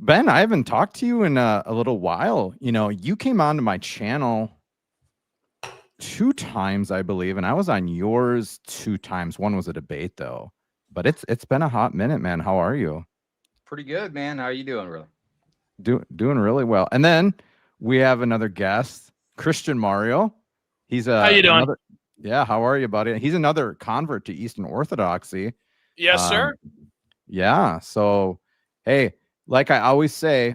Ben, I haven't talked to you in a little while. You came onto my channel 2 times, I believe, and I was on yours 2 times. One was a debate, though. But it's been a hot minute, man. How are you? Pretty good, man. How are you doing, really? Doing really well. And then we have another guest, Christian Mario. He's How you doing? another. Yeah, how are you, buddy? He's another convert to Eastern Orthodoxy. Yes, sir. Yeah. So, hey, like I always say,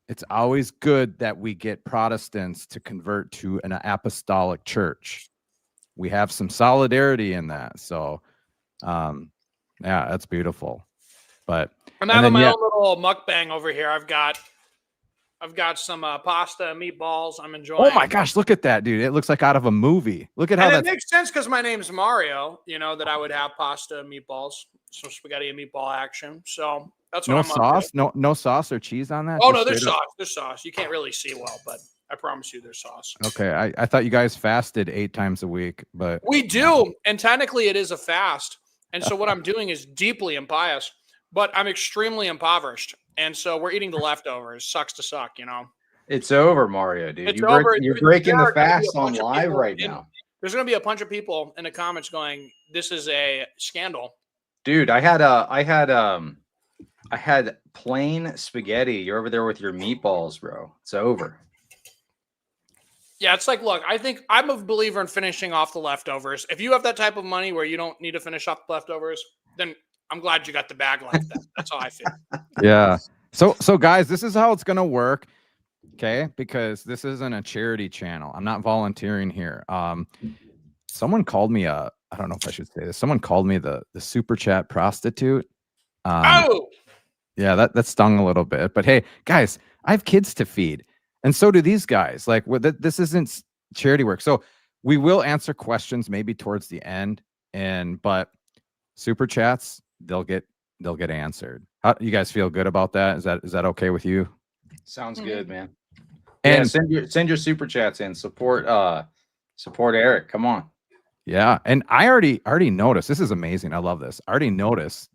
it's always good that we get Protestants to convert to an apostolic church. We have some solidarity in that. So, yeah, that's beautiful. But I'm having my own little mukbang over here. I've got some pasta and meatballs. I'm enjoying. Oh my gosh, look at that, dude! It looks like out of a movie. Look at how that makes sense because my name's Mario. That I would have pasta and meatballs, some spaghetti and meatball action. So that's what no I'm sauce, no sauce or cheese on that. Oh no, there's sauce. There's sauce. You can't really see well, but I promise you, there's sauce. Okay, I thought you guys fasted 8 times a week, but we do, and technically it is a fast. And so what I'm doing is deeply impious, but I'm extremely impoverished. And so we're eating the leftovers. Sucks to suck, It's over, Mario, dude. It's over. You're breaking the fast on live right now. There's going to be a bunch of people in the comments going, "This is a scandal." Dude, I had plain spaghetti. You're over there with your meatballs, bro. It's over. Yeah, it's like, look, I think I'm a believer in finishing off the leftovers. If you have that type of money where you don't need to finish off the leftovers, then I'm glad you got the bag like that. That's how I feel. Yeah. So guys, this is how it's going to work. Okay. Because this isn't a charity channel. I'm not volunteering here. Someone called me I don't know if I should say this. Someone called me the super chat prostitute. Yeah, that stung a little bit, but hey, guys, I have kids to feed. And so do these guys. Like, this isn't charity work. So we will answer questions maybe towards the end, but super chats, they'll get answered. How you guys feel good about that? Is that okay with you? Sounds good, man. And send your super chats in. Support Eric. Come on. Yeah, and I already noticed. This is amazing. I love this. I already noticed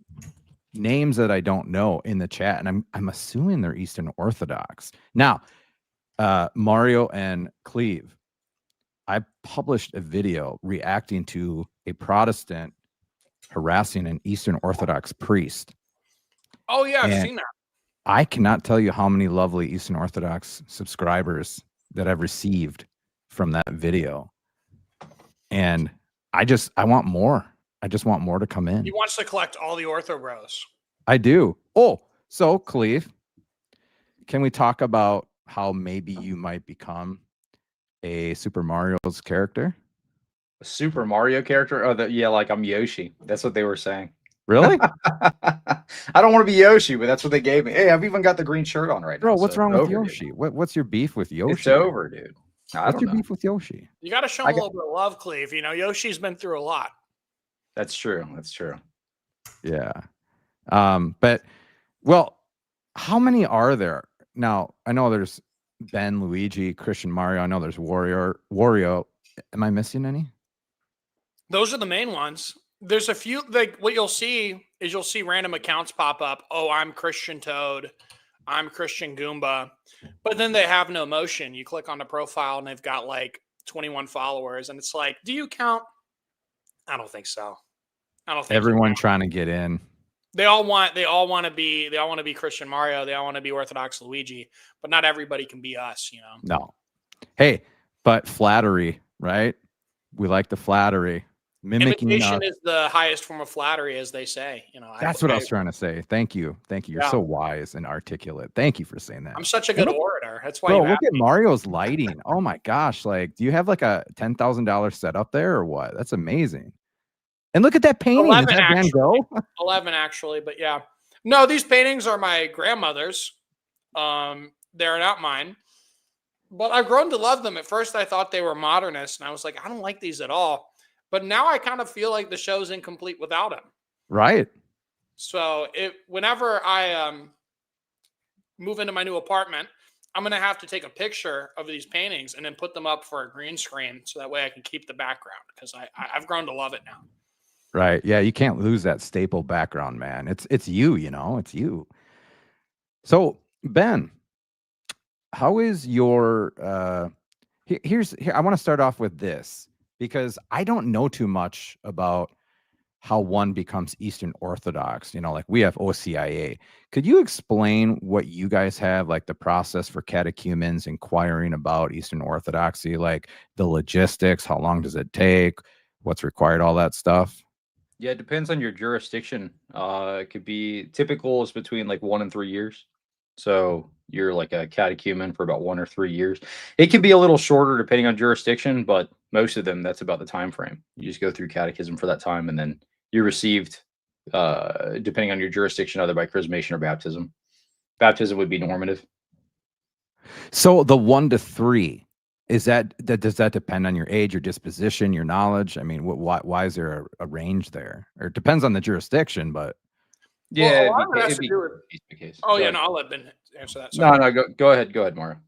names that I don't know in the chat, and I'm assuming they're Eastern Orthodox. Now, Mario and Cleve, I published a video reacting to a Protestant harassing an Eastern Orthodox priest. Oh yeah, I've seen that. I cannot tell you how many lovely Eastern Orthodox subscribers that I've received from that video. And I want more. I just want more to come in. He wants to collect all the Ortho bros. I do. Oh, so Cleve, can we talk about how maybe you might become a Super Mario's character? A Super Mario character? Oh, yeah, like I'm Yoshi. That's what they were saying. Really? I don't want to be Yoshi, but that's what they gave me. Hey, I've even got the green shirt on right now. Bro, what's wrong with Yoshi? What's your beef with Yoshi? It's over, dude. What's your beef with Yoshi? You got to show him a little bit of love, Cleve. Yoshi's been through a lot. That's true. Yeah. But, well, how many are there? Now, I know there's Ben, Luigi, Christian, Mario. I know there's Wario. Am I missing any? Those are the main ones. There's a few, like what you'll see random accounts pop up. Oh, I'm Christian Toad. I'm Christian Goomba. But then they have no emotion. You click on the profile and they've got like 21 followers. And it's like, do you count? I don't think so. I don't think everyone trying to get in. They all want to be Christian Mario. They all want to be Orthodox Luigi, but not everybody can be us, No. Hey, but flattery, right? We like the flattery. Mimicking imitation is the highest form of flattery, as they say. That's what I was trying to say. Thank you. You're so wise and articulate. Thank you for saying that. I'm such a good orator. That's why. Bro, look at Mario's lighting. Oh my gosh! Like, do you have like a $10,000 setup there or what? That's amazing. And look at that painting. 11 actually. 11 actually, but yeah. No, these paintings are my grandmother's. They're not mine. But I've grown to love them. At first, I thought they were modernist, and I was like, I don't like these at all. But now I kind of feel like the show's incomplete without them. Right. So whenever I move into my new apartment, I'm going to have to take a picture of these paintings and then put them up for a green screen so that way I can keep the background because I've grown to love it now. Right. Yeah, you can't lose that staple background, man. It's you, it's you. So Ben, how is your here I want to start off with this because I don't know too much about how one becomes Eastern Orthodox. You know, like we have OCIA. Could you explain what you guys have, like the process for catechumens inquiring about Eastern Orthodoxy, like the logistics, how long does it take, what's required, all that stuff? Yeah, it depends on your jurisdiction. It could be typical is between like 1 and 3 years. So you're like a catechumen for about 1 or 3 years. It can be a little shorter depending on jurisdiction, but most of them that's about the time frame. You just go through catechism for that time, and then you're received, depending on your jurisdiction, either by chrismation or baptism. Baptism would be normative. So the 1 to 3, is that does that depend on your age, your disposition, your knowledge? I mean, why is there a range there? Or it depends on the jurisdiction, but Well, Yeah, a lot of it has to do with. case by case. Oh Go yeah, ahead. no, I'll let Ben answer that. Sorry. No, go ahead, Mario.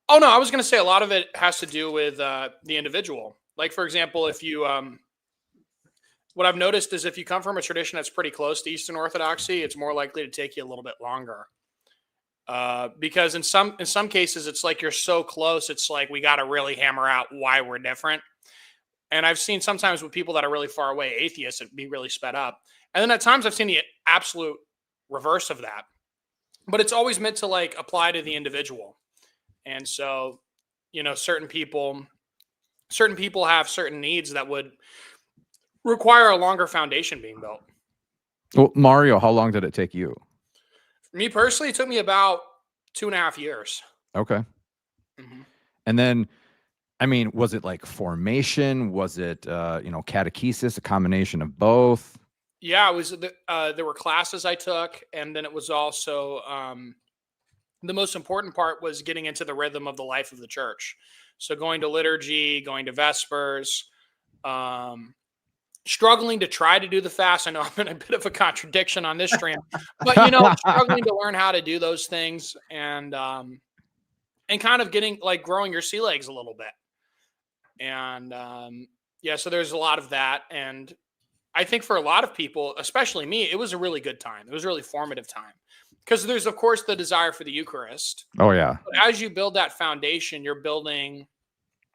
Oh no, I was going to say a lot of it has to do with the individual. Like for example, if you what I've noticed is if you come from a tradition that's pretty close to Eastern Orthodoxy, it's more likely to take you a little bit longer. Because in some cases, it's like you're so close, it's like we got to really hammer out why we're different. And I've seen sometimes with people that are really far away, atheists, it'd be really sped up. And then at times I've seen the absolute reverse of that. But it's always meant to like apply to the individual. And so, you know, certain people have certain needs that would require a longer foundation being built. well, Mario, how long did it take you? For me personally, it took me about 2.5 years. Okay. Mhm. And then, I mean, was it like formation? Was it, catechesis, a combination of both? Yeah, it was. There were classes I took, and then it was also the most important part was getting into the rhythm of the life of the church. So going to liturgy, going to vespers, um, struggling to try to do the fast. I know I'm in a bit of a contradiction on this stream, but struggling to learn how to do those things and kind of getting like growing your sea legs a little bit. And yeah, so there's a lot of that. And I think for a lot of people, especially me, it was a really good time. It was a really formative time because there's, of course, the desire for the Eucharist. Oh yeah. But as you build that foundation, you're building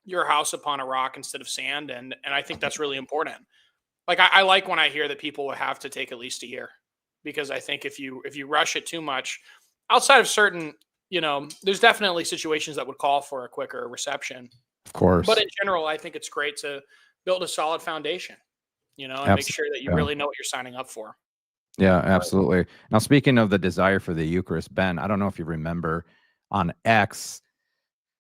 your house upon a rock instead of sand. And I think that's really important. Like I like when I hear that people would have to take at least a year because I think if you rush it too much, outside of certain, there's definitely situations that would call for a quicker reception. Of course. But in general, I think it's great to build a solid foundation, and make sure that you really know what you're signing up for. Yeah, absolutely. Now, speaking of the desire for the Eucharist, Ben, I don't know if you remember on X,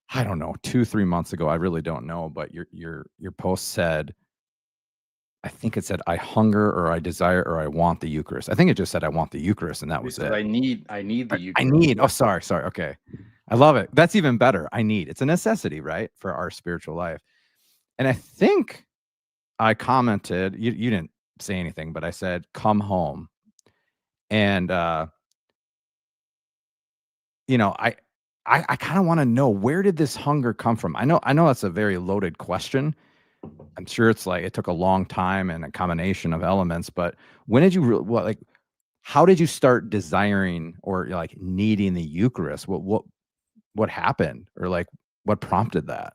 I don't know, 2-3 months ago, I really don't know, but your post said, I think it said, I hunger or I desire or I want the Eucharist. I think it just said I want the Eucharist, and that was it. I need the Eucharist. I need. Oh, sorry. Okay. I love it. That's even better. I need. It's a necessity, right, for our spiritual life. And I think I commented, you didn't say anything, but I said, come home. And I kind of want to know, where did this hunger come from? I know that's a very loaded question. I'm sure it's like it took a long time and a combination of elements, but when did you how did you start desiring or like needing the Eucharist? What happened, or like what prompted that?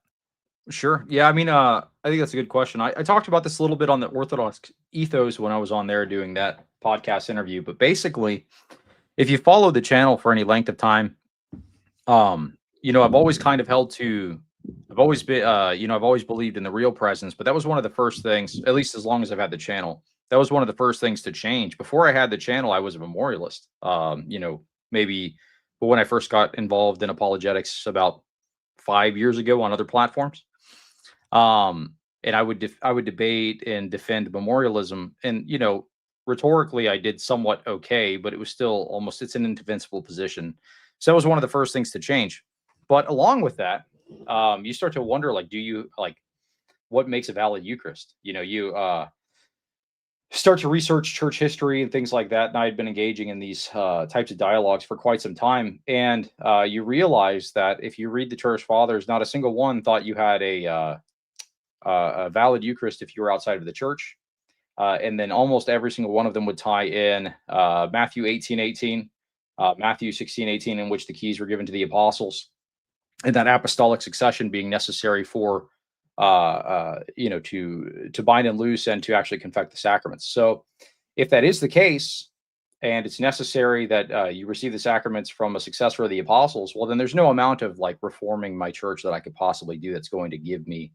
Sure. Yeah. I mean, I think that's a good question. I talked about this a little bit on the Orthodox Ethos when I was on there doing that podcast interview. But basically, if you follow the channel for any length of time, I've always kind of I've always been, I've always believed in the real presence. But that was one of the first things, at least as long as I've had the channel, that was one of the first things to change. Before I had the channel, I was a memorialist. Maybe, but when I first got involved in apologetics about 5 years ago on other platforms. And I would debate and defend memorialism, and rhetorically I did somewhat okay, but it was still it's an indefensible position. So that was one of the first things to change. But along with that, you start to wonder, like, what makes a valid Eucharist? You start to research church history and things like that. And I had been engaging in these types of dialogues for quite some time, and you realize that if you read the church fathers, not a single one thought you had a valid Eucharist if you were outside of the church. And then almost every single one of them would tie in Matthew 18:18, Matthew 16:18, in which the keys were given to the apostles, and that apostolic succession being necessary for to bind and loose and to actually confect the sacraments. So if that is the case, and it's necessary that you receive the sacraments from a successor of the apostles, well, then there's no amount of like reforming my church that I could possibly do that's going to give me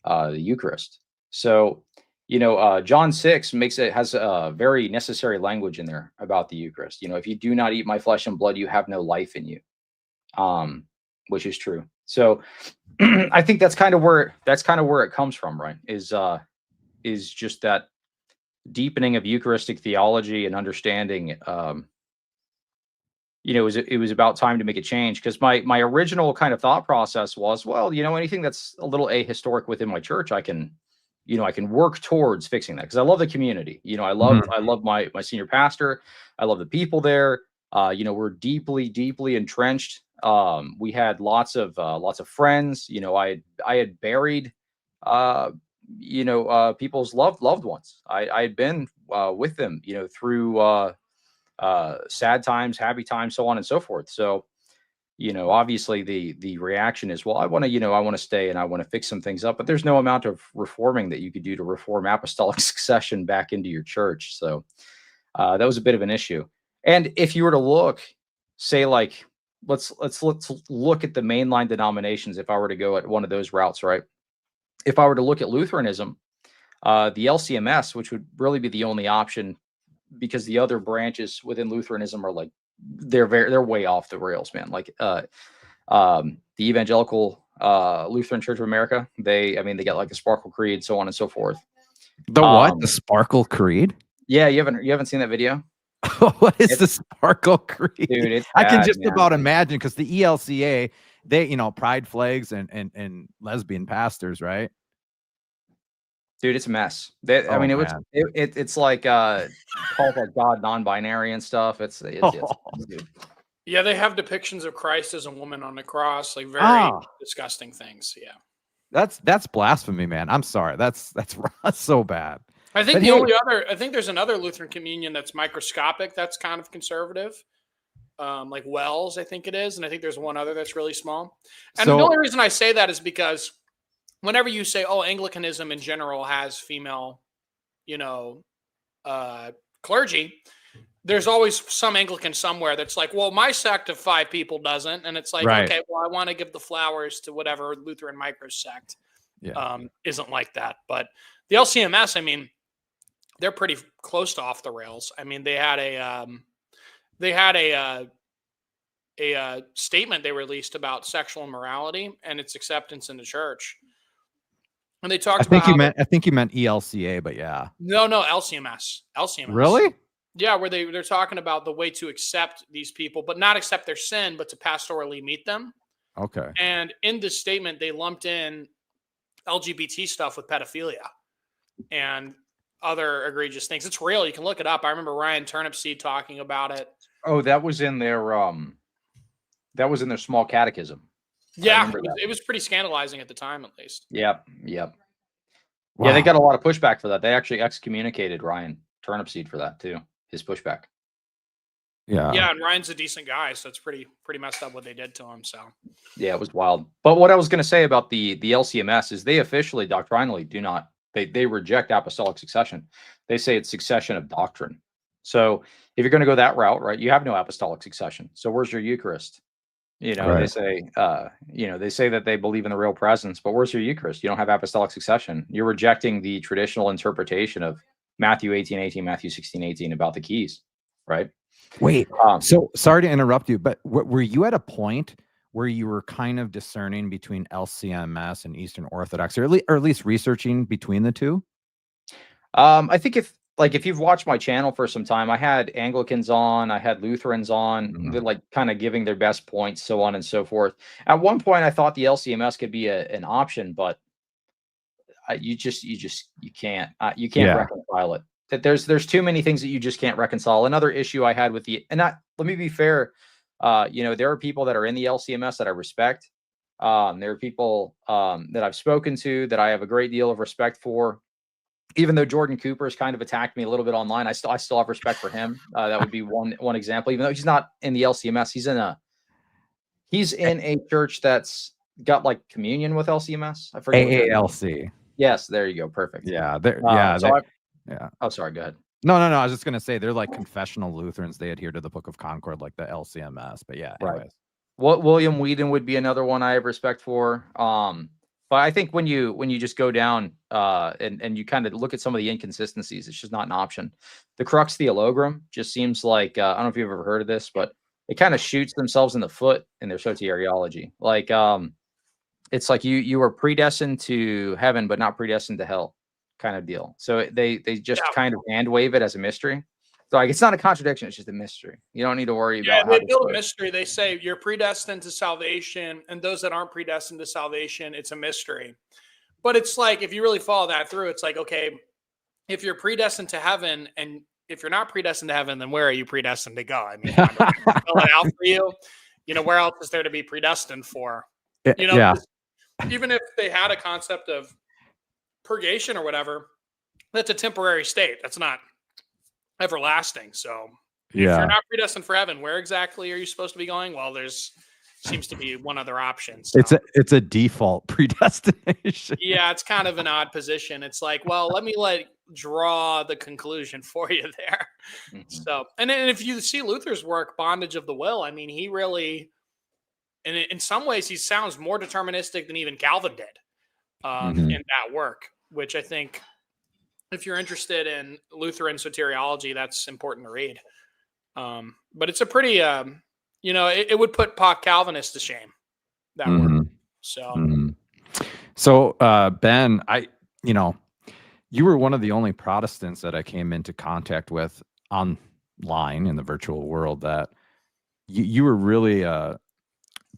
the Eucharist. So, John 6 has a very necessary language in there about the Eucharist. If you do not eat my flesh and blood, you have no life in you, which is true. So I think that's kind of where it comes from, right? Is just that deepening of Eucharistic theology and understanding. It was about time to make a change, because my original kind of thought process was, well, anything that's a little ahistoric within my church, I can work towards fixing that, because I love the community. I love my senior pastor. I love the people there. We're deeply entrenched. We had lots of friends. I had buried people's loved ones. I had been with them, through sad times, happy times, so on and so forth. So, obviously the reaction is, well, I want to stay and I want to fix some things up, but there's no amount of reforming that you could do to reform apostolic succession back into your church. So that was a bit of an issue. And if you were to look, say, like, let's look at the mainline denominations. If I were to go at one of those routes, right? If I were to look at Lutheranism, the LCMS, which would really be the only option, because the other branches within Lutheranism are like, they're way off the rails, man. Like the Evangelical Lutheran Church of America, they got like the Sparkle Creed, so on and so forth. The what? The Sparkle Creed? Yeah, you haven't seen that video? What is the Sparkle Creed? Dude, it's I can bad, just man. about imagine, because the ELCA, they pride flags and lesbian pastors, right? Dude, it's a mess. It's like called like God non-binary and stuff. It's dude. Yeah, they have depictions of Christ as a woman on the cross, like very disgusting things. Yeah, that's blasphemy, man. I'm sorry. That's so bad. I think I think there's another Lutheran communion that's microscopic. That's kind of conservative, like Wells, I think it is, and I think there's one other that's really small. And the only reason I say that is because whenever you say, oh, Anglicanism in general has female, clergy, there's always some Anglican somewhere that's like, well, my sect of 5 people doesn't. And it's like, right. Okay, well, I want to give the flowers to whatever Lutheran micro sect isn't like that. But the LCMS, they're pretty close to off the rails. They had a statement they released about sexual immorality and its acceptance in the church. And they talked about I think you meant ELCA, but yeah. No, LCMS. Really? Yeah, where they're talking about the way to accept these people, but not accept their sin, but to pastorally meet them. Okay. And in this statement, they lumped in LGBT stuff with pedophilia and other egregious things. It's real. You can look it up. I remember Ryan Turnipseed talking about it. Oh, that was in their small catechism. Yeah, it was pretty scandalizing at the time, at least. Yep. Wow. Yeah, they got a lot of pushback for that. They actually excommunicated Ryan Turnipseed for that too. His pushback. Yeah, and Ryan's a decent guy, so it's pretty messed up what they did to him. So yeah, it was wild. But what I was going to say about the LCMS is they officially doctrinally do not they reject apostolic succession. They say it's succession of doctrine. So if you're going to go that route, right, you have no apostolic succession. So where's your Eucharist? Right. They say, they say that they believe in the real presence, but where's your Eucharist? You don't have apostolic succession. You're rejecting the traditional interpretation of Matthew 18:18, Matthew 16:18 about the keys, right? Wait, so sorry to interrupt you, but were you at a point where you were kind of discerning between LCMS and Eastern Orthodoxy, or at least researching between the two? I think if you've watched my channel for some time, I had Anglicans on, I had Lutherans on, they're like kind of giving their best points, so on and so forth. At one point, I thought the LCMS could be an option, but you can't reconcile it. That there's too many things that you just can't reconcile. Another issue I had with let me be fair, there are people that are in the LCMS that I respect. There are people that I've spoken to that I have a great deal of respect for. even though Jordan Cooper has kind of attacked me a little bit online, I still have respect for him. That would be one example. Even though he's not in the LCMS, he's in a church that's got like communion with LCMS. I forget. AALC. Yes, there you go. Perfect. Yeah, yeah. Oh, sorry. Go ahead. No. I was just gonna say they're like confessional Lutherans. They adhere to the Book of Concord, like the LCMS. But yeah, anyways. Right. What William Whedon would be another one I have respect for. But I think when you just go down and you kind of look at some of the inconsistencies, it's just not an option. The Crux Theologium just seems like I don't know if you've ever heard of this, but it kind of shoots themselves in the foot in their soteriology. Like it's like you were predestined to heaven, but not predestined to hell, kind of deal. So they just kind of hand wave it as a mystery. So like it's not a contradiction; it's just a mystery. You don't need to worry about. Yeah, they build a mystery. They say you're predestined to salvation, and those that aren't predestined to salvation, it's a mystery. But it's like if you really follow that through, it's like okay, if you're predestined to heaven, and if you're not predestined to heaven, then where are you predestined to go? I mean, fill it out for you. You know, where else is there to be predestined for? You know, Yeah. even if they had a concept of purgation or whatever, that's a temporary state. That's not everlasting. So if you're not predestined for heaven, where exactly are you supposed to be going? Well, there's seems to be one other option. So. It's a default predestination. Yeah, it's kind of an odd position. It's like, well, let me draw the conclusion for you there. Mm-hmm. So, and then if you see Luther's work, Bondage of the Will, I mean, he really, and in some ways, he sounds more deterministic than even Calvin did in that work, which I think if you're interested in Lutheran soteriology, that's important to read. But it's a pretty, it would put Calvinists to shame, that work. So, Ben, you were one of the only Protestants that I came into contact with online in the virtual world that you were really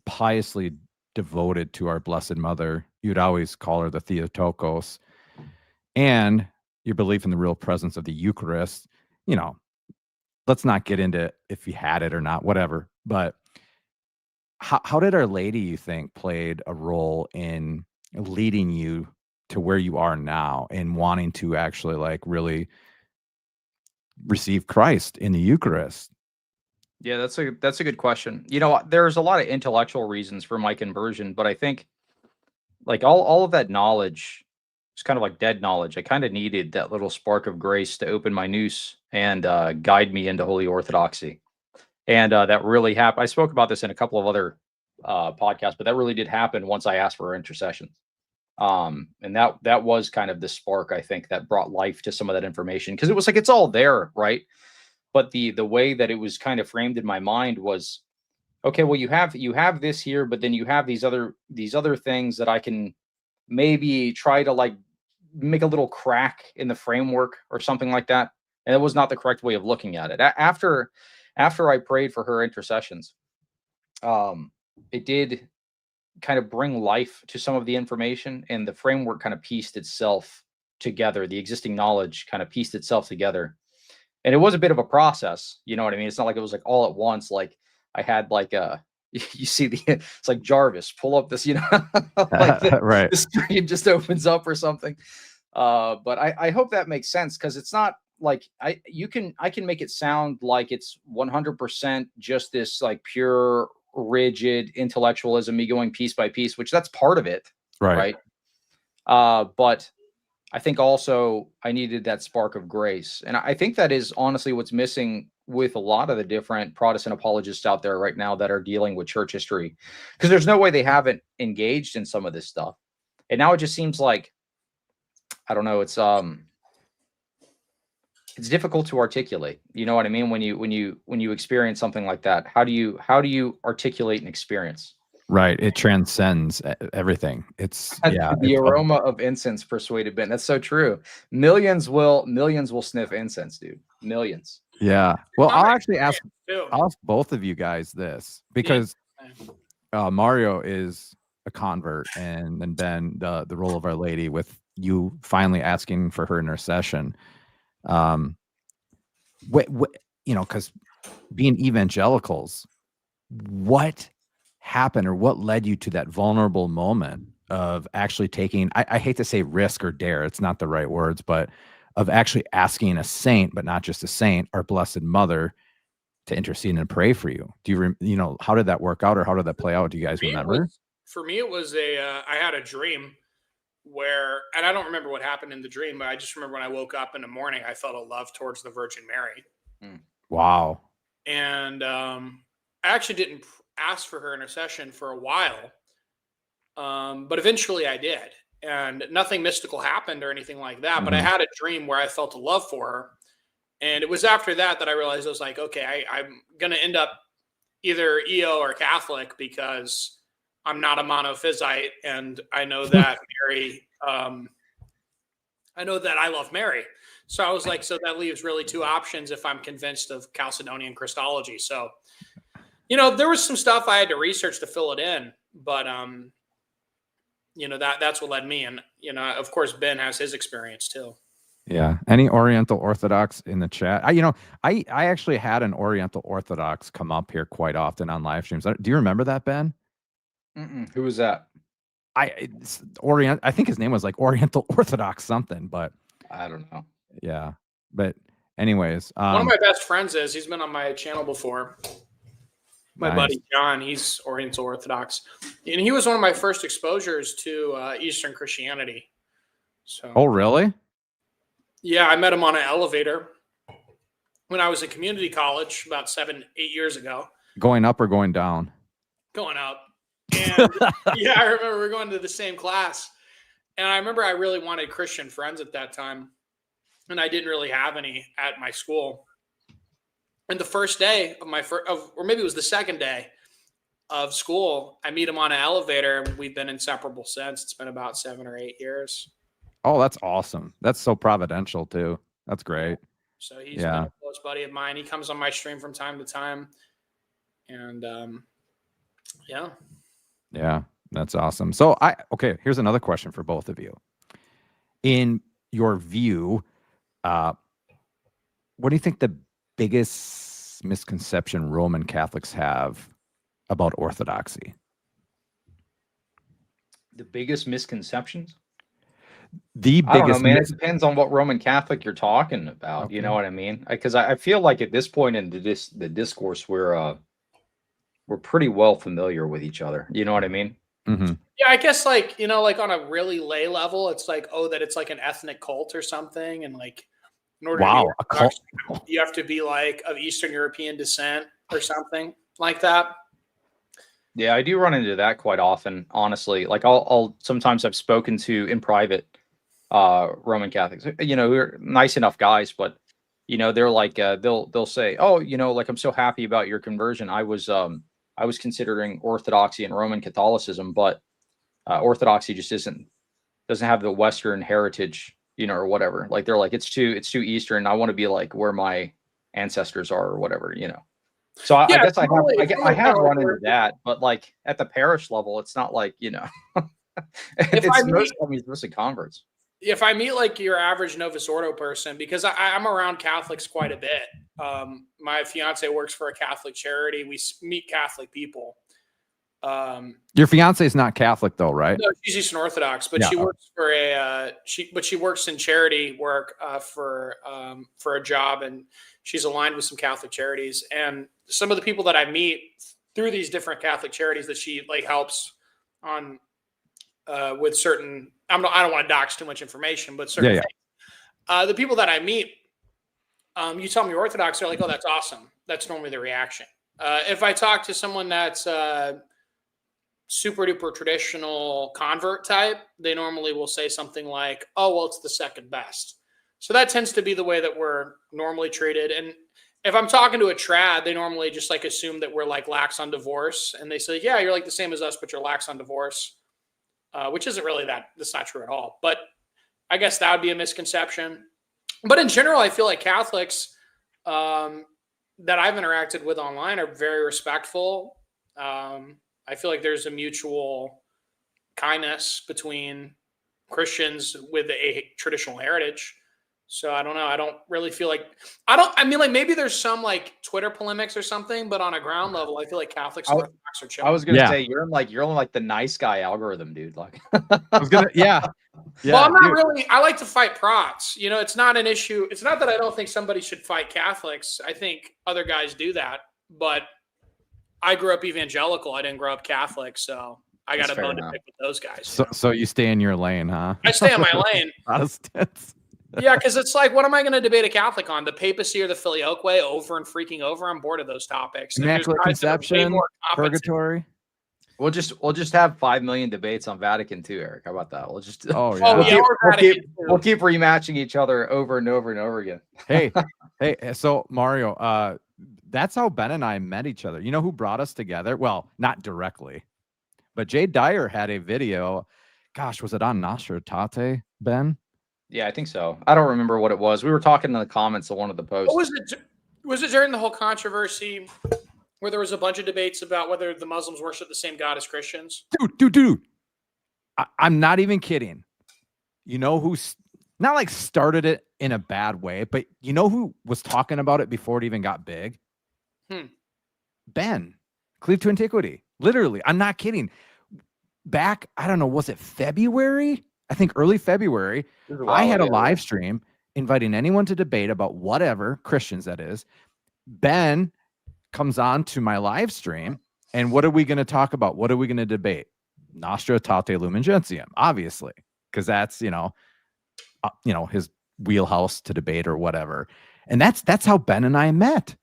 piously devoted to our Blessed Mother. You'd always call her the Theotokos, and your belief in the real presence of the Eucharist. Let's not get into if you had it or not, whatever. But how did Our Lady, you think, played a role in leading you to where you are now and wanting to actually really receive Christ in the Eucharist? Yeah, that's a good question. There's a lot of intellectual reasons for my conversion, but I think like all of that knowledge is kind of like dead knowledge. I kind of needed that little spark of grace to open my noose and guide me into Holy Orthodoxy. And that really happened. I spoke about this in a couple of other podcasts, but that really did happen once I asked for her intercession. And that was kind of the spark, I think, that brought life to some of that information, because it was like it's all there, right? But the way that it was kind of framed in my mind was, okay, well, you have this here, but then you have these other things that I can maybe try to make a little crack in the framework or something like that. And it was not the correct way of looking at it. After I prayed for her intercessions, it did kind of bring life to some of the information, and the framework kind of pieced itself together. The existing knowledge kind of pieced itself together. And it was a bit of a process, you know what I mean? It's not like it was all at once. Like I had you see it's like Jarvis, pull up this, right. The screen just opens up or something. But I hope that makes sense, because it's not like I can make it sound like it's 100% just this like pure rigid intellectualism, me going piece by piece, which that's part of it. Right. But I think also I needed that spark of grace. And I think that is honestly what's missing with a lot of the different Protestant apologists out there right now that are dealing with church history, because there's no way they haven't engaged in some of this stuff. And now it just seems like, I don't know, it's difficult to articulate. You know what I mean? When you experience something like that, how do you articulate an experience? Right. It transcends everything. It's the aroma of incense persuaded Ben. That's so true. Millions will sniff incense, dude. Millions. Yeah. Well, I'll actually ask both of you guys this, because Mario is a convert, and then Ben, the role of Our Lady, with you finally asking for her intercession. Because being evangelicals, what happened or what led you to that vulnerable moment of actually taking, I hate to say risk or dare, it's not the right words, but of actually asking a saint, but not just a saint, our Blessed Mother, to intercede and pray for you? Do you know, how did that work out, or how did that play out? Do you guys remember? For me, it was I had a dream where, and I don't remember what happened in the dream, but I just remember when I woke up in the morning, I felt a love towards the Virgin Mary. Wow. And I actually didn't ask for her intercession for a while, but eventually I did. And nothing mystical happened or anything like that. But I had a dream where I felt a love for her. And it was after that that I realized I was like, okay, I'm going to end up either EO or Catholic because I'm not a monophysite. And I know that Mary, I know that I love Mary. So I was like, so that leaves really two options if I'm convinced of Chalcedonian Christology. So, you know, there was some stuff I had to research to fill it in, but, you know, that's what led me. And, you know, of course, Ben has his experience too. Yeah. Any Oriental Orthodox in the chat? I actually had an Oriental Orthodox come up here quite often on live streams. Do you remember that, Ben? Who was that? I think his name was like Oriental Orthodox something, but I don't know. Yeah. But anyways, one of my best friends he's been on my channel before. My buddy John, he's Oriental Orthodox, and he was one of my first exposures to Eastern Christianity. So. Oh, really? Yeah, I met him on an elevator when I was in community college about 7-8 years ago. Going up or going down? Going up. And yeah, I remember we were going to the same class. And I remember I really wanted Christian friends at that time. And I didn't really have any at my school. And the first day of or maybe it was the second day of school, I meet him on an elevator, and we've been inseparable since. It's been about 7 or 8 years. Oh, that's awesome. That's so providential too. That's great. So he's been a close buddy of mine. He comes on my stream from time to time. And yeah, that's awesome. So here's another question for both of you. In your view, what do you think the biggest misconception Roman Catholics have about Orthodoxy? The biggest misconceptions? The biggest, I don't know, man. It depends on what Roman Catholic you're talking about. Okay. You know what I mean? Because I feel like at this point in the discourse, we're pretty well familiar with each other. You know what I mean? Mm-hmm. Yeah, I guess like, you know, like on a really lay level, it's like, that it's like an ethnic cult or something. And like, in order to be Orthodox, you have to be like of Eastern European descent or something like that. Yeah, I do run into that quite often, honestly. Like I'll sometimes I've spoken to in private Roman Catholics, you know, who are nice enough guys, but you know, they're like they'll say, "Oh, you know, like I'm so happy about your conversion. I was considering Orthodoxy and Roman Catholicism, but Orthodoxy just doesn't have the Western heritage, you know, or whatever." Like they're like, it's too Eastern. I want to be like where my ancestors are or whatever, you know. So I guess I have run into that, but like at the parish level, it's not like, you know, it's mostly converts. If I meet like your average Novus Ordo person, because I'm around Catholics quite a bit. My fiance works for a Catholic charity. We meet Catholic people. Your fiance is not Catholic though, right? No, she's Eastern Orthodox, but she works for she works in charity work for a job, and she's aligned with some Catholic charities. And some of the people that I meet through these different Catholic charities that she like helps on with certain, I don't want to dox too much information, but certain things. The people that I meet, you tell me you're Orthodox, they're like, "Oh, that's awesome." That's normally the reaction. If I talk to someone that's super duper traditional convert type, they normally will say something like, "Oh, well, it's the second best." So that tends to be the way that we're normally treated. And if I'm talking to a trad, they normally just like assume that we're like lax on divorce. And they say, "Yeah, you're like the same as us, but you're lax on divorce," which isn't really that's not true at all. But I guess that would be a misconception. But in general, I feel like Catholics that I've interacted with online are very respectful. I feel like there's a mutual kindness between Christians with a traditional heritage. So I don't know. I don't really feel like I mean, like maybe there's some like Twitter polemics or something, but on a ground level, I feel like Catholics and Orthodox are chilling. I was gonna Yeah. say you're in like the nice guy algorithm, dude. Like I was gonna, yeah. Well, I'm not dude. really. I like to fight prots. You know, it's not an issue. It's not that I don't think somebody should fight Catholics. I think other guys do that, but I grew up evangelical. I didn't grow up Catholic, so I got That's a bone fair to enough. pick with those guys. So you stay in your lane, huh? I stay in my lane. Protestants. Yeah, because it's like, what am I going to debate a Catholic on? The papacy or the filioque over and freaking over? I'm bored of those topics. And there's Immaculate guys that are way Conception, more competent. purgatory. We'll just have 5 million debates on Vatican II, Eric. How about that? We'll just Oh Oh, yeah. yeah, or Vatican II. we'll keep rematching each other over and over and over again. Hey, so Mario, that's how Ben and I met each other. You know who brought us together? Well, not directly, but Jay Dyer had a video. Gosh, was it on Nostra Aetate, Ben? Yeah, I think so. I don't remember what it was. We were talking in the comments of one of the posts. What was it? Was it during the whole controversy where there was a bunch of debates about whether the Muslims worship the same God as Christians? Dude. I'm not even kidding. You know who's not like started it in a bad way, but you know who was talking about it before it even got big? Ben, Cleave to Antiquity. Literally, I'm not kidding. Back, I don't know, was it February? I think early February, I had a live stream inviting anyone to debate about whatever, Christians that is. Ben comes on to my live stream, and what are we going to talk about? What are we going to debate? Nostra Aetate Lumen Gentium, obviously, because that's, his wheelhouse to debate or whatever. And that's how Ben and I met,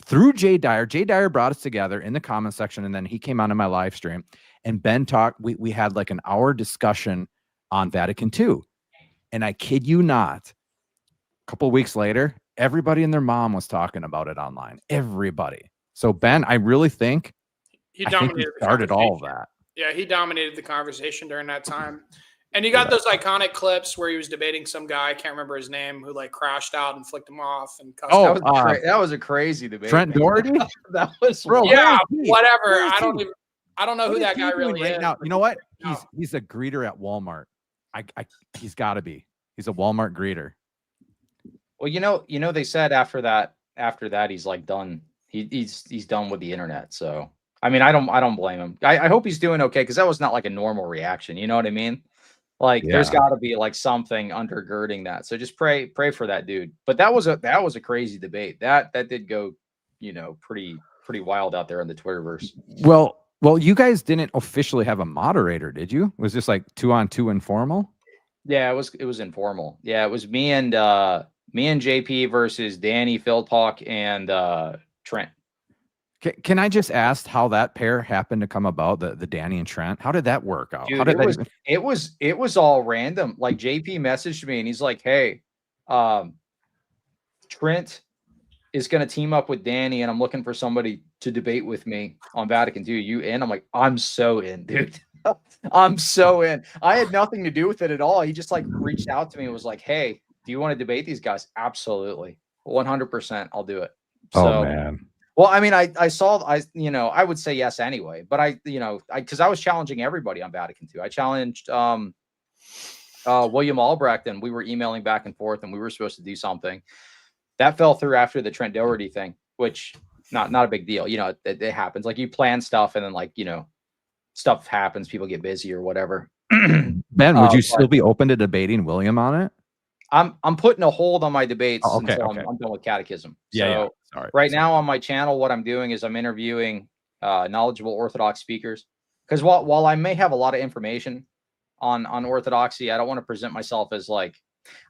through Jay Dyer. Jay Dyer brought us together in the comment section, and then he came onto my live stream, and Ben talked. We had like an hour discussion on Vatican II. And I kid you not, a couple of weeks later, everybody and their mom was talking about it online. Everybody. So Ben, I really think He I think he started all of that. Yeah, he dominated the conversation during that time. And you got those iconic clips where he was debating some guy, I can't remember his name, who like crashed out and flicked him off and cussed Oh, out. that was a crazy debate. Trent Doherty? That was Bro, Yeah, where is he? whatever. Where is I don't know What who is that he guy doing really is. now? You know what? No. He's a greeter at Walmart. He's got to be. He's a Walmart greeter. Well, you know, they said after that he's like done. He's done with the internet. So I mean, I don't blame him. I hope he's doing okay, because that was not like a normal reaction. You know what I mean? Like there's got to be like something undergirding that. So just pray for that dude. But that was a crazy debate. That did go, pretty wild out there in the Twitterverse. Well, you guys didn't officially have a moderator, did you? Was this like 2-on-2 informal? Yeah, it was informal. Yeah, it was me and JP versus Danny, Philtalk, and Trent. Can I just ask how that pair happened to come about, the Danny and Trent? How did that work out? Dude, How did it was all random. Like JP messaged me and he's like, "Hey, Trent is going to team up with Danny, and I'm looking for somebody to debate with me on Vatican II. You in?" I'm like, "I'm so in, dude." I'm so in. I had nothing to do with it at all. He just like reached out to me and was like, "Hey, do you want to debate these guys?" Absolutely. 100%. I'll do it. So, man. well, I mean, I would say yes anyway, but because I was challenging everybody on Vatican II. I challenged William Albrecht, and we were emailing back and forth, and we were supposed to do something. That fell through after the Trent Doherty thing, which not a big deal. It happens. Like you plan stuff, and then stuff happens. People get busy or whatever. Ben, would you still be open to debating William on it? I'm putting a hold on my debates until okay. I'm done with catechism. Yeah. So Sorry. right now on my channel, what I'm doing is I'm interviewing knowledgeable Orthodox speakers, because while I may have a lot of information on Orthodoxy, I don't want to present myself as like,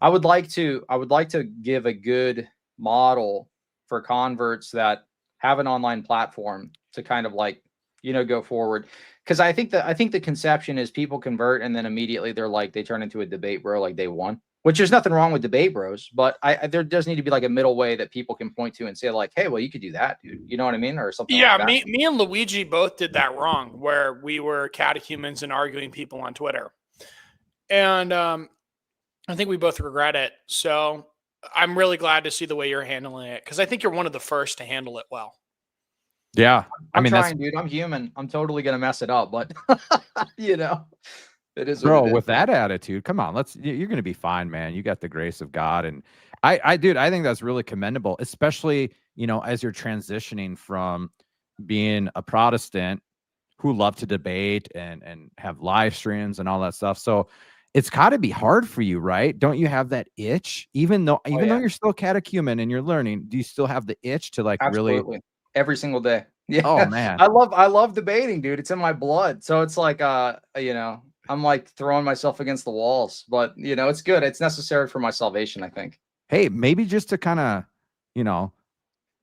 I would like to give a good model for converts that have an online platform to kind of like, go forward. Because I think the conception is people convert and then immediately they turn into a debate bro, like day one, which there's nothing wrong with debate bros, but there does need to be like a middle way that people can point to and say like, hey, well, you could do that, dude. You know what I mean? Or something like that. me and Luigi both did that wrong, where we were catechumens and arguing people on Twitter. And I think we both regret it. So I'm really glad to see the way you're handling it, because I think you're one of the first to handle it well. Yeah. I'm trying, dude. I'm human. I'm totally going to mess it up, but it is. Bro, with that attitude, come on, you're going to be fine, man. You got the grace of God. And Dude, I think that's really commendable, especially, as you're transitioning from being a Protestant who love to debate and have live streams and all that stuff. So it's got to be hard for you, right? Don't you have that itch? Even though you're still catechumen and you're learning, do you still have the itch to like Absolutely. really Every single day? Yeah. Oh man. I love debating, dude. It's in my blood. So it's like I'm like throwing myself against the walls, but it's good. It's necessary for my salvation, I think. Hey, maybe just to kind of,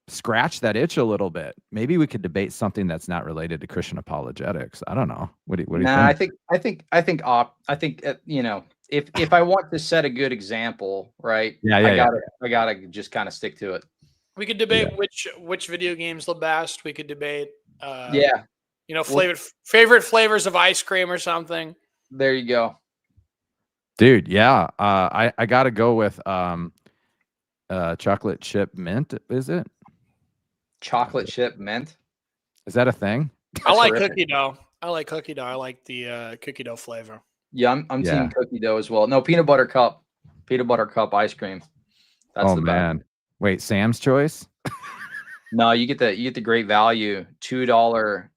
scratch that itch a little bit. Maybe we could debate something that's not related to Christian apologetics. I don't know. What do you think? I think if I want to set a good example, right? I gotta just kind of stick to it. We could debate which video games the best. We could debate favorite flavors of ice cream or something. There you go. Dude, yeah. I gotta go with chocolate chip mint, is it? Chocolate chip mint? Is that a thing? I like cookie dough. I like cookie dough. I like the cookie dough flavor. Yeah, I'm team cookie dough as well. No, peanut butter cup ice cream. That's the best. Wait, Sam's Choice? No, you get the great value $2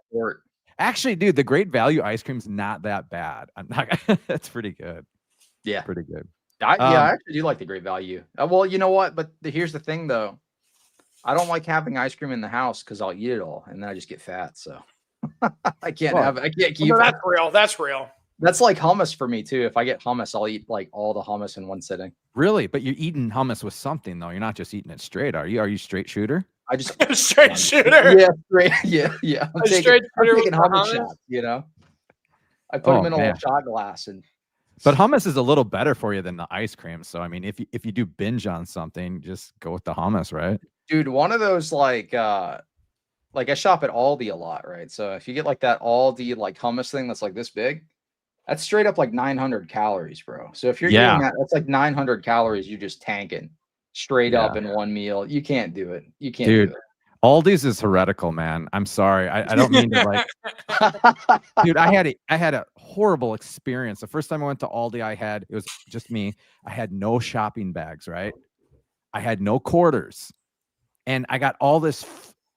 quart. Actually, dude, the great value ice cream's not that bad. That's pretty good. Yeah, pretty good. I actually do like the great value. Well, you know what? But here's the thing, though. I don't like having ice cream in the house because I'll eat it all and then I just get fat. So I can't keep it. That's real. That's real. That's like hummus for me too. If I get hummus, I'll eat like all the hummus in one sitting. Really? But you're eating hummus with something though. You're not just eating it straight, are you? Are you straight shooter? I just straight shooter. Yeah, straight. Yeah. I'm taking hummus shots, I put them in a little shot glass But hummus is a little better for you than the ice cream. So I mean, if you do binge on something, just go with the hummus, right? Dude, one of those like I shop at Aldi a lot, right? So if you get like that Aldi like hummus thing that's like this big, that's straight up like 900 calories, bro. So if you're eating that, that's like 900 calories you just tanking straight up in one meal. You can't do it. You can't do it. Aldi's is heretical, man. I'm sorry. I don't mean to like dude, I had a horrible experience. The first time I went to Aldi, it was just me. I had no shopping bags, right? I had no quarters. And I got all this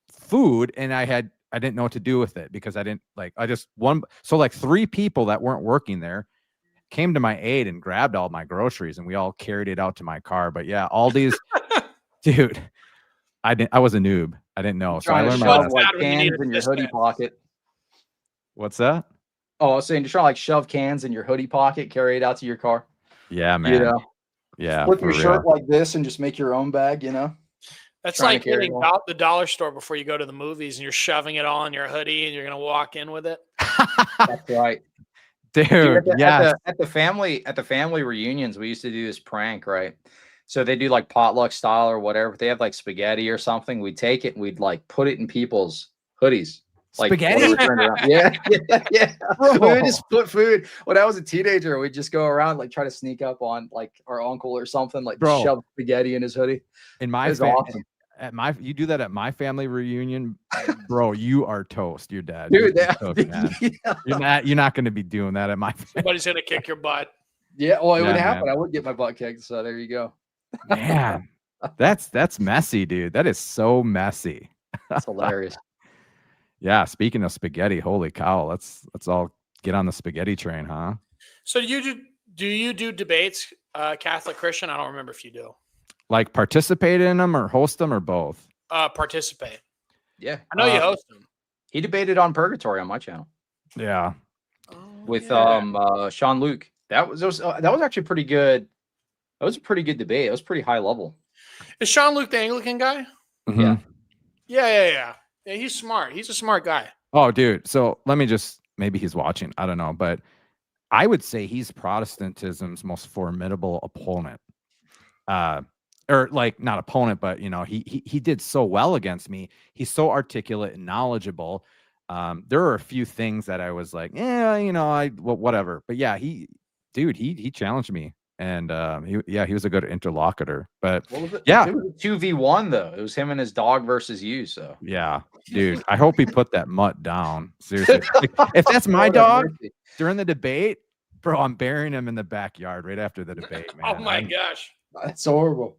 food and I didn't know what to do with it because so like 3 people that weren't working there came to my aid and grabbed all my groceries and we all carried it out to my car. But yeah, Aldi's dude, I was a noob. I didn't know. So I learned like cans in your hoodie pocket. What's that? Oh, I was saying, just try to like shove cans in your hoodie pocket, carry it out to your car. Yeah, man. Yeah. Flip your shirt like this and just make your own bag, That's like getting out the dollar store before you go to the movies and you're shoving it all in your hoodie and you're going to walk in with it. That's right. Dude, at the family reunions, we used to do this prank, right? So they do like potluck style or whatever. If they have like spaghetti or something, we'd take it and we'd like put it in people's hoodies. Like spaghetti? Yeah. We would just put food. When I was a teenager, we'd just go around like try to sneak up on like our uncle or something, like shove spaghetti in his hoodie. In my family, awesome. You do that at my family reunion, bro. You are toast. You're dead, dude. You're not going to be doing that at my family. Somebody's going to kick your butt. Yeah, well, it would happen. I would get my butt kicked. So there you go. Man, that's messy, dude. That is so messy. That's hilarious. Yeah, speaking of spaghetti, holy cow, let's all get on the spaghetti train, huh? So do you do debates, Catholic Christian? I don't remember if you do. Like participate in them or host them or both? Participate. Yeah. I know you host them. He debated on Purgatory on my channel. Yeah. With Sean Luke. That was actually pretty good. That was a pretty good debate. It was pretty high level. Is Sean Luke the Anglican guy? Mm-hmm. Yeah. Yeah, he's smart. He's a smart guy. Oh, dude. So let me maybe he's watching. I don't know. But I would say he's Protestantism's most formidable opponent. Or like not opponent, but he did so well against me. He's so articulate and knowledgeable. There are a few things that I was like, whatever. But yeah, he challenged me. And he was a good interlocutor. But what was it? Yeah, it was a 2v1 though. It was him and his dog versus you. So yeah, dude, I hope he put that mutt down. Seriously, if that's my dog during the debate, bro, I'm burying him in the backyard right after the debate, man. Oh my gosh, That's horrible.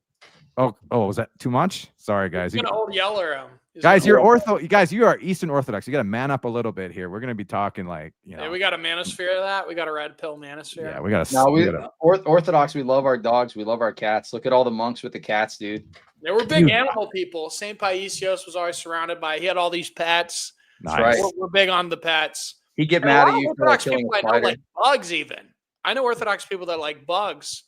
Oh, was that too much? Sorry, guys. He's gonna old yeller him. Guys, you are Eastern Orthodox. You got to man up a little bit here. We're going to be talking like, Hey, we got a manosphere of that. We got a red pill manosphere. Yeah, we got to. Now Orthodox. We love our dogs. We love our cats. Look at all the monks with the cats, dude. They were big animal people. St. Paisios was always surrounded by. He had all these pets. Nice. Right. We're big on the pets. He'd get mad at you for Orthodox killing people a I know spider. like bugs. Even I know Orthodox people that like bugs.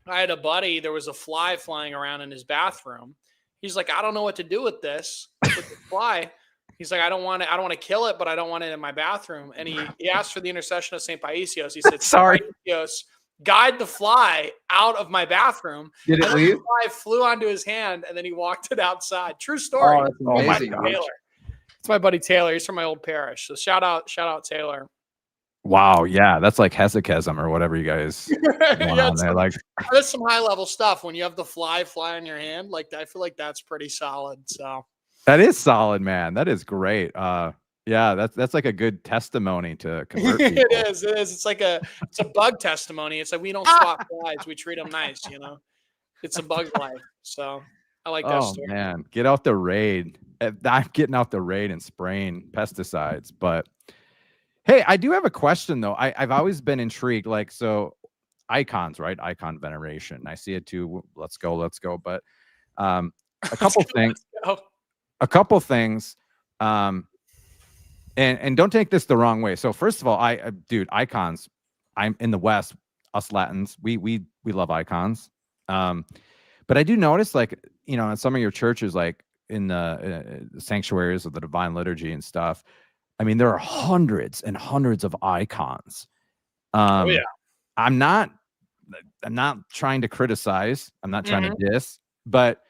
I had a buddy. There was a fly flying around in his bathroom. He's like, I don't know what to do with this with the fly. He's like, I don't want to kill it, but I don't want it in my bathroom. And he asked for the intercession of St. Paisios. He said, Sorry, Paisios, guide the fly out of my bathroom. Did it leave? The fly flew onto his hand, and then he walked it outside. True story. Oh, that's amazing. Taylor. It's my buddy Taylor. He's from my old parish. So shout out Taylor. Wow, yeah, that's like hesychism or whatever you guys going on there. Like, that's some high level stuff. When you have the fly on your hand, like I feel like that's pretty solid. So that is solid, man. That is great. Yeah, that's like a good testimony to convert people. It is. It's a bug testimony. It's like we don't swap flies. We treat them nice. It's a bug life. So I like that story. Man, get out the raid. I'm getting out the raid and spraying pesticides, but. Hey, I do have a question though. I've always been intrigued. Like, so icons, right? Icon veneration. I see it too. Let's go. But a couple things. And don't take this the wrong way. So first of all, dude, icons. I'm in the West. Us Latins, we love icons. But I do notice, like, in some of your churches, like in the sanctuaries of the Divine Liturgy and stuff. I mean, there are hundreds and hundreds of icons. I'm not trying to criticize. I'm not trying to diss. But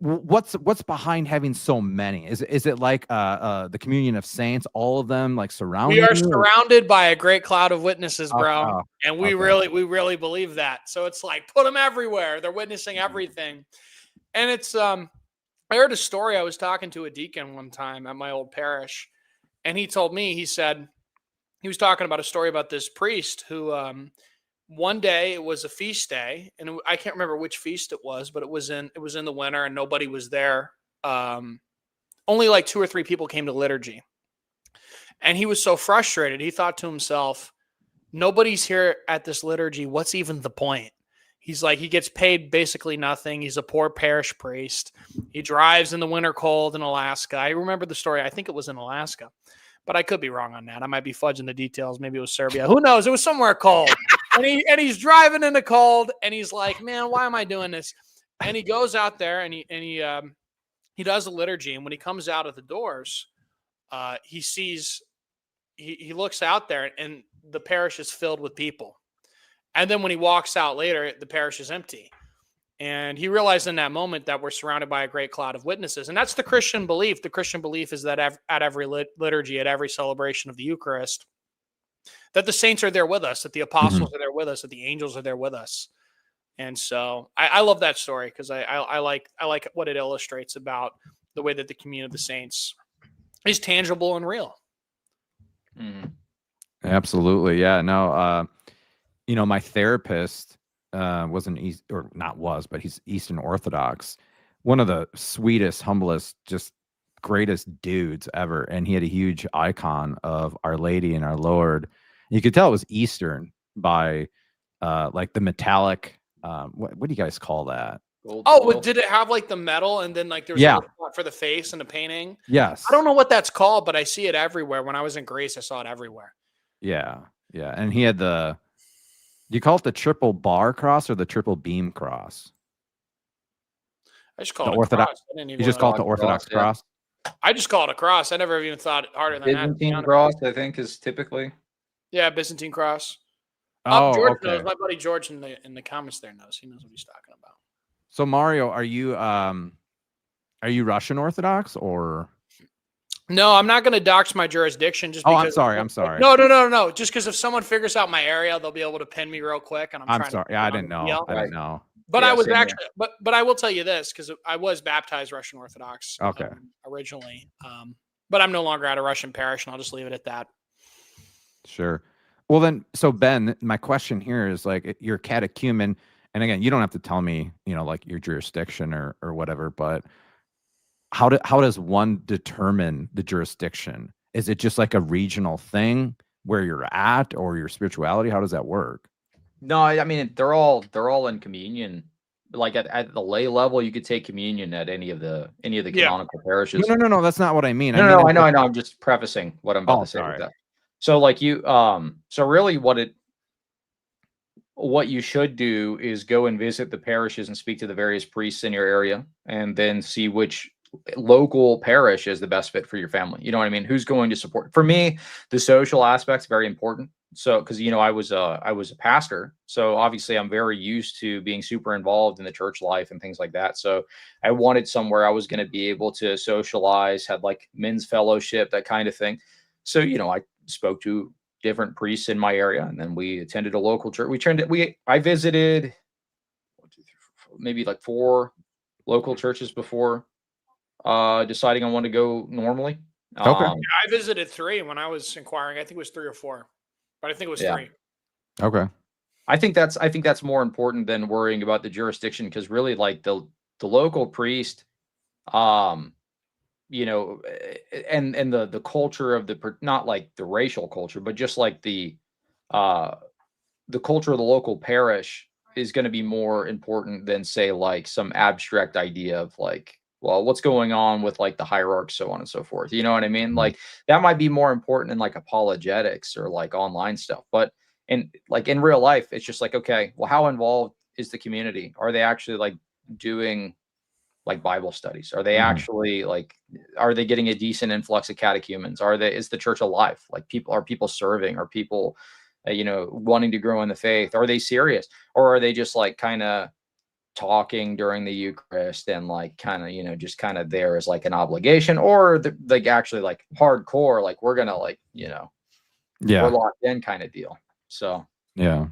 what's behind having so many? Is it like the communion of saints? All of them like surrounded. We are surrounded by a great cloud of witnesses, bro, and we okay. really believe that. So it's like put them everywhere. They're witnessing everything, and it's I heard a story. I was talking to a deacon one time at my old parish. And he told me, he said, he was talking about a story about this priest who one day it was a feast day, and I can't remember which feast it was, but it was in the winter and nobody was there. Only like 2 or 3 people came to liturgy. And he was so frustrated. He thought to himself, nobody's here at this liturgy. What's even the point? He's like, he gets paid basically nothing. He's a poor parish priest. He drives in the winter cold in Alaska. I remember the story. I think it was in Alaska, but I could be wrong on that. I might be fudging the details. Maybe it was Serbia. Who knows? It was somewhere cold. and he's driving in the cold, and he's like, man, why am I doing this? And he goes out there and he does a liturgy. And when he comes out of the doors, he sees, he looks out there and the parish is filled with people. And then when he walks out later, the parish is empty. And he realized in that moment that we're surrounded by a great cloud of witnesses. And that's the Christian belief. The Christian belief is that at every liturgy, at every celebration of the Eucharist, that the saints are there with us, that the apostles are there with us, that the angels are there with us. And so I love that story because I like what it illustrates about the way that the communion of the saints is tangible and real. Absolutely. Yeah, no, my therapist was but he's Eastern Orthodox. One of the sweetest, humblest, just greatest dudes ever. And he had a huge icon of Our Lady and our Lord. You could tell it was Eastern by like the metallic, what do you guys call that? But did it have like the metal and then like there was a spot for the face and the painting? Yes. I don't know what that's called, but I see it everywhere. When I was in Greece, I saw it everywhere. Yeah. Yeah. And he had do you call it the triple bar cross or the triple beam cross? I just call it Orthodox. You just call it the Orthodox cross? I just call it a cross. I never even thought harder than that. Byzantine cross, I think, is typically. Yeah, Byzantine cross. Oh, George okay. knows. My buddy George in the comments there knows. He knows what he's talking about. So Mario, are you Russian Orthodox or? No, I'm not going to dox my jurisdiction just because. I'm sorry. No. Just because if someone figures out my area, they'll be able to pin me real quick. And I'm sorry. Yeah, I didn't know. But I was actually, but I will tell you this because I was baptized Russian Orthodox. Okay. Originally, but I'm no longer at a Russian parish, and I'll just leave it at that. Sure. Well then, so Ben, my question here is like, you're a catechumen, and again, you don't have to tell me, like your jurisdiction or whatever, but how does one determine the jurisdiction? Is it just like a regional thing where you're at, or your spirituality? How does that work? No, I mean they're all in communion. Like at the lay level, you could take communion at any of the canonical parishes. No, that's not what I mean. No, I know. I'm just prefacing what I'm about to say with sorry. that. So like so really what you should do is go and visit the parishes and speak to the various priests in your area, and then see which local parish is the best fit for your family. You know what I mean? Who's going to support? For me, the social aspect's very important. So, because I was a pastor, so obviously I'm very used to being super involved in the church life and things like that. So, I wanted somewhere I was going to be able to socialize, had like men's fellowship, that kind of thing. So, I spoke to different priests in my area, and then we attended a local church. I visited maybe like 4 local churches before deciding I wanted to go normally. Okay. I visited 3 when I was inquiring. I think it was 3 or 4, but I think it was 3. Okay. I think that's more important than worrying about the jurisdiction, because really, like the local priest, and the culture of not like the racial culture, but just like the culture of the local parish is going to be more important than, say, like some abstract idea of like, well, what's going on with like the hierarchy, so on and so forth. You know what I mean? Like that might be more important in like apologetics or like online stuff. But in real life, it's just like, okay, well, how involved is the community? Are they actually like doing like Bible studies? Are they actually like, are they getting a decent influx of catechumens? Is the church alive? Like are people serving? Are people, wanting to grow in the faith? Are they serious? Or are they just like kind of talking during the Eucharist and like kind of, just kind of there as like an obligation? Or like actually like hardcore, like we're gonna like, we're locked in kind of deal. So yeah,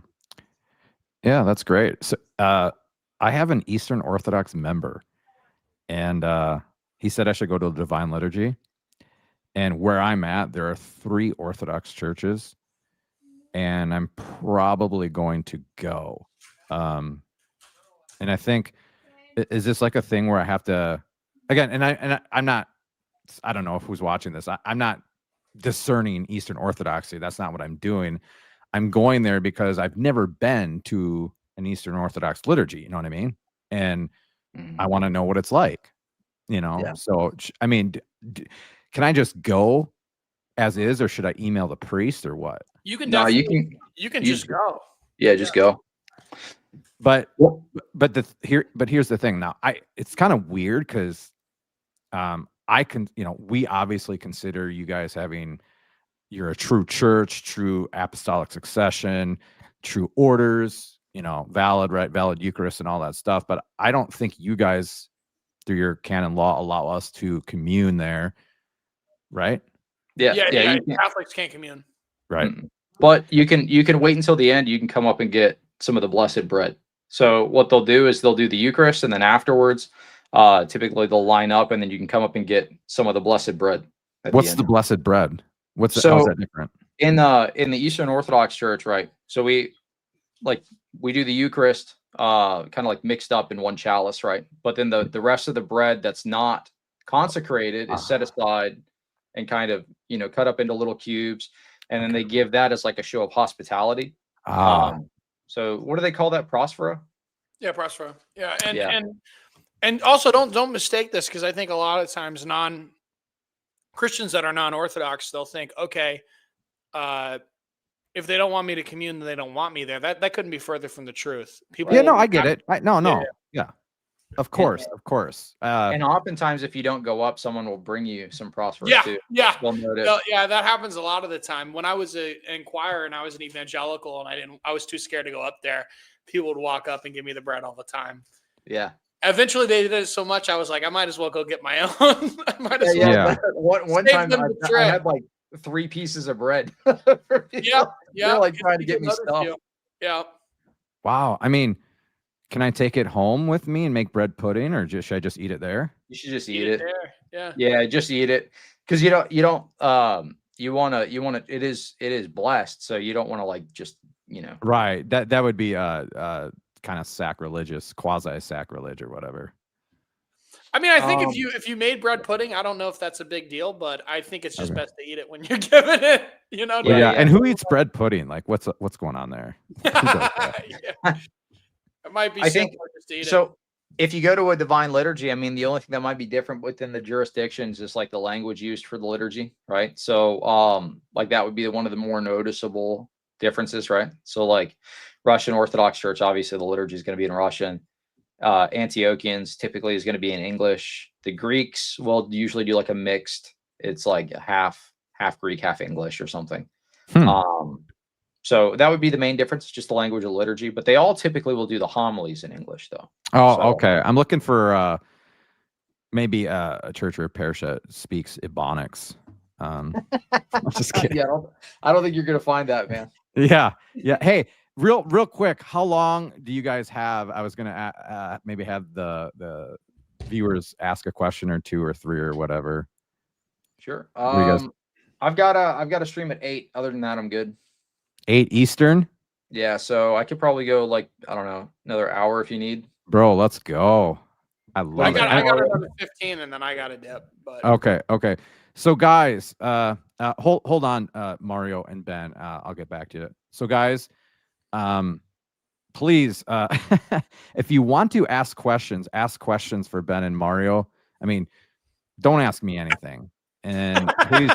that's great. So I have an Eastern Orthodox member, and he said I should go to the Divine Liturgy. And where I'm at, there are 3 Orthodox churches, and I'm probably going to go. And I think, is this like a thing where I have to, again, I'm not, I don't know who's watching this. I'm not discerning Eastern Orthodoxy. That's not what I'm doing. I'm going there because I've never been to an Eastern Orthodox liturgy. You know what I mean? And I want to know what it's like, Yeah. So, I mean, can I just go as is, or should I email the priest, or what? You can No, definitely, you can just go. Yeah, just go. But here's the thing. Now, it's kind of weird because we obviously consider you guys you're a true church, true apostolic succession, true orders, valid Eucharist and all that stuff. But I don't think you guys, through your canon law, allow us to commune there, right? Yeah. Catholics can't commune. Right. But you can wait until the end. You can come up and get some of the blessed bread. So what they'll do is they'll do the Eucharist, and then afterwards, typically they'll line up, and then you can come up and get some of the blessed bread. What's the blessed bread? How's that different? In the Eastern Orthodox Church, right? So we do the Eucharist, kind of like mixed up in one chalice, right? But then the rest of the bread that's not consecrated is set aside and kind of, cut up into little cubes. And then they give that as like a show of hospitality. So what do they call that? Prospera? Yeah, Prospera. Yeah. And also don't mistake this, because I think a lot of times Christians that are non-Orthodox, they'll think, okay, if they don't want me to commune, then they don't want me there. That couldn't be further from the truth. I get it. Yeah. Of course. And oftentimes, if you don't go up, someone will bring you some Prospera too. Yeah, that happens a lot of the time. When I was an inquirer and I was an evangelical, and I was too scared to go up there, people would walk up and give me the bread all the time. Yeah. Eventually, they did it so much, I was like, I might as well go get my own. I might as well. Yeah. One time, I had like 3 pieces of bread. Yeah. They're like trying to get me stuff. Yeah. Wow. I mean, can I take it home with me and make bread pudding, or should I just eat it there? You should just eat it. There. Yeah, just eat it, because you want to. It is blessed, so you don't want to like just Right. That would be kind kind of sacrilegious, quasi-sacrilege or whatever. I mean, I think if you made bread pudding, I don't know if that's a big deal, but I think it's just best to eat it when you're given it. You know? Yeah. And who eats bread pudding? Like, what's going on there? Who does that? It might be I think just to eat so. it. If you go to a divine liturgy, I mean, the only thing that might be different within the jurisdictions is like the language used for the liturgy, right? So, like that would be one of the more noticeable differences, right? So, like Russian Orthodox Church, obviously the liturgy is going to be in Russian. Antiochians typically is going to be in English. The Greeks will usually do like a mixed. It's like half Greek, half English or something. So that would be the main difference, just the language of liturgy. But they all typically will do the homilies in English, though. Oh, okay. I'm looking for maybe a church or a parish that speaks Ebonics. I'm just kidding. Yeah, I don't think you're gonna find that, man. Yeah. Hey, real quick, how long do you guys have? I was gonna maybe have the viewers ask a question or two or three or whatever. Sure. I've got a stream at 8. Other than that, I'm good. 8 Eastern. Yeah, so I could probably go like, I don't know, another hour if you need. Bro, let's go. I love it. I got another 15 and then I got a dip. But Okay. So guys, hold on, Mario and Ben. I'll get back to you. So guys, please, if you want to ask questions for Ben and Mario. I mean, don't ask me anything. And please,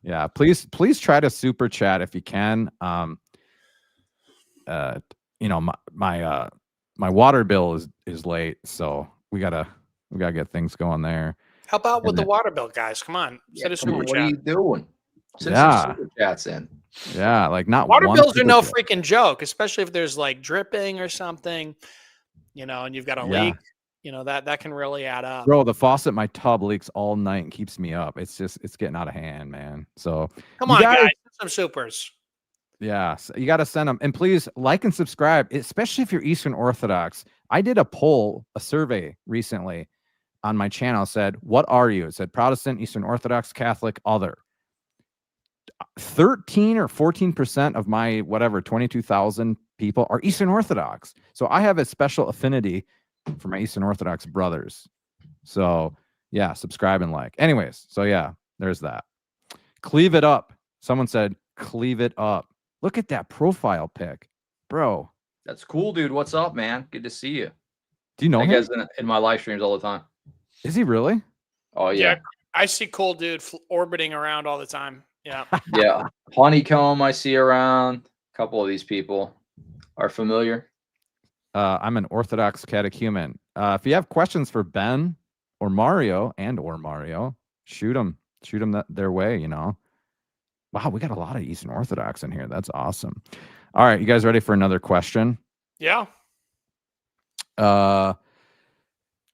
yeah, please try to super chat if you can. You know, my water bill is late, so we gotta get things going there. Help out with the water bill, guys. Come on. Send a super chat. What are you doing? Send some super chats in. Yeah, like not water bills are no freaking joke, especially if there's like dripping or something, you know, and you've got a leak. You know, that can really add up. Bro, the faucet in my tub leaks all night and keeps me up. It's getting out of hand, man. So come on, guys, some supers. Yeah, so you got to send them. And please like and subscribe, especially if you're Eastern Orthodox. I did a survey recently on my channel. Said, what are you? It said Protestant, Eastern Orthodox, Catholic, other. 13 or 14% of my 22,000 people are Eastern Orthodox. So I have a special affinity for my Eastern Orthodox brothers. So yeah, subscribe and like. Anyways, so yeah, there's that. Cleave it up. Someone said, cleave it up. Look at that profile pic, bro. That's cool, dude. What's up, man? Good to see you. Do you know him? Guy's in my live streams all the time. Is he really? Oh yeah. I see cool dude orbiting around all the time. Yeah. Yeah. Honeycomb I see around. A couple of these people are familiar. I'm an Orthodox catechumen. If you have questions for Ben or Mario shoot them their way, you know. Wow, we got a lot of Eastern Orthodox in here. That's awesome. All right, you guys ready for another question? Yeah.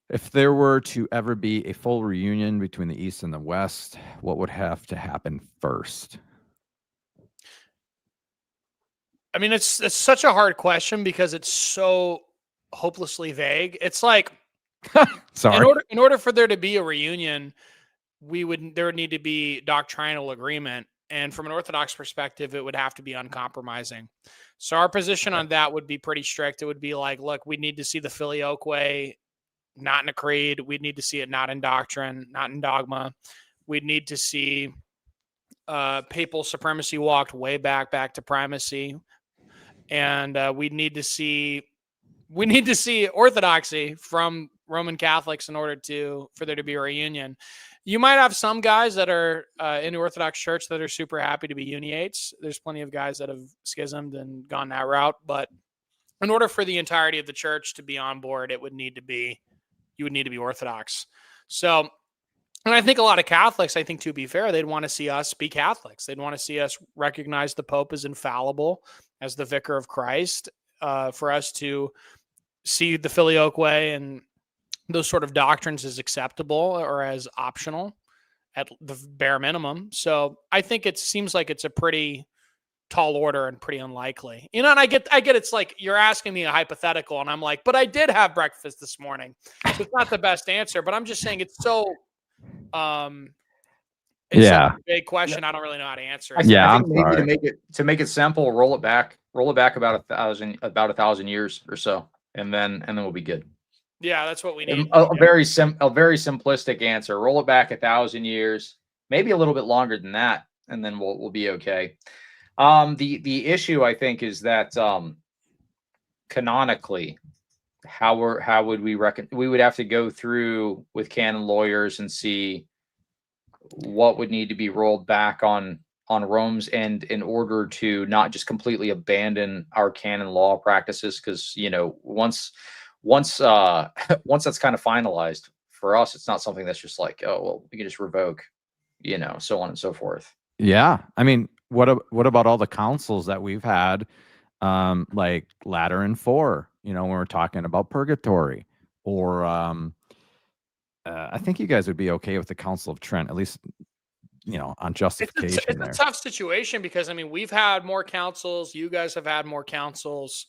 If there were to ever be a full reunion between the East and the West, what would have to happen first? I mean, it's such a hard question because it's so hopelessly vague. It's like, sorry. In order for there to be a reunion, there would need to be doctrinal agreement. And from an Orthodox perspective, it would have to be uncompromising. So our position on that would be pretty strict. It would be like, look, we need to see the filioque not in a creed. We'd need to see it not in doctrine, not in dogma. We'd need to see papal supremacy walked way back to primacy. And we need to see orthodoxy from Roman Catholics in order for there to be a reunion. You might have some guys that are in the Orthodox Church that are super happy to be uniates. There's plenty of guys that have schismed and gone that route. But in order for the entirety of the church to be on board, you would need to be Orthodox. So, and I think a lot of Catholics, I think to be fair, they'd want to see us be Catholics. They'd want to see us recognize the Pope as infallible, as the vicar of Christ, for us to see the filioque and those sort of doctrines as acceptable or as optional at the bare minimum. So I think it seems like it's a pretty tall order and pretty unlikely. You know, and I get it's like you're asking me a hypothetical and I'm like, but I did have breakfast this morning. So it's not the best answer, but I'm just saying it's It's Yeah. such a big question. I don't really know how to answer I it. Yeah, think I'm maybe sorry. to make it simple, roll it back about 1,000 years or so, and then we'll be good. Yeah, that's what we need. A very simplistic answer. Roll it back 1,000 years, maybe a little bit longer than that, and then we'll be okay. The issue I think is that canonically, how would we reckon? We would have to go through with canon lawyers and see what would need to be rolled back on Rome's end in order to not just completely abandon our canon law practices, because once once that's kind of finalized for us, it's not something that's just like, oh well, we can just revoke, so on and so forth. Yeah. I mean, what about all the councils that we've had, like Lateran 4, when we're talking about purgatory, or I think you guys would be okay with the Council of Trent, at least, on justification It's there. a tough situation because we've had more councils. You guys have had more councils.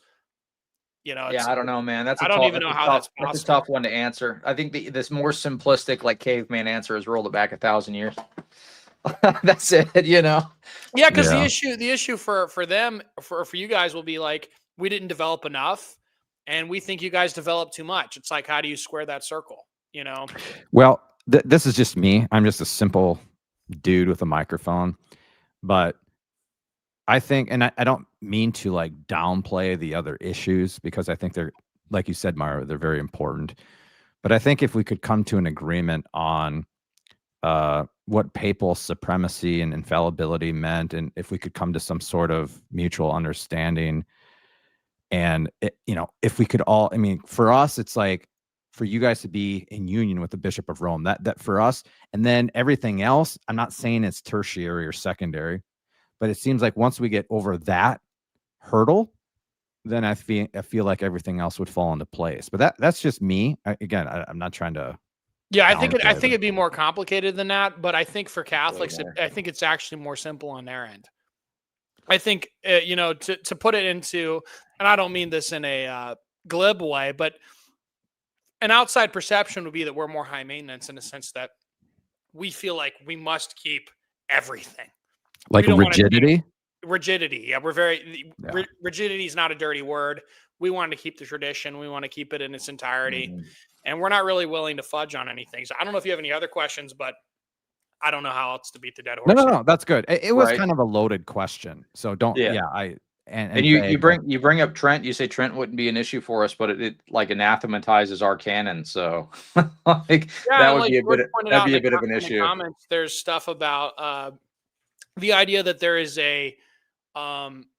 Yeah, I don't know, man. I don't even know how that's possible. That's a tough one to answer. I think this more simplistic, like caveman answer is rolled it back 1,000 years. That's it, Yeah, because Yeah. the issue for them, for you guys, will be like, we didn't develop enough, and we think you guys developed too much. It's like, how do you square that circle? Well, this is just me. I'm just a simple dude with a microphone, but I think, and I don't mean to like downplay the other issues, because I think they're, like you said, Mara, they're very important. But I think if we could come to an agreement on what papal supremacy and infallibility meant, and if we could come to some sort of mutual understanding, and if we could all, I mean, for us, it's like, for you guys to be in union with the Bishop of Rome, that for us, and then everything else, I'm not saying it's tertiary or secondary, but it seems like once we get over that hurdle, then I feel like everything else would fall into place. But that's just me. I'm not trying to. Yeah, I think downplay it'd be more complicated than that. But I think for Catholics, I think it's actually more simple on their end. I think to put it into, and I don't mean this in a glib way, but an outside perception would be that we're more high maintenance in the sense that we feel like we must keep everything. Like rigidity. Rigidity. Yeah, we're very rigidity is not a dirty word. We want to keep the tradition. We want to keep it in its entirety, and we're not really willing to fudge on anything. So I don't know if you have any other questions, but I don't know how else to beat the dead horse. No, that's good. It was kind of a loaded question, so don't. Yeah, and you bring up Trent. You say Trent wouldn't be an issue for us, but it like anathematizes our canon. So like that would be a bit of an issue. Comments, there's stuff about the idea that there is a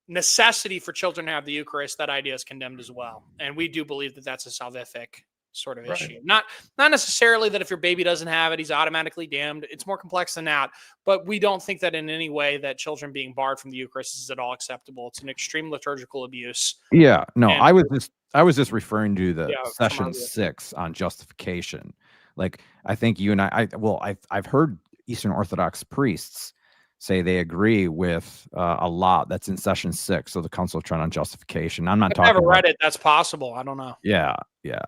necessity for children to have the Eucharist. That idea is condemned as well, and we do believe that that's a salvific sort of issue. Not necessarily that if your baby doesn't have it, he's automatically damned. It's more complex than that. But we don't think that in any way that children being barred from the Eucharist is at all acceptable. It's an extreme liturgical abuse. Yeah, no, I was just referring to the session 6 on justification. Like, I think you and I've heard Eastern Orthodox priests say they agree with a lot that's in session 6 of the Council of Trent on justification. I'm not talking. I've never read it. That's possible. I don't know. Yeah.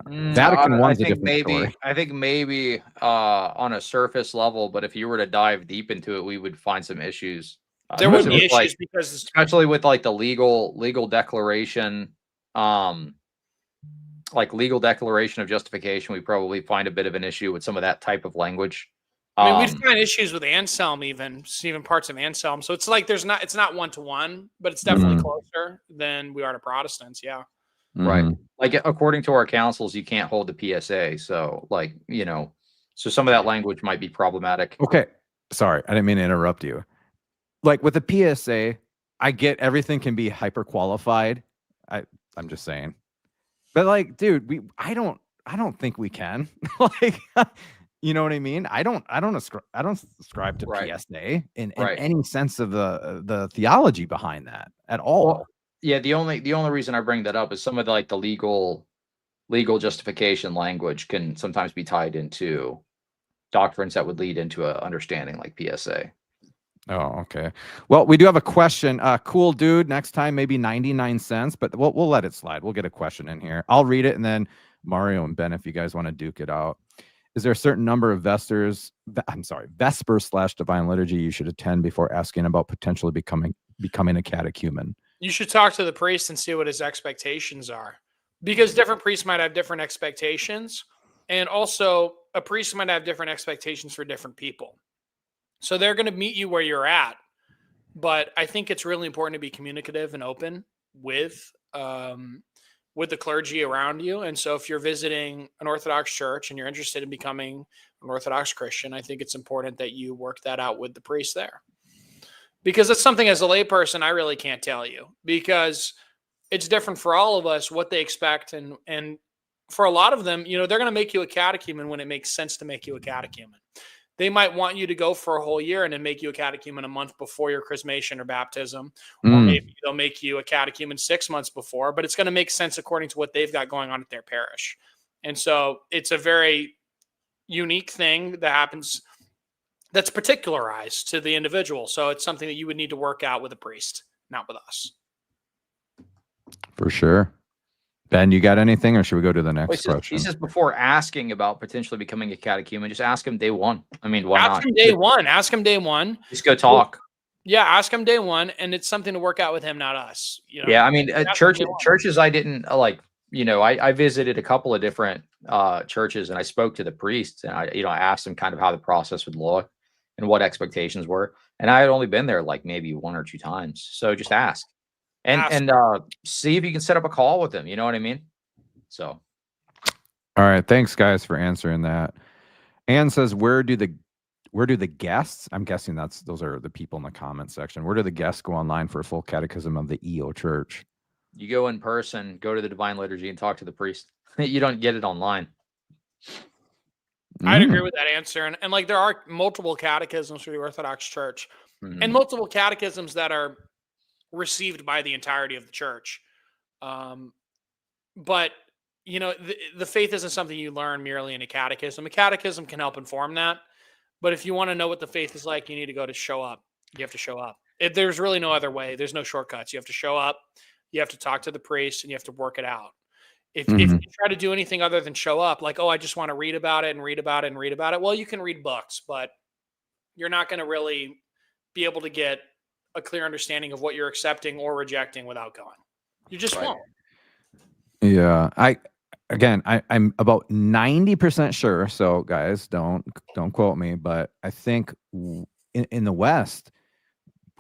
Vatican I's a different story. I think maybe on a surface level, but if you were to dive deep into it, we would find some issues. There would be issues because, especially with like the legal declaration, like legal declaration of justification, we probably find a bit of an issue with some of that type of language. I mean, we've got issues with Anselm, even parts of Anselm. So it's like it's not 1-to-1, but it's definitely closer than we are to Protestants. Yeah. Right. Like according to our councils, you can't hold the PSA. So like, so some of that language might be problematic. Okay. Sorry. I didn't mean to interrupt you. Like with the PSA, I get everything can be hyper qualified. I'm just saying, but like, dude, I don't think we can. Like, you know what I mean? I don't subscribe to PSA in any sense of the theology behind that at all. Well, yeah, the only reason I bring that up is some of the legal justification language can sometimes be tied into doctrines that would lead into a understanding like PSA. Oh, okay. Well, we do have a question. Cool dude. Next time, maybe 99 cents, but we'll let it slide. We'll get a question in here. I'll read it, and then Mario and Ben, if you guys want to duke it out. Is there a certain number of Vespers / Divine Liturgy you should attend before asking about potentially becoming a catechumen? You should talk to the priest and see what his expectations are, because different priests might have different expectations, and also a priest might have different expectations for different people. So they're going to meet you where you're at, but I think it's really important to be communicative and open with the clergy around you. And so if you're visiting an Orthodox church and you're interested in becoming an Orthodox Christian, I think it's important that you work that out with the priest there. Because that's something as a layperson, I really can't tell you, because it's different for all of us what they expect. And for a lot of them, they're going to make you a catechumen when it makes sense to make you a catechumen. They might want you to go for a whole year and then make you a catechumen a month before your chrismation or baptism, or maybe they'll make you a catechumen 6 months before, but it's going to make sense according to what they've got going on at their parish. And so it's a very unique thing that happens that's particularized to the individual. So it's something that you would need to work out with a priest, not with us. For sure. Ben, you got anything, or should we go to the next question? He says before asking about potentially becoming a catechumen, just ask him day one. I mean, why not? Ask him day one. Ask him day one. Just go talk. Yeah, ask him day one, and it's something to work out with him, not us. Yeah, I mean, churches I didn't like. I visited a couple of different churches, and I spoke to the priests, and I asked them kind of how the process would look and what expectations were. And I had only been there like maybe 1 or 2 times, so just ask. And see if you can set up a call with them. You know what I mean? So, all right, thanks guys for answering that. Anne says, where do the guests? I'm guessing those are the people in the comment section. Where do the guests go online for a full catechism of the EO Church? You go in person, go to the Divine Liturgy, and talk to the priest. You don't get it online. I'd agree with that answer. And like there are multiple catechisms for the Orthodox Church, and multiple catechisms that are received by the entirety of the church. But the faith isn't something you learn merely in a catechism. A catechism can help inform that, but if you want to know what the faith is like, you need to go to show up. You have to show up. There's really no other way. There's no shortcuts. You have to show up, you have to talk to the priest, and you have to work it out. If you try to do anything other than show up, like, I just want to read about it and read about it and read about it. Well, you can read books, but you're not going to really be able to get a clear understanding of what you're accepting or rejecting without going. You just won't. Yeah. I'm about 90% sure. So guys, don't quote me, but I think in the West,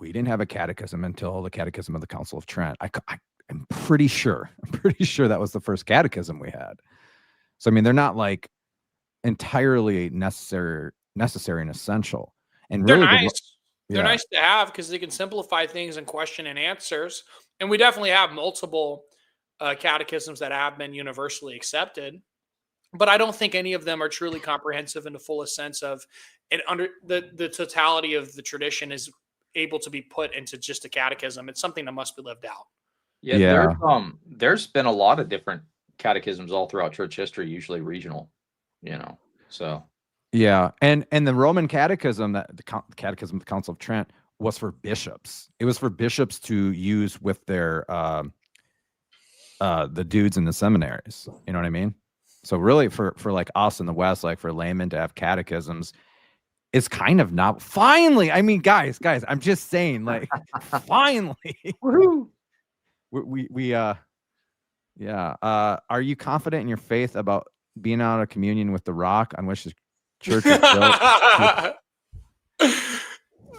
we didn't have a catechism until the Catechism of the Council of Trent. I'm pretty sure that was the first catechism we had. So, I mean, they're not like entirely necessary and essential. And they're really nice. They're nice to have because they can simplify things and question and answers. And we definitely have multiple catechisms that have been universally accepted. But I don't think any of them are truly comprehensive in the fullest sense of it. Under the totality of the tradition is able to be put into just a catechism. It's something that must be lived out. Yeah. There's been a lot of different catechisms all throughout church history, usually regional, so. Yeah. And the Roman catechism, the Catechism of the Council of Trent, was for bishops. It was for bishops to use with their, the dudes in the seminaries. You know what I mean? So really for like us in the West, like for laymen to have catechisms, it's kind of not finally. I mean, guys, I'm just saying, like, finally. Woohoo! Are you confident in your faith about being out of communion with the rock on which the church is built?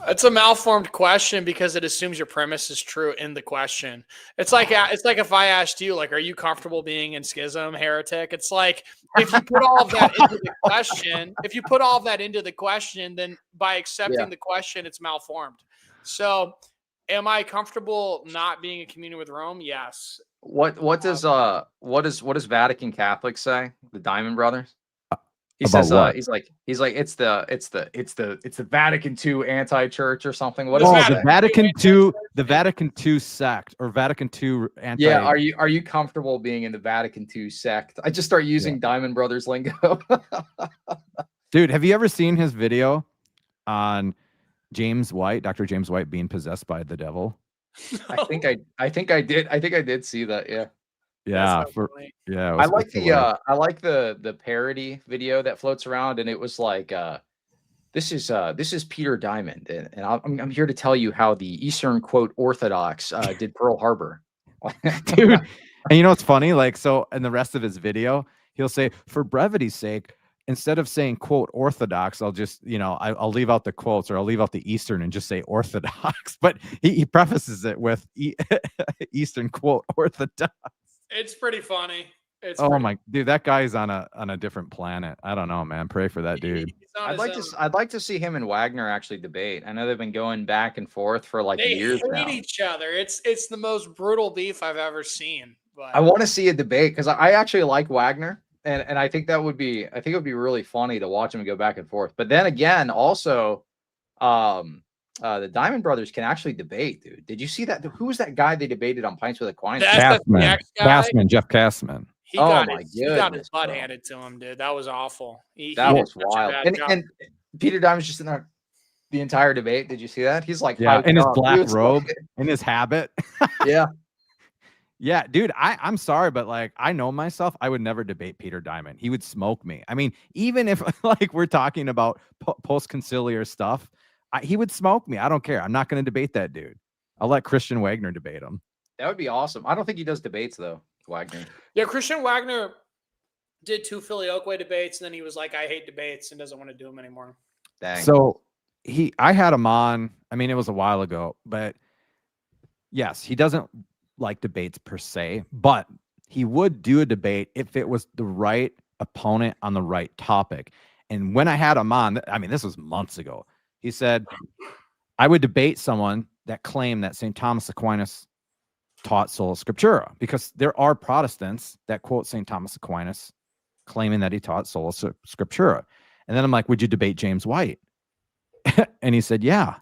It's a malformed question because it assumes your premise is true in the question. It's like if I asked you, like, are you comfortable being in schism, heretic? It's like if you put all of that into the question, then by accepting the question, it's malformed. So, am I comfortable not being in communion with Rome? Yes. What does Vatican Catholics say? The Diamond Brothers? He About says what? he's like it's the Vatican II anti-church or something. What Oh, is the Vatican II sect or Vatican II anti. Yeah, are you comfortable being in the Vatican II sect? I just start using Diamond Brothers lingo. Dude, have you ever seen his video on James White, Dr. James White being possessed by the devil? I think I did see that. Yeah. Yeah, so funny. yeah. It I was, like it's hilarious. I like the parody video that floats around, and it was like this is Peter Diamond, and I'm here to tell you how the Eastern quote Orthodox did Pearl Harbor. Dude. And you know what's funny? Like, so in the rest of his video, he'll say, for brevity's sake, instead of saying quote Orthodox, I'll just, I'll leave out the quotes, or I'll leave out the Eastern and just say Orthodox. But he prefaces it with Eastern quote Orthodox. It's pretty funny. Oh my dude, that guy's on a different planet. I don't know, man. Pray for that dude. I'd like to see him and Wagner actually debate. I know they've been going back and forth for like They years hate now. each other. It's the most brutal beef I've ever seen. But I want to see a debate because I actually like Wagner, and I think it would be really funny to watch them go back and forth. But then again, also, the Diamond Brothers can actually debate, dude. Did you see that? Who was that guy they debated on Pints with Aquinas? Castman, Jeff Castman. He got his butt handed to him, dude. That was awful. That was wild. And Peter Diamond's just in there the entire debate. Did you see that? He's like, in his black robe, in his habit. Yeah. Yeah, dude, I'm sorry, but like, I know myself, I would never debate Peter Diamond. He would smoke me. I mean, even if like we're talking about post-conciliar stuff, he would smoke me. I don't care. I'm not going to debate that dude. I'll let Christian Wagner debate him. That would be awesome. I don't think he does debates though, Wagner. Yeah, Christian Wagner did 2 Philly Oakway debates, and then he was like, I hate debates, and doesn't want to do them anymore. Dang. So I had him on. I mean, it was a while ago, but yes, he doesn't like debates per se, but he would do a debate if it was the right opponent on the right topic. And when I had him on, I mean, this was months ago, he said, I would debate someone that claimed that St. Thomas Aquinas taught sola scriptura, because there are Protestants that quote St. Thomas Aquinas claiming that he taught sola scriptura. And then I'm like, would you debate James White? And he said, yeah.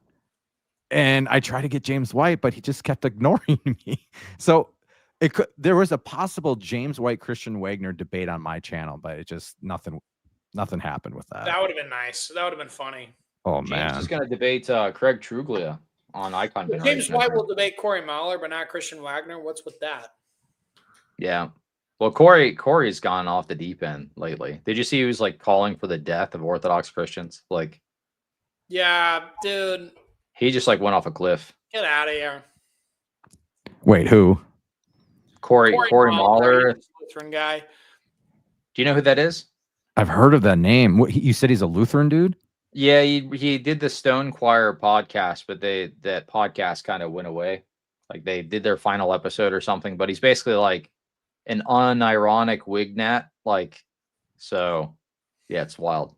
And I tried to get James White, but he just kept ignoring me. So there was a possible James White Christian Wagner debate on my channel, but it just nothing happened with that. That would have been nice. That would have been funny. Oh James man, is going to debate Craig Truglia on Icon Veneration. James White will debate Corey Mahler, but not Christian Wagner. What's with that? Yeah. Well, Corey's gone off the deep end lately. Did you see he was like calling for the death of Orthodox Christians? Like, yeah, dude. He just like went off a cliff. Get out of here. Wait, who? Corey Mahler, Lutheran guy. Do you know who that is? I've heard of that name. What, you said he's a Lutheran dude? Yeah, he did the Stone Choir podcast, but that podcast kind of went away. Like they did their final episode or something. But he's basically like an unironic Wignat. Like, so yeah, it's wild.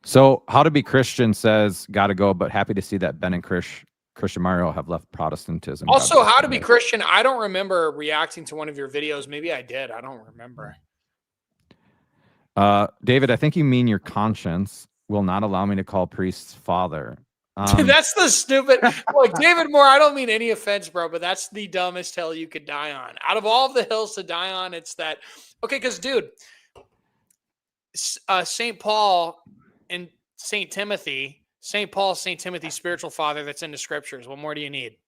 So How to Be Christian says, gotta go, but happy to see that Ben and Christian Mario have left Protestantism. Also, How to Be Christian, I don't remember reacting to one of your videos. Maybe I did. I don't remember. David, I think you mean your conscience will not allow me to call priests father. That's the stupid. Look, David Moore, I don't mean any offense, bro, but that's the dumbest hill you could die on. Out of all of the hills to die on, it's that. Okay, because, dude, St. Paul and St. Timothy, St. Paul, St. Timothy, spiritual father, that's in the scriptures. What more do you need?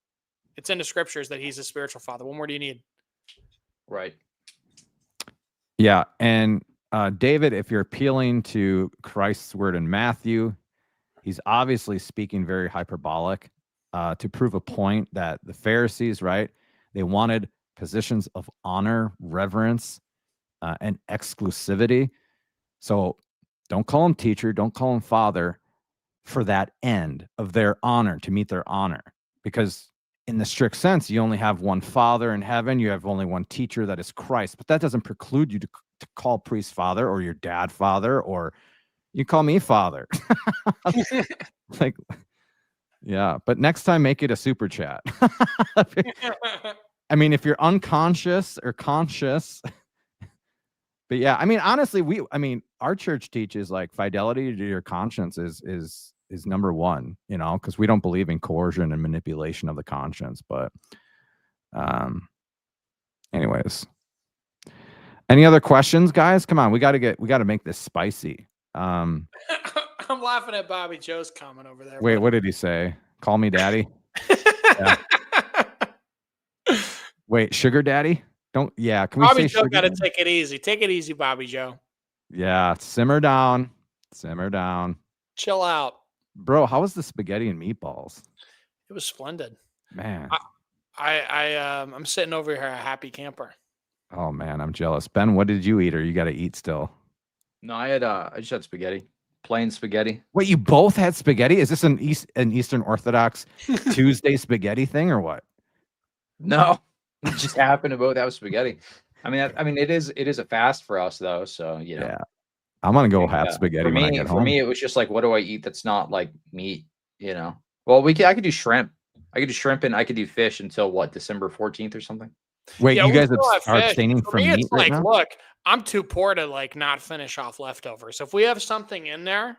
It's in the scriptures that he's a spiritual father. What more do you need? Right. Yeah. And David, if you're appealing to Christ's word in Matthew, he's obviously speaking very hyperbolic to prove a point that the Pharisees, right? They wanted positions of honor, reverence, and exclusivity. So don't call him teacher, don't call him father for that end of their honor, to meet their honor. Because in the strict sense, you only have one father in heaven, you have only one teacher, that is Christ. But that doesn't preclude you to call priest father, or your dad father, or you call me father. Like, yeah, but next time make it a super chat. I mean, if you're unconscious or conscious. But yeah, I mean, honestly, our church teaches like fidelity to your conscience is number one, you know, because we don't believe in coercion and manipulation of the conscience. But anyways, any other questions, guys? Come on, we got to make this spicy. I'm laughing at Bobby Joe's comment over there. Wait, what did he say? Call me daddy. Yeah. Wait, sugar daddy? Don't. Yeah. Can we Bobby say Joe got to spaghetti? take it easy. Take it easy, Bobby Joe. Yeah. Simmer down. Simmer down. Chill out. Bro, how was the spaghetti and meatballs? It was splendid. Man. I'm sitting over here a happy camper. Oh man, I'm jealous. Ben, what did you eat, or you got to eat still? No, I just had spaghetti, plain spaghetti. Wait, you both had spaghetti? Is this an Eastern Orthodox Tuesday spaghetti thing, or what? No, it just happened to both have spaghetti. I mean, it is a fast for us though, so you know. Yeah, I'm gonna go have Yeah. spaghetti when I get home. For me, it was just like, what do I eat that's not like meat? You know. Well, I could do shrimp. I could do shrimp and I could do fish until what, December 14th or something. Wait, Yeah, you we guys still have are fish. abstaining For from me, meat it's right like, now? look, I'm too poor to like not finish off leftovers. So if we have something in there,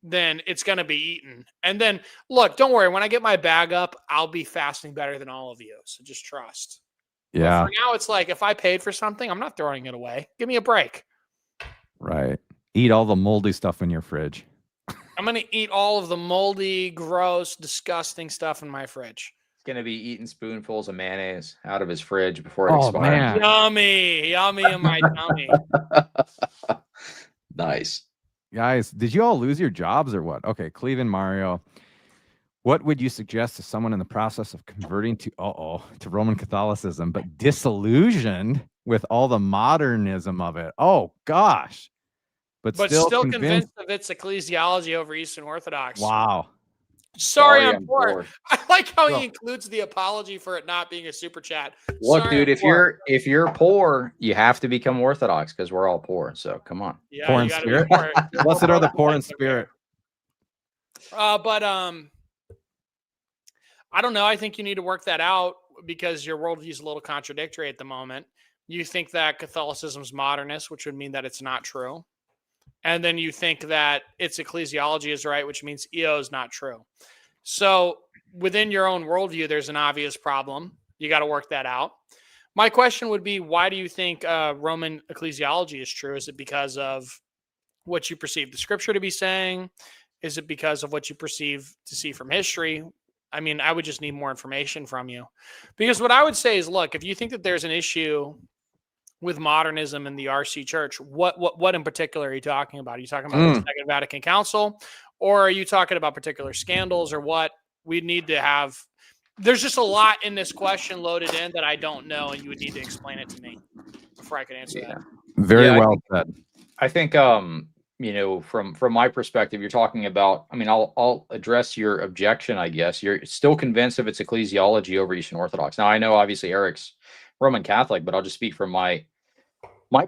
then it's gonna be eaten. And then look, don't worry. When I get my bag up, I'll be fasting better than all of you. So just trust. But Yeah, for now, it's like if I paid for something, I'm not throwing it away. Give me a break. right. Eat all the moldy stuff in your fridge. I'm gonna eat all of the moldy, gross, disgusting stuff in my fridge. He's gonna be eating spoonfuls of mayonnaise out of his fridge before it Oh expires. man, Yummy, yummy in my tummy. Nice. guys, did you all lose your jobs or what? Okay, Cleveland Mario. What would you suggest to someone in the process of converting to Roman Catholicism, but disillusioned with all the modernism of it? Oh gosh, but still convinced of its ecclesiology over Eastern Orthodox. Wow. Sorry, I'm poor. poor. I like how Bro. he includes the apology for it not being a super chat. Look, Sorry, dude, I'm poor. if you're poor, you have to become Orthodox because we're all poor. So come on. Yeah, Poor you in gotta spirit? be poor. Blessed are the poor in spirit. But I don't know. I think you need to work that out because your worldview is a little contradictory at the moment. You think that Catholicism is modernist, which would mean that it's not true. And then you think that its ecclesiology is right, which means EO is not true. So within your own worldview, there's an obvious problem. You got to work that out. My question would be, why do you think Roman ecclesiology is true? Is it because of what you perceive the scripture to be saying? Is it because of what you perceive to see from history? I mean, I would just need more information from you. Because what I would say is, look, if you think that there's an issue with modernism in the RC Church, what in particular are you talking about? Are you talking about the Second Vatican Council, or are you talking about particular scandals, or what? We need to have. There's just a lot in this question loaded in that I don't know, and you would need to explain it to me before I could answer that. Very well said. I think you know, from my perspective, you're talking about, I mean, I'll address your objection, I guess. You're still convinced of its ecclesiology over Eastern Orthodox. Now, I know obviously Eric's Roman Catholic, but I'll just speak from my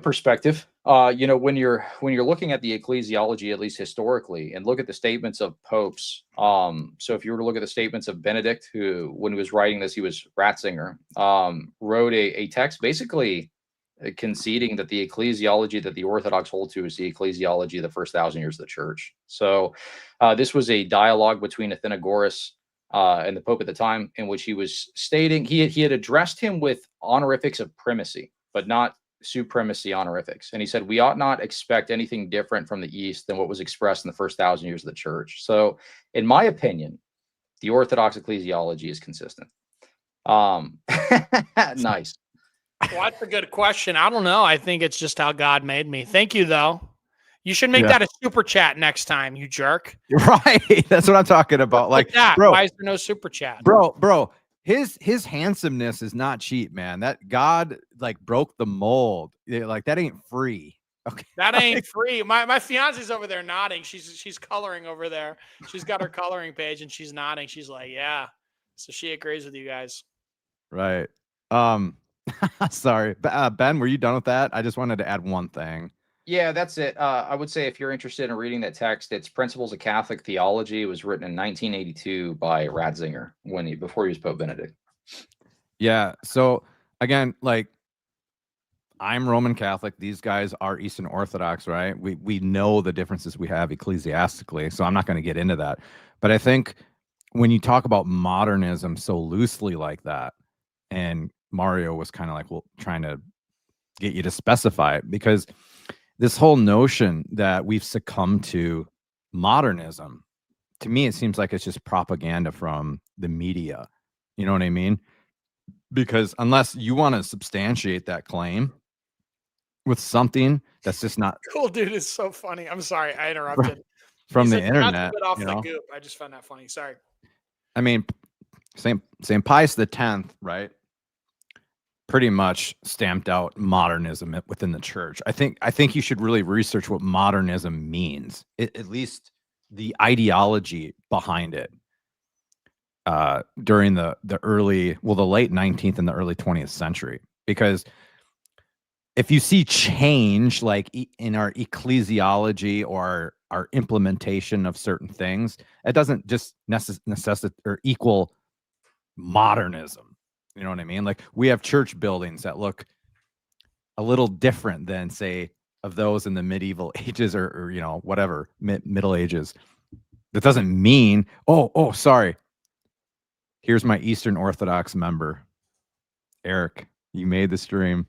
perspective. You know, when you're looking at the ecclesiology, at least historically, and look at the statements of popes. So if you were to look at the statements of Benedict, who, when he was writing this, he was Ratzinger, wrote a text basically conceding that the ecclesiology that the Orthodox hold to is the ecclesiology of the first 1,000 years of the church. So this was a dialogue between Athenagoras and the Pope at the time, in which he was stating he had addressed him with honorifics of primacy, but not supremacy honorifics. And he said, we ought not expect anything different from the East than what was expressed in the first 1,000 years of the church. So in my opinion, the Orthodox ecclesiology is consistent. Nice. Well, that's a good question. I don't know. I think it's just how God made me. Thank you, though. You should make that a super chat next time, you jerk. Right. That's what I'm talking about. Like that. Bro, why is there no super chat? Bro, his handsomeness is not cheap, man. That God like broke the mold. Like that ain't free. Okay. That ain't free. My fiance's over there nodding. She's coloring over there. She's got her coloring page and she's nodding. She's like, yeah. So she agrees with you guys. Right. Sorry. Ben, were you done with that? I just wanted to add one thing. Yeah, that's it. I would say if you're interested in reading that text, it's Principles of Catholic Theology. It was written in 1982 by Ratzinger before he was Pope Benedict. Yeah. So again, like I'm Roman Catholic. These guys are Eastern Orthodox, right? We know the differences we have ecclesiastically, so I'm not going to get into that. But I think when you talk about modernism so loosely like that, and Mario was kind of like, well, trying to get you to specify it, because this whole notion that we've succumbed to modernism, to me, it seems like it's just propaganda from the media. You know what I mean? because unless you want to substantiate that claim with something that's just not Cool dude is so funny. I'm sorry, I interrupted. from He the said, "Not to internet, bit off you the know. goop." I just found that funny. Sorry. I mean, St. Pius X, right? Pretty much stamped out modernism within the church. I think you should really research what modernism means, at least the ideology behind it. During the late 19th and the early 20th century, because if you see change like in our ecclesiology or our implementation of certain things, it doesn't just necessitate or equal modernism. You know what I mean? Like we have church buildings that look a little different than, say, of those in the medieval ages or you know, whatever, Middle Ages. That doesn't mean, oh, sorry. Here's my Eastern Orthodox member, Eric. You made the stream.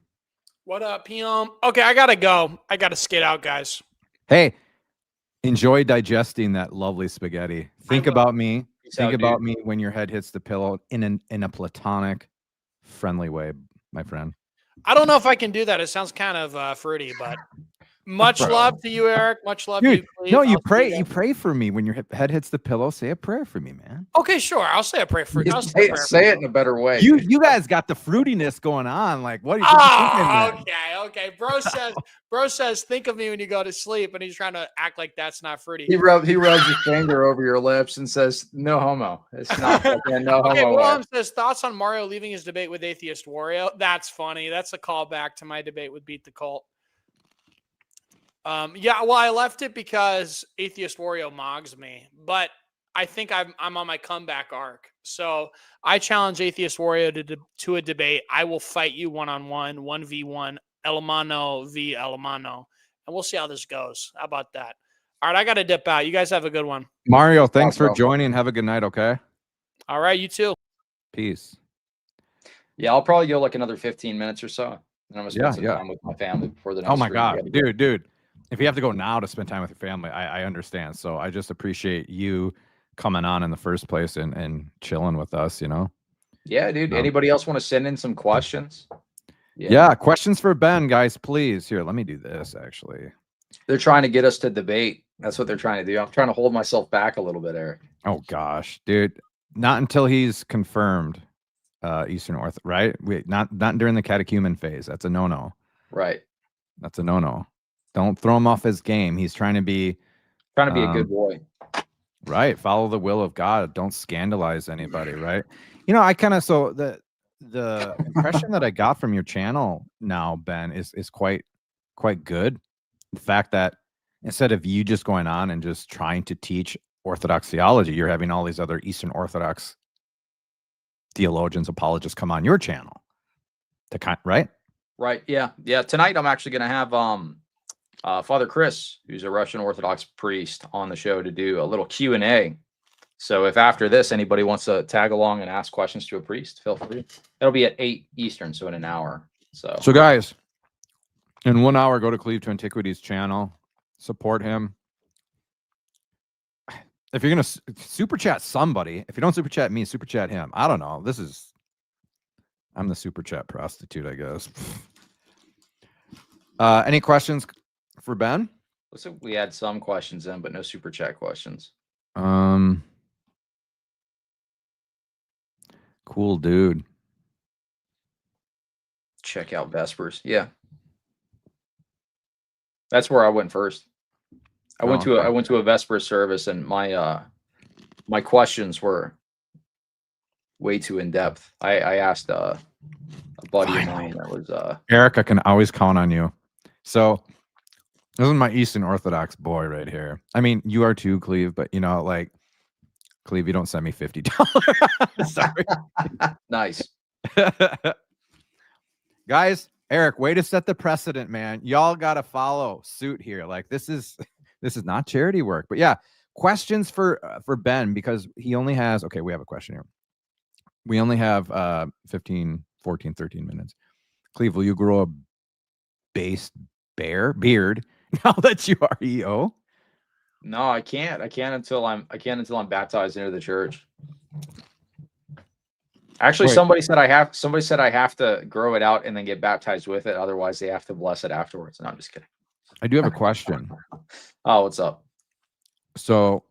What up, PM? Okay, I gotta go. I gotta skate out, guys. Hey, enjoy digesting that lovely spaghetti. Think will. about me. Peace Think out, about dude. me when your head hits the pillow in a platonic, friendly way, my friend. I don't know if I can do that. It sounds kind of fruity, but much Bro. love to you, Eric. Much love Dude, to you. no, Cleve. you I'll see pray. guys. You pray for me when your head hits the pillow. Say a prayer for me, man. Okay, sure. I'll say a prayer for you. Say it in a better way. You guys got the fruitiness going on. Like, what do you think I meant? Okay. Bro says, think of me when you go to sleep, and he's trying to act like that's not fruity. He rubs his finger over your lips and says, "No homo." It's not fucking no Okay, homo. Willem says thoughts on Mario leaving his debate with atheist Wario. That's funny. That's a callback to my debate with Beat the Cult. Yeah, well, I left it because atheist Wario mogs me, but I think I'm on my comeback arc. So I challenge atheist Wario to a debate. I will fight you 1-on-1, 1v1, Elamano v Elamano, and we'll see how this goes. How about that? All right, I got to dip out. You guys have a good one. Mario, thanks for joining. Have a good night, okay? All right, you too. Peace. Yeah, I'll probably go like another 15 minutes or so. And I'm gonna spend some Yeah. time with my family before the next Oh my stream. God, dude. If you have to go now to spend time with your family, I understand. So I just appreciate you coming on in the first place and chilling with us, you know? Yeah, dude. Anybody else want to send in some questions? Yeah, questions for Ben, guys, please. Here, let me do this, actually. They're trying to get us to debate. That's what they're trying to do. I'm trying to hold myself back a little bit, Eric. Oh, gosh, dude. Not until he's confirmed Eastern Orthodox, right? Not during the catechumen phase. That's a no-no. Right. That's a no-no. Don't throw him off his game. He's trying to be a good boy. Right. Follow the will of God. Don't scandalize anybody, right? You know, I kind of so the impression that I got from your channel now, Ben, is quite good. The fact that instead of you just going on and just trying to teach Orthodox theology, you're having all these other Eastern Orthodox theologians, apologists come on your channel to right? Right. Yeah. Yeah. Tonight I'm actually going to have Father Chris, who's a Russian Orthodox priest, on the show to do a little Q&A. So if after this anybody wants to tag along and ask questions to a priest, feel free. It'll be at 8 Eastern, so in an hour. So guys, in 1 hour, go to Cleve to Antiquities channel, support him. If you're gonna super chat somebody, if you don't super chat me, super chat him. I don't know. I'm the super chat prostitute, I guess. Any questions for Ben? looks like we had some questions in, but no super chat questions. Cool dude. Check out Vespers. Yeah. That's where I went first. I went to a Vespers service, and my my questions were way too in depth. I asked a buddy of mine that was Eric, I can always count on you. So this is my Eastern Orthodox boy right here. I mean, you are too, Cleve, but you know, like, Cleve, you don't send me $50. Sorry. Nice. Guys, Eric, way to set the precedent, man. Y'all gotta follow suit here. Like, this is not charity work. But yeah, questions for Ben, because he only has, okay, we have a question here. We only have 15, 14, 13 minutes. Cleve, will you grow a based beard now that you are EO? No, I can't. I can't until I'm baptized into the church. Actually, Wait. somebody said I have to grow it out and then get baptized with it. Otherwise, they have to bless it afterwards. No, I'm just kidding. I do have a question. Oh, what's up? So,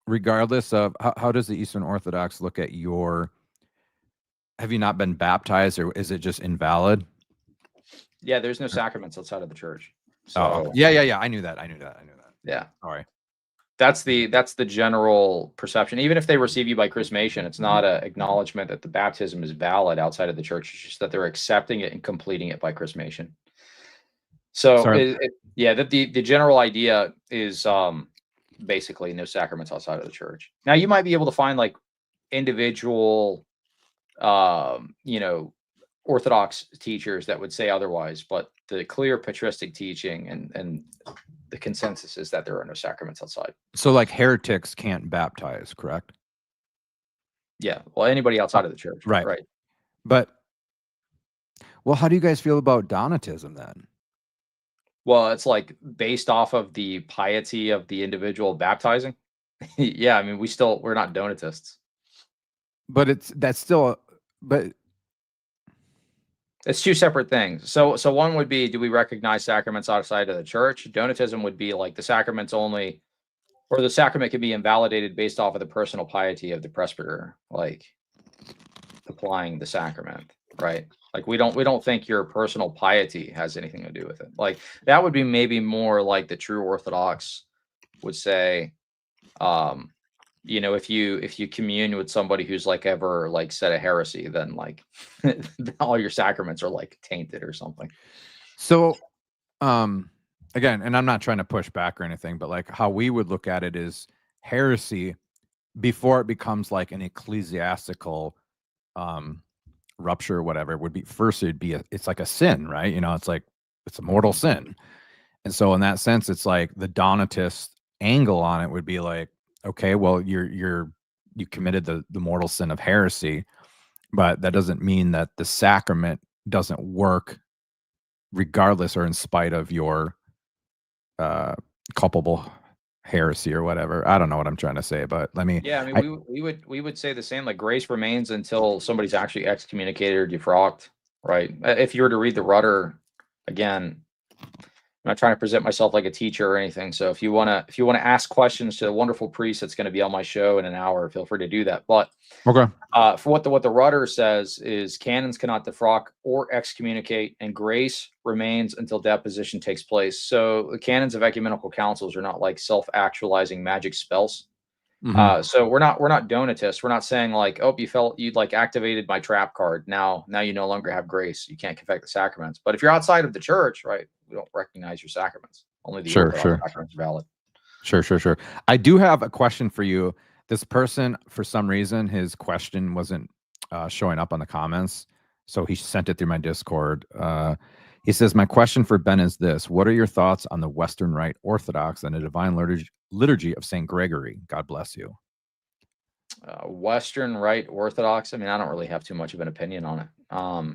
regardless of how does the Eastern Orthodox look at have you not been baptized, or is it just invalid? Yeah, there's no sacraments outside of the church. So Oh, yeah. I knew that. yeah, All right. that's the general perception. Even if they receive you by chrismation, it's not an acknowledgement that the baptism is valid outside of the church. It's just that they're accepting it and completing it by chrismation. So Sorry. that the general idea is basically no sacraments outside of the church. Now you might be able to find like individual Orthodox teachers that would say otherwise, but the clear patristic teaching and the consensus is that there are no sacraments outside. So, like, heretics can't baptize, correct? Yeah, well, anybody outside of the church, right. right? But, well, how do you guys feel about Donatism then? Well, it's like based off of the piety of the individual baptizing. Yeah, I mean, we're not Donatists. But that's still, but it's two separate things. So one would be, do we recognize sacraments outside of the church? Donatism would be like the sacraments only, or the sacrament can be invalidated based off of the personal piety of the presbyter, like applying the sacrament, right? Like we don't think your personal piety has anything to do with it. Like that would be maybe more like the true Orthodox would say, if you commune with somebody who's like ever like said a heresy, then like all your sacraments are like tainted or something. So, again, and I'm not trying to push back or anything, but like how we would look at it is heresy before it becomes like an ecclesiastical rupture or whatever would be first. It's like a sin, right? It's a mortal sin. And so in that sense, it's like the Donatist angle on it would be like, okay, well, you committed the mortal sin of heresy, but that doesn't mean that the sacrament doesn't work regardless or in spite of your culpable heresy or whatever. I don't know what I'm trying to say, but we would say the same, like grace remains until somebody's actually excommunicated or defrocked, right? If you were to read the Rudder again, I'm not trying to present myself like a teacher or anything. So if you want to ask questions to the wonderful priest that's going to be on my show in an hour, feel free to do that. But okay, for what the Rudder says is canons cannot defrock or excommunicate, and grace remains until deposition takes place. So the canons of ecumenical councils are not like self-actualizing magic spells. Mhm. So we're not Donatists. We're not saying like, oh, you'd like activated my trap card. Now you no longer have grace. You can't confect the sacraments. But if you're outside of the church, right, we don't recognize your sacraments. Only the Orthodox sacraments are valid. Sure. I do have a question for you. This person, for some reason, his question wasn't showing up on the comments, so he sent it through my Discord. He says, my question for Ben is this: what are your thoughts on the Western Rite Orthodox and the Divine Liturgy of St. Gregory? God bless you. Western Rite Orthodox, I mean, I don't really have too much of an opinion on it.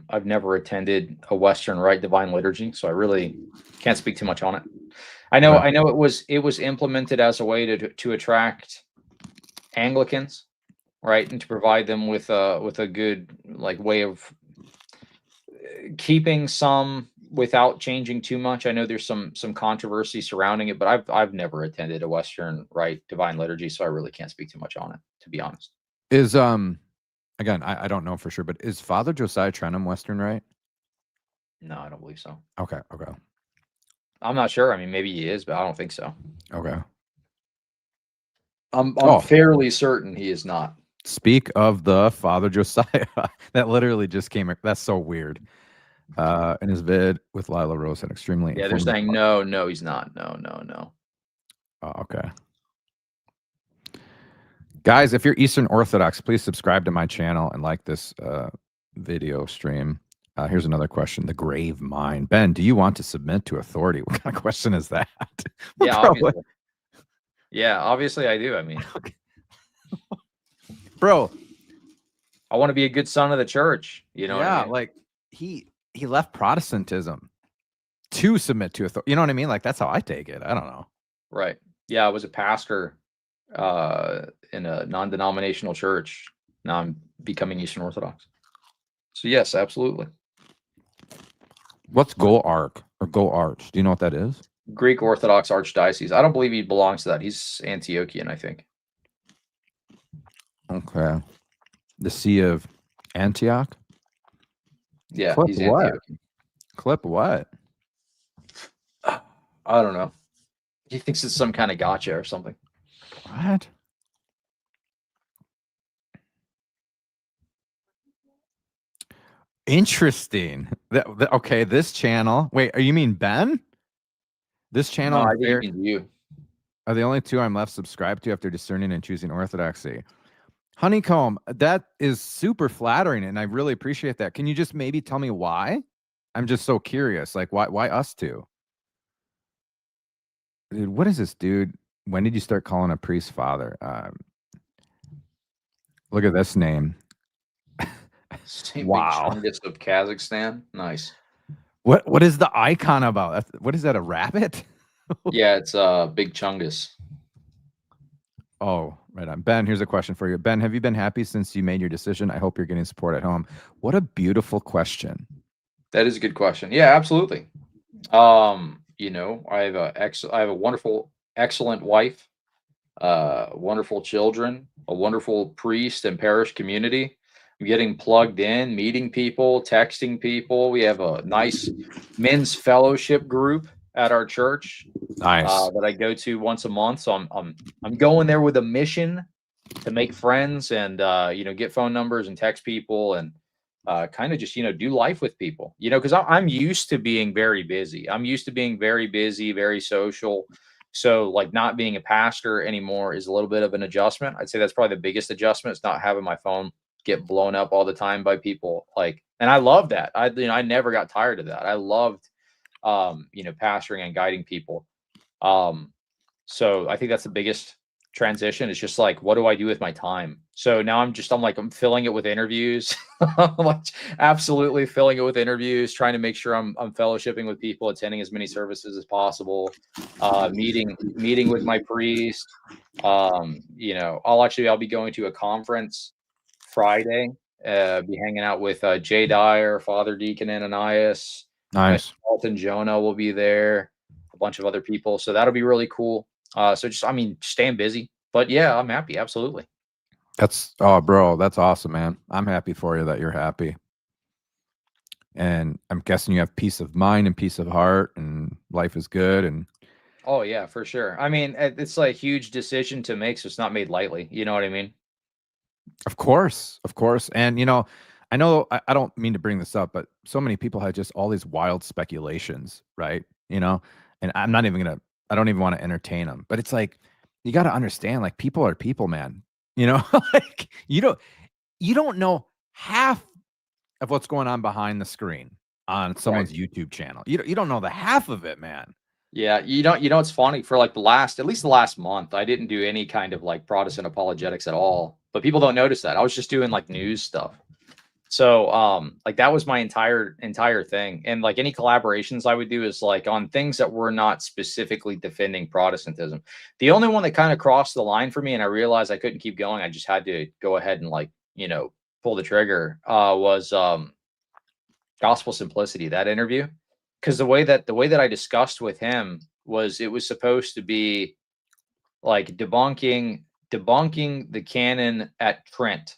I've never attended a Western Rite Divine Liturgy, so I really can't speak too much on it. I know it was implemented as a way to attract Anglicans, right, and to provide them with a good like way of keeping some without changing too much. I know there's some controversy surrounding it, but I've never attended a Western Rite Divine Liturgy, so I really can't speak too much on it, to be honest. Is again, I don't know for sure, but is Father Josiah Trenum Western Rite? No, I don't believe so. Okay. I'm not sure. I mean, maybe he is, but I don't think so. Okay. I'm fairly certain he is not. Speak of the Father Josiah. That literally just came. That's so weird. In his vid with Lila Rose had extremely. Yeah, they're saying no, he's not. No. Oh, okay. Guys, if you're Eastern Orthodox, please subscribe to my channel and like this video stream. Here's another question. The grave mind. Ben, do you want to submit to authority? What kind of question is that? Yeah, obviously I do. I mean, bro, I want to be a good son of the church. You know? Yeah, what I mean? like he left Protestantism to submit to authority. You know what I mean? Like that's how I take it. I don't know. Right. Yeah, I was a pastor in a non-denominational church now I'm becoming Eastern Orthodox. So yes, absolutely. What's Go Arch or Go Arch? Do you know what that is? Greek Orthodox Archdiocese. I don't believe he belongs to that. He's Antiochian, I think. Okay. The See of Antioch? Yeah, Clip he's what? Antiochian. Clip what? I don't know. He thinks it's some kind of gotcha or something. What? Interesting. Okay, this channel. Wait, you mean Ben? This channel No, I and think Fair you mean you. are the only two I'm left subscribed to after discerning and choosing orthodoxy. Honeycomb, that is super flattering, and I really appreciate that. Can you just maybe tell me why? I'm just so curious. Like, why us two? Dude, what is this, dude? When did you start calling a priest father? Look at this name. St. Wow. Big Chungus of Kazakhstan. Nice. What is the icon about? What is that? A rabbit? Yeah, it's Big Chungus. Oh, right on. Ben, here's a question for you. Ben, have you been happy since you made your decision? I hope you're getting support at home. What a beautiful question. That is a good question. Yeah, absolutely. You know, I have a wonderful, excellent wife, wonderful children, a wonderful priest and parish community. I'm getting plugged in, meeting people, texting people. We have a nice men's fellowship group at our church Nice. that I go to once a month. So I'm going there with a mission to make friends and you know, get phone numbers and text people and kind of just, you know, do life with people, you know, because I'm used to being very busy. I'm used to being very busy, very social. So like not being a pastor anymore is a little bit of an adjustment. I'd say that's probably the biggest adjustment. It's not having my phone get blown up all the time by people. Like, and I love that. I never got tired of that. I loved you know, pastoring and guiding people. So I think that's the biggest transition. It's just like, what do I do with my time? So now I'm filling it with interviews. I'm like absolutely filling it with interviews, trying to make sure I'm fellowshipping with people, attending as many services as possible, meeting with my priest. You know, I'll be going to a conference Friday, be hanging out with Jay Dyer, Father Deacon Ananias, Nice. Alton Jonah will be there, a bunch of other people. So that'll be really cool. So just, I mean, staying busy, but yeah, I'm happy. Absolutely. Oh, bro, that's awesome, man. I'm happy for you that you're happy. And I'm guessing you have peace of mind and peace of heart and life is good. And Oh yeah, for sure. I mean, it's like a huge decision to make, so it's not made lightly. You know what I mean? of course, of course. And, you know I don't mean to bring this up, but so many people had just all these wild speculations, right? You know, and I don't even want to entertain them, but it's like, you got to understand, like, people are people, man. You know, like, you don't know half of what's going on behind the screen on someone's YouTube channel. You don't know the half of it, man. Yeah, you know, it's funny for like at least the last month, I didn't do any kind of like Protestant apologetics at all, but people don't notice that. I was just doing like news stuff. So, like that was my entire thing. And like any collaborations I would do is like on things that were not specifically defending Protestantism. The only one that kind of crossed the line for me, and I realized I couldn't keep going, I just had to go ahead and like, you know, pull the trigger, was Gospel Simplicity, that interview. Because the way that I discussed with him was, it was supposed to be like debunking the canon at Trent,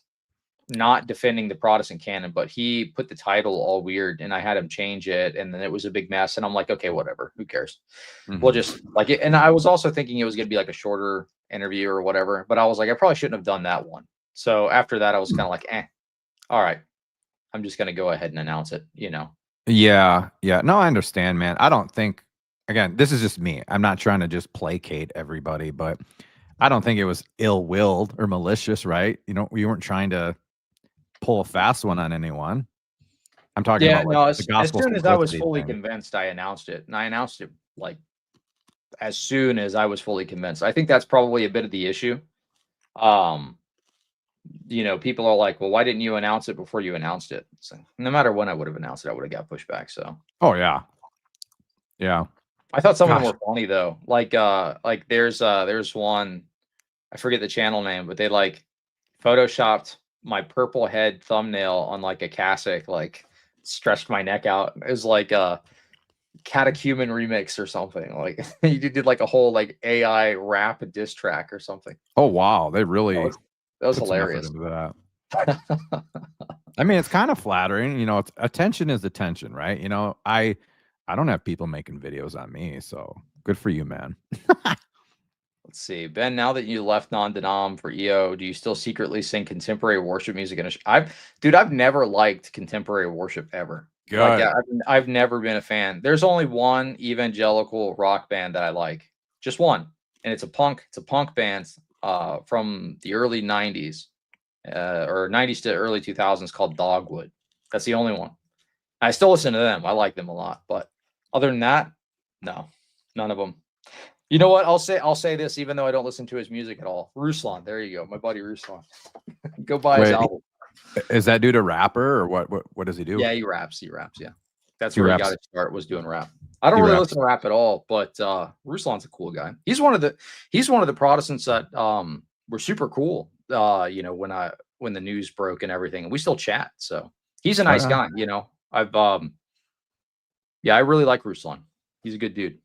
not defending the Protestant canon, but he put the title all weird and I had him change it, and then it was a big mess, and I'm like, okay, whatever, who cares? We'll just like it. And I was also thinking it was going to be like a shorter interview or whatever, but I was like, I probably shouldn't have done that one. So after that I was kind of like, all right, I'm just going to go ahead and announce it, you know. Yeah. No, I understand, man. I don't think, again, this is just me. I'm not trying to just placate everybody, but I don't think it was ill-willed or malicious, right? You know, we weren't trying to pull a fast one on anyone. I'm talking Yeah, about like no, the as Gospel soon as I was Simplicity fully thing. convinced, I announced it. And I announced it like as soon as I was fully convinced. I think that's probably a bit of the issue. Um, you know, people are like, well, why didn't you announce it before you announced it? So no matter when I would have announced it, I would have got pushback. So Oh yeah. Yeah. I thought some of them Gosh. were funny though. Like there's one, I forget the channel name, but they like photoshopped my purple head thumbnail on like a cassock, like stretched my neck out. It was like a catechumen remix or something. Like you did like a whole like AI rap diss track or something. Oh wow, they That really was, that was put some effort hilarious. into that. I mean, it's kind of flattering, you know. Attention is attention, right? You know, I don't have people making videos on me, so good for you, man. Let's see, Ben. Now that you left non-denom for EO, do you still secretly sing contemporary worship music in a I've never liked contemporary worship ever. Like, Good. yeah, I've never been a fan. There's only one evangelical rock band that I like, just one, and it's a punk band from the early '90s or '90s to early 2000s called Dogwood. That's the only one. I still listen to them. I like them a lot, but other than that, no, none of them. You know what? I'll say this, even though I don't listen to his music at all. Ruslan, there you go, my buddy Ruslan. Go buy his Wait, album. is that dude a rapper or what does he do? Yeah, he raps. Yeah, that's He where he raps. got his start, was doing rap. I don't He really raps. listen to rap at all, but Ruslan's a cool guy. He's one of the Protestants that were super cool. You know, when the news broke and everything, and we still chat. So he's a nice Right on. guy. You know, yeah, I really like Ruslan. He's a good dude.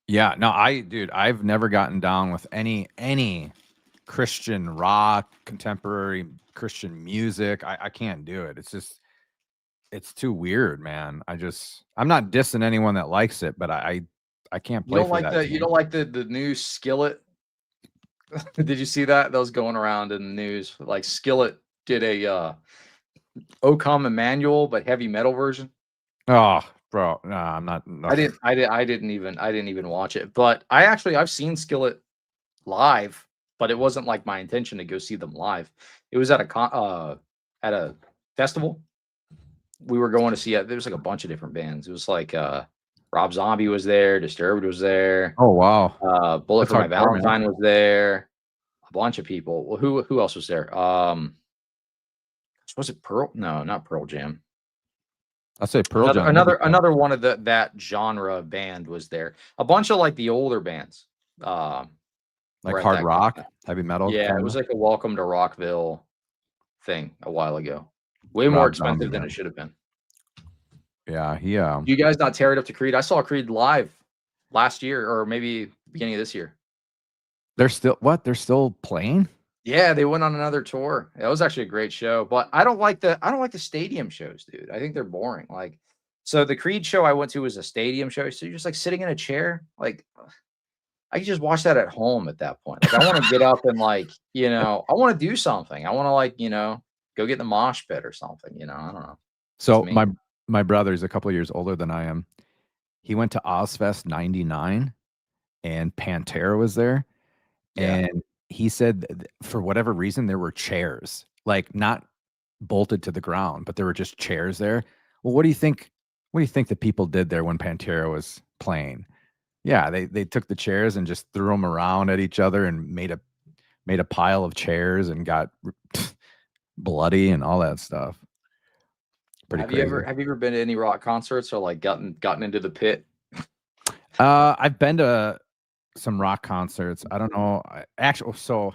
Yeah, no, I've never gotten down with any Christian rock, contemporary Christian music. I can't do it. It's too weird, man. I'm not dissing anyone that likes it, but I can't You play don't for like that you team. don't like the new Skillet? Did you see that? That was going around in the news. Like Skillet did a O Come Emmanuel, but heavy metal version. Oh, bro, no, I'm not. No. I didn't even watch it. But I've seen Skillet live, but it wasn't like my intention to go see them live. It was at a festival. We were going to see it. There was like a bunch of different bands. It was like Rob Zombie was there, Disturbed was there, Oh wow, Bullet that's for My hardcore, man. Valentine was there, a bunch of people. Well, who else was there? Was it Pearl? No, not Pearl Jam. I'll say Pearl Jam. Another one of that genre band was there. A bunch of like the older bands. Like were at hard that rock, concert. heavy metal. Yeah, it was like a Welcome to Rockville thing a while ago. Way more Rob Zombie, expensive than man. it should have been. Yeah, You guys not tear it up to Creed? I saw Creed live last year, or maybe beginning of this year. they're still playing. Yeah, they went on another tour. That was actually a great show, but I don't like the stadium shows, dude. I think they're boring. Like, so the Creed show I went to was a stadium show, so you're just like sitting in a chair. Like, I could just watch that at home at that point. Like, I want to get up and like, you know, I want to do something. I want to like, you know, go get in the mosh pit or something. You know, I don't know. So me. my brother's a couple of years older than I am. He went to Ozfest '99, and Pantera was there, Yeah. and he said for whatever reason there were chairs, like not bolted to the ground, but there were just chairs there. Well, what do you think? What do you think the people did there when Pantera was playing? Yeah, they took the chairs and just threw them around at each other and made a pile of chairs and got bloody and all that stuff. Pretty crazy. Have you ever been to any rock concerts or like gotten into the pit? I've been to some rock concerts. I don't know. So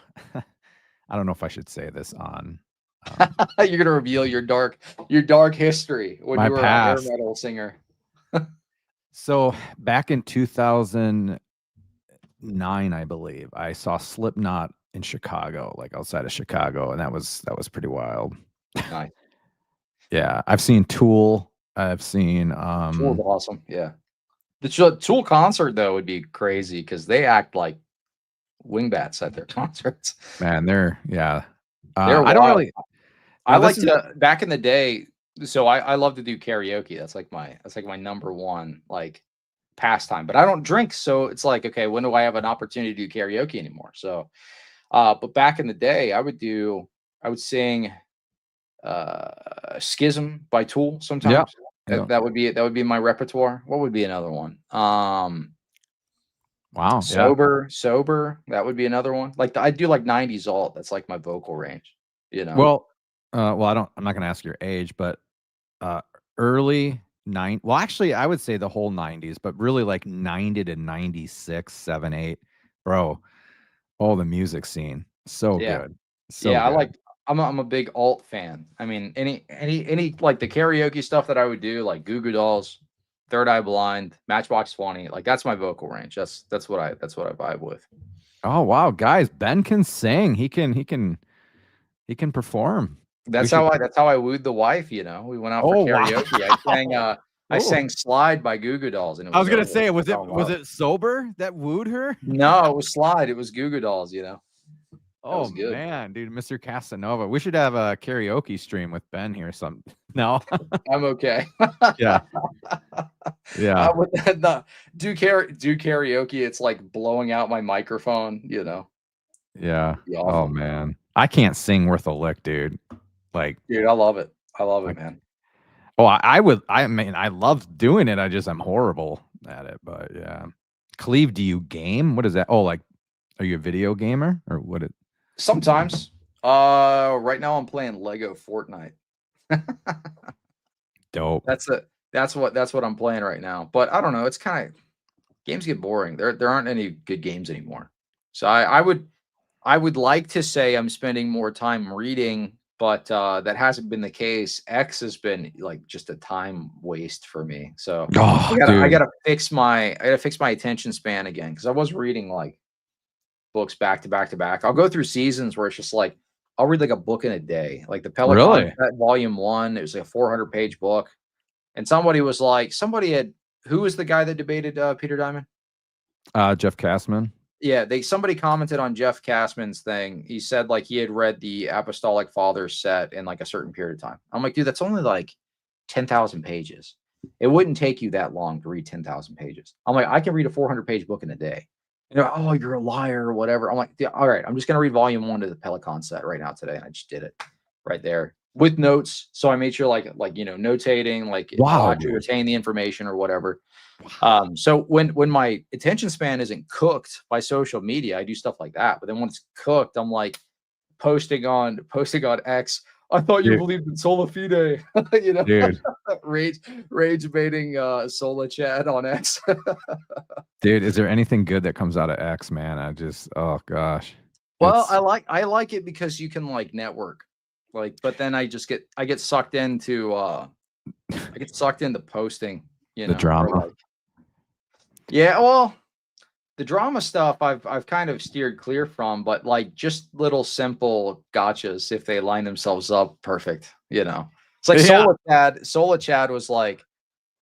I don't know if I should say this on. You're gonna reveal your dark history when My you were past. a hair metal singer. So back in 2009, I believe, I saw Slipknot in Chicago, like outside of Chicago, and that was pretty wild. Nice. Yeah, I've seen Tool. I've seen Tool's awesome. Yeah, the Tool concert though would be crazy because they act like wingbats at their concerts. Man, they're They're I don't wild. really. I like to back in the day. So I love to do karaoke. That's like my number one like pastime. But I don't drink, so it's like, okay, when do I have an opportunity to do karaoke anymore? So, but back in the day, I would sing Schism by Tool sometimes. Yeah. That would be my repertoire. What would be another one? Wow. Sober. That would be another one. Like I do like 90s alt. That's like my vocal range. You know. Well, I'm not going to ask your age, but early well, actually, I would say the whole 90s, but really like 90 to 96, 7, 8, bro. All the music scene, so Yeah. good. So yeah, good. I'm a big alt fan. I mean, any like the karaoke stuff that I would do, like Goo Goo Dolls, Third Eye Blind, Matchbox 20, like that's my vocal range. That's what I vibe with. Oh wow, guys, Ben can sing. He can perform. That's how I wooed the wife, you know. We went out for Oh karaoke. wow. I sang Slide by Goo Goo Dolls, and it was I was gonna over. say, was Fell in love. it sober that wooed her? No, it was Slide. It was Goo Goo Dolls, you know. Oh was good. man, dude, Mr. Casanova. We should have a karaoke stream with Ben here. No. I'm okay. Yeah. Yeah. Do karaoke. It's like blowing out my microphone, you know. Yeah. Be Oh awesome. man. I can't sing worth a lick, dude. Like, Dude, I love it. I love it, man. oh, I mean, I love doing it. I'm horrible at it, but yeah. Cleve, do you game? What is that? Oh, like, are you a video gamer or what? Sometimes. Right now I'm playing Lego Fortnite. Dope. That's what I'm playing right now. But I don't know. It's kind of games get boring. There aren't any good games anymore. So I would like to say I'm spending more time reading, but that hasn't been the case. X has been like just a time waste for me. So Oh, I dude. gotta fix my attention span again, because I was reading like books back to back to back. I'll go through seasons where it's just like I'll read like a book in a day. Like the Pelican Really? Volume 1, it was like a 400-page book. And somebody was like, who was the guy that debated Peter Diamond? Jeff Kassman. Yeah, somebody commented on Jeff Kassman's thing. He said like he had read the Apostolic Fathers set in like a certain period of time. I'm like, dude, that's only like 10,000 pages. It wouldn't take you that long to read 10,000 pages. I'm like, I can read a 400-page book in a day. And they're like, oh, you're a liar or whatever. I'm like, yeah, all right, I'm just gonna read volume 1 to the Pelican set right now today, and I just did it right there with notes. So I made sure like notating, like Wow, I'll actually retain the information or whatever. So when my attention span isn't cooked by social media, I do stuff like that. But then when it's cooked, I'm like posting on X. I thought you believed in sola fide, you know, dude. rage baiting sola chat on X. Dude, is there anything good that comes out of X, man? Oh gosh. Well, I like it because you can like network, like, but then I get sucked into posting, you know, the drama. like, yeah, well, the drama stuff I've kind of steered clear from, but like just little simple gotchas if they line themselves up perfect, you know. It's like Sola Chad was like,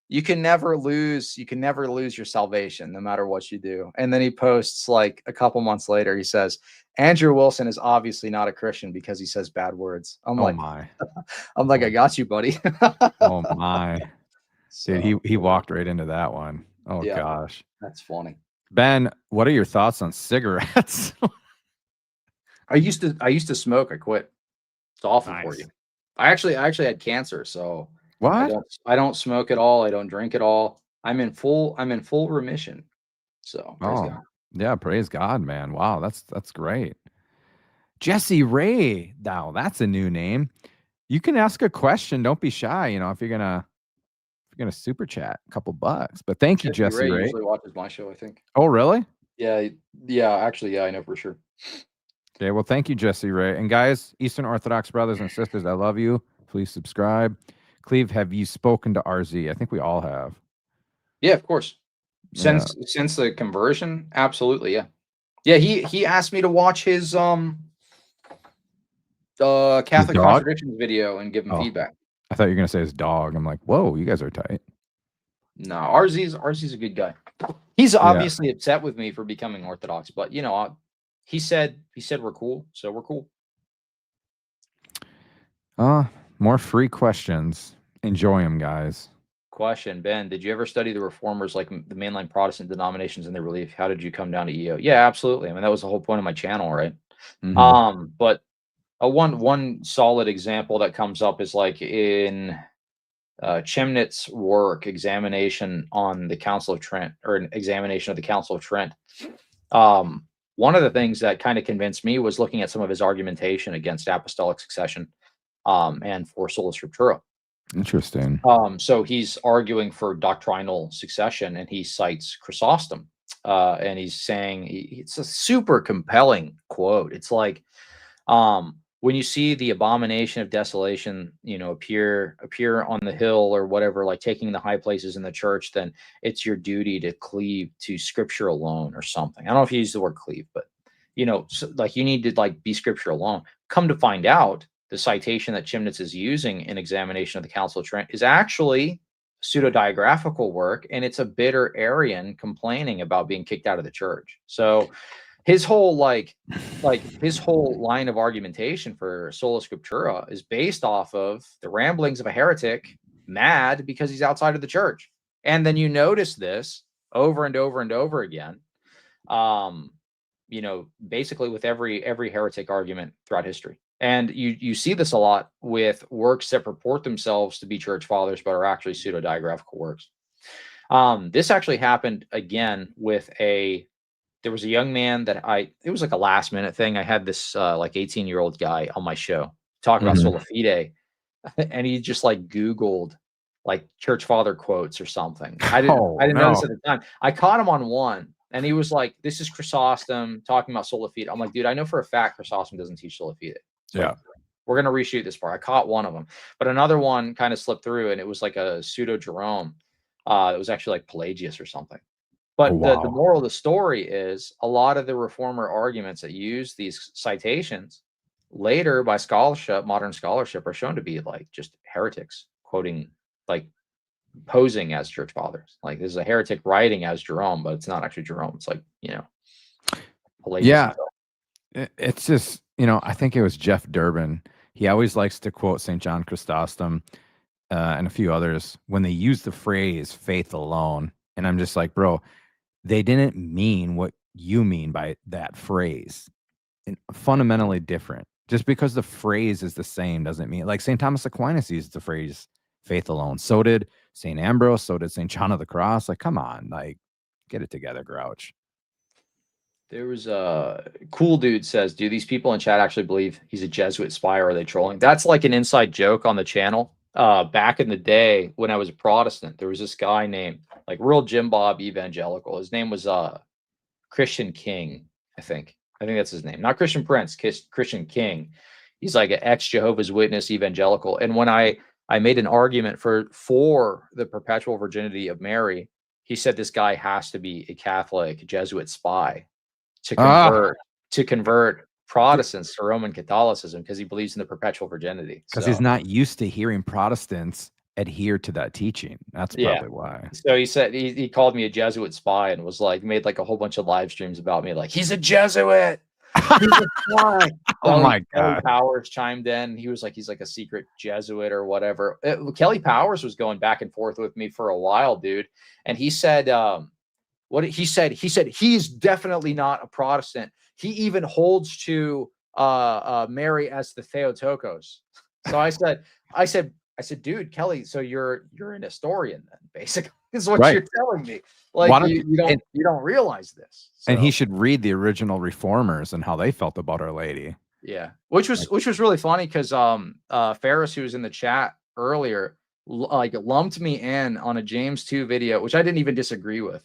you can never lose your salvation no matter what you do. And then he posts like a couple months later, he says, Andrew Wilson is obviously not a Christian because he says bad words. I'm like, I got you, buddy. Oh my. Dude, he walked right into that one. Oh yeah, gosh. That's funny. Ben, what are your thoughts on cigarettes? I used to smoke. I quit. It's awful for you. I actually had cancer, so what? I don't smoke at all. I don't drink at all. I'm in full remission. So praise God. Yeah, praise God, man. Wow, that's great. Jesse Ray, now that's a new name. You can ask a question. Don't be shy. You know, if you're gonna super chat a couple bucks. But thank you, Jesse Ray. Usually watches my show, I think. Oh, really? Yeah. Actually, yeah, I know for sure. Okay, well, thank you, Jesse Ray. And guys, Eastern Orthodox brothers and sisters, I love you. Please subscribe. Cleve, have you spoken to RZ? I think we all have. Yeah, of course. Since the conversion, absolutely, yeah. Yeah, he asked me to watch his Catholic contradictions video and give him feedback. I thought you were gonna say his dog. I'm like, whoa, you guys are tight. No, RZ's a good guy. He's obviously upset with me for becoming Orthodox, but you know, he said we're cool, so we're cool. More free questions. Enjoy them, guys. Question, Ben, did you ever study the reformers, like the mainline Protestant denominations and their belief? How did you come down to EO? Yeah, absolutely. I mean, that was the whole point of my channel, right? Mm-hmm. But one solid example that comes up is like in Chemnitz's work, Examination on the Council of Trent, or an examination of the Council of Trent. One of the things that kind of convinced me was looking at some of his argumentation against apostolic succession and for sola scriptura. Interesting. So he's arguing for doctrinal succession, and he cites Chrysostom, and he's saying, it's a super compelling quote. It's like, when you see the abomination of desolation, appear on the hill or whatever, like taking the high places in the church, then it's your duty to cleave to Scripture alone or something. I don't know if you use the word cleave, but like you need to like be Scripture alone. Come to find out, the citation that Chemnitz is using in examination of the Council of Trent is actually pseudo-diagraphical work, and it's a bitter Arian complaining about being kicked out of the church. So his whole his whole line of argumentation for sola scriptura is based off of the ramblings of a heretic mad because he's outside of the church. And then you notice this over and over and over again, basically with every heretic argument throughout history. And you see this a lot with works that purport themselves to be church fathers but are actually pseudo-diagraphical works. This actually happened again with there was a young man that it was like a last minute thing. I had this like 18-year-old guy on my show talking about sola fide, and he just like Googled like church father quotes or something. I didn't notice at the time. I caught him on one, and he was like, "This is Chrysostom talking about sola fide." I'm like, dude, I know for a fact Chrysostom doesn't teach sola fide. Yeah. We're going to reshoot this part. I caught one of them, but another one kind of slipped through, and it was like a pseudo Jerome. It was actually like Pelagius or something. But the moral of the story is a lot of the reformer arguments that use these citations later by scholarship, modern scholarship, are shown to be like just heretics quoting, like posing as church fathers. Like this is a heretic writing as Jerome, but it's not actually Jerome. It's like, Pelagius. Yeah. It's just, I think it was Jeff Durbin. He always likes to quote St. John Chrysostom and a few others when they use the phrase faith alone. And I'm just like, bro, they didn't mean what you mean by that phrase. And fundamentally different. Just because the phrase is the same doesn't mean, like St. Thomas Aquinas used the phrase faith alone. So did St. Ambrose. So did St. John of the Cross. Like, come on, like, get it together, Grouch. There was a cool dude says, do these people in chat actually believe he's a Jesuit spy, or are they trolling? That's like an inside joke on the channel. Back in the day when I was a Protestant, there was this guy named like real Jim Bob evangelical. His name was Christian King, I think that's his name. Not Christian Prince, Christian King. He's like an ex-Jehovah's Witness evangelical. And when I made an argument for the perpetual virginity of Mary, he said this guy has to be a Catholic Jesuit spy to convert Protestants to Roman Catholicism because he believes in the perpetual virginity. Because he's not used to hearing Protestants adhere to that teaching. That's probably why. So he said he called me a Jesuit spy and was like made like a whole bunch of live streams about me, like he's a Jesuit. He's a spy. Oh my God. Kelly Powers chimed in. He was like, he's like a secret Jesuit or whatever. Kelly Powers was going back and forth with me for a while, dude. And he said, he said he's definitely not a Protestant. He even holds to Mary as the Theotokos. So I said, dude, Kelly, so you're an historian then, basically, is what you're telling me. Like you don't realize this. So. And he should read the original reformers and how they felt about Our Lady. Yeah, which was really funny because Ferris, who was in the chat earlier, like lumped me in on a James 2 video, which I didn't even disagree with,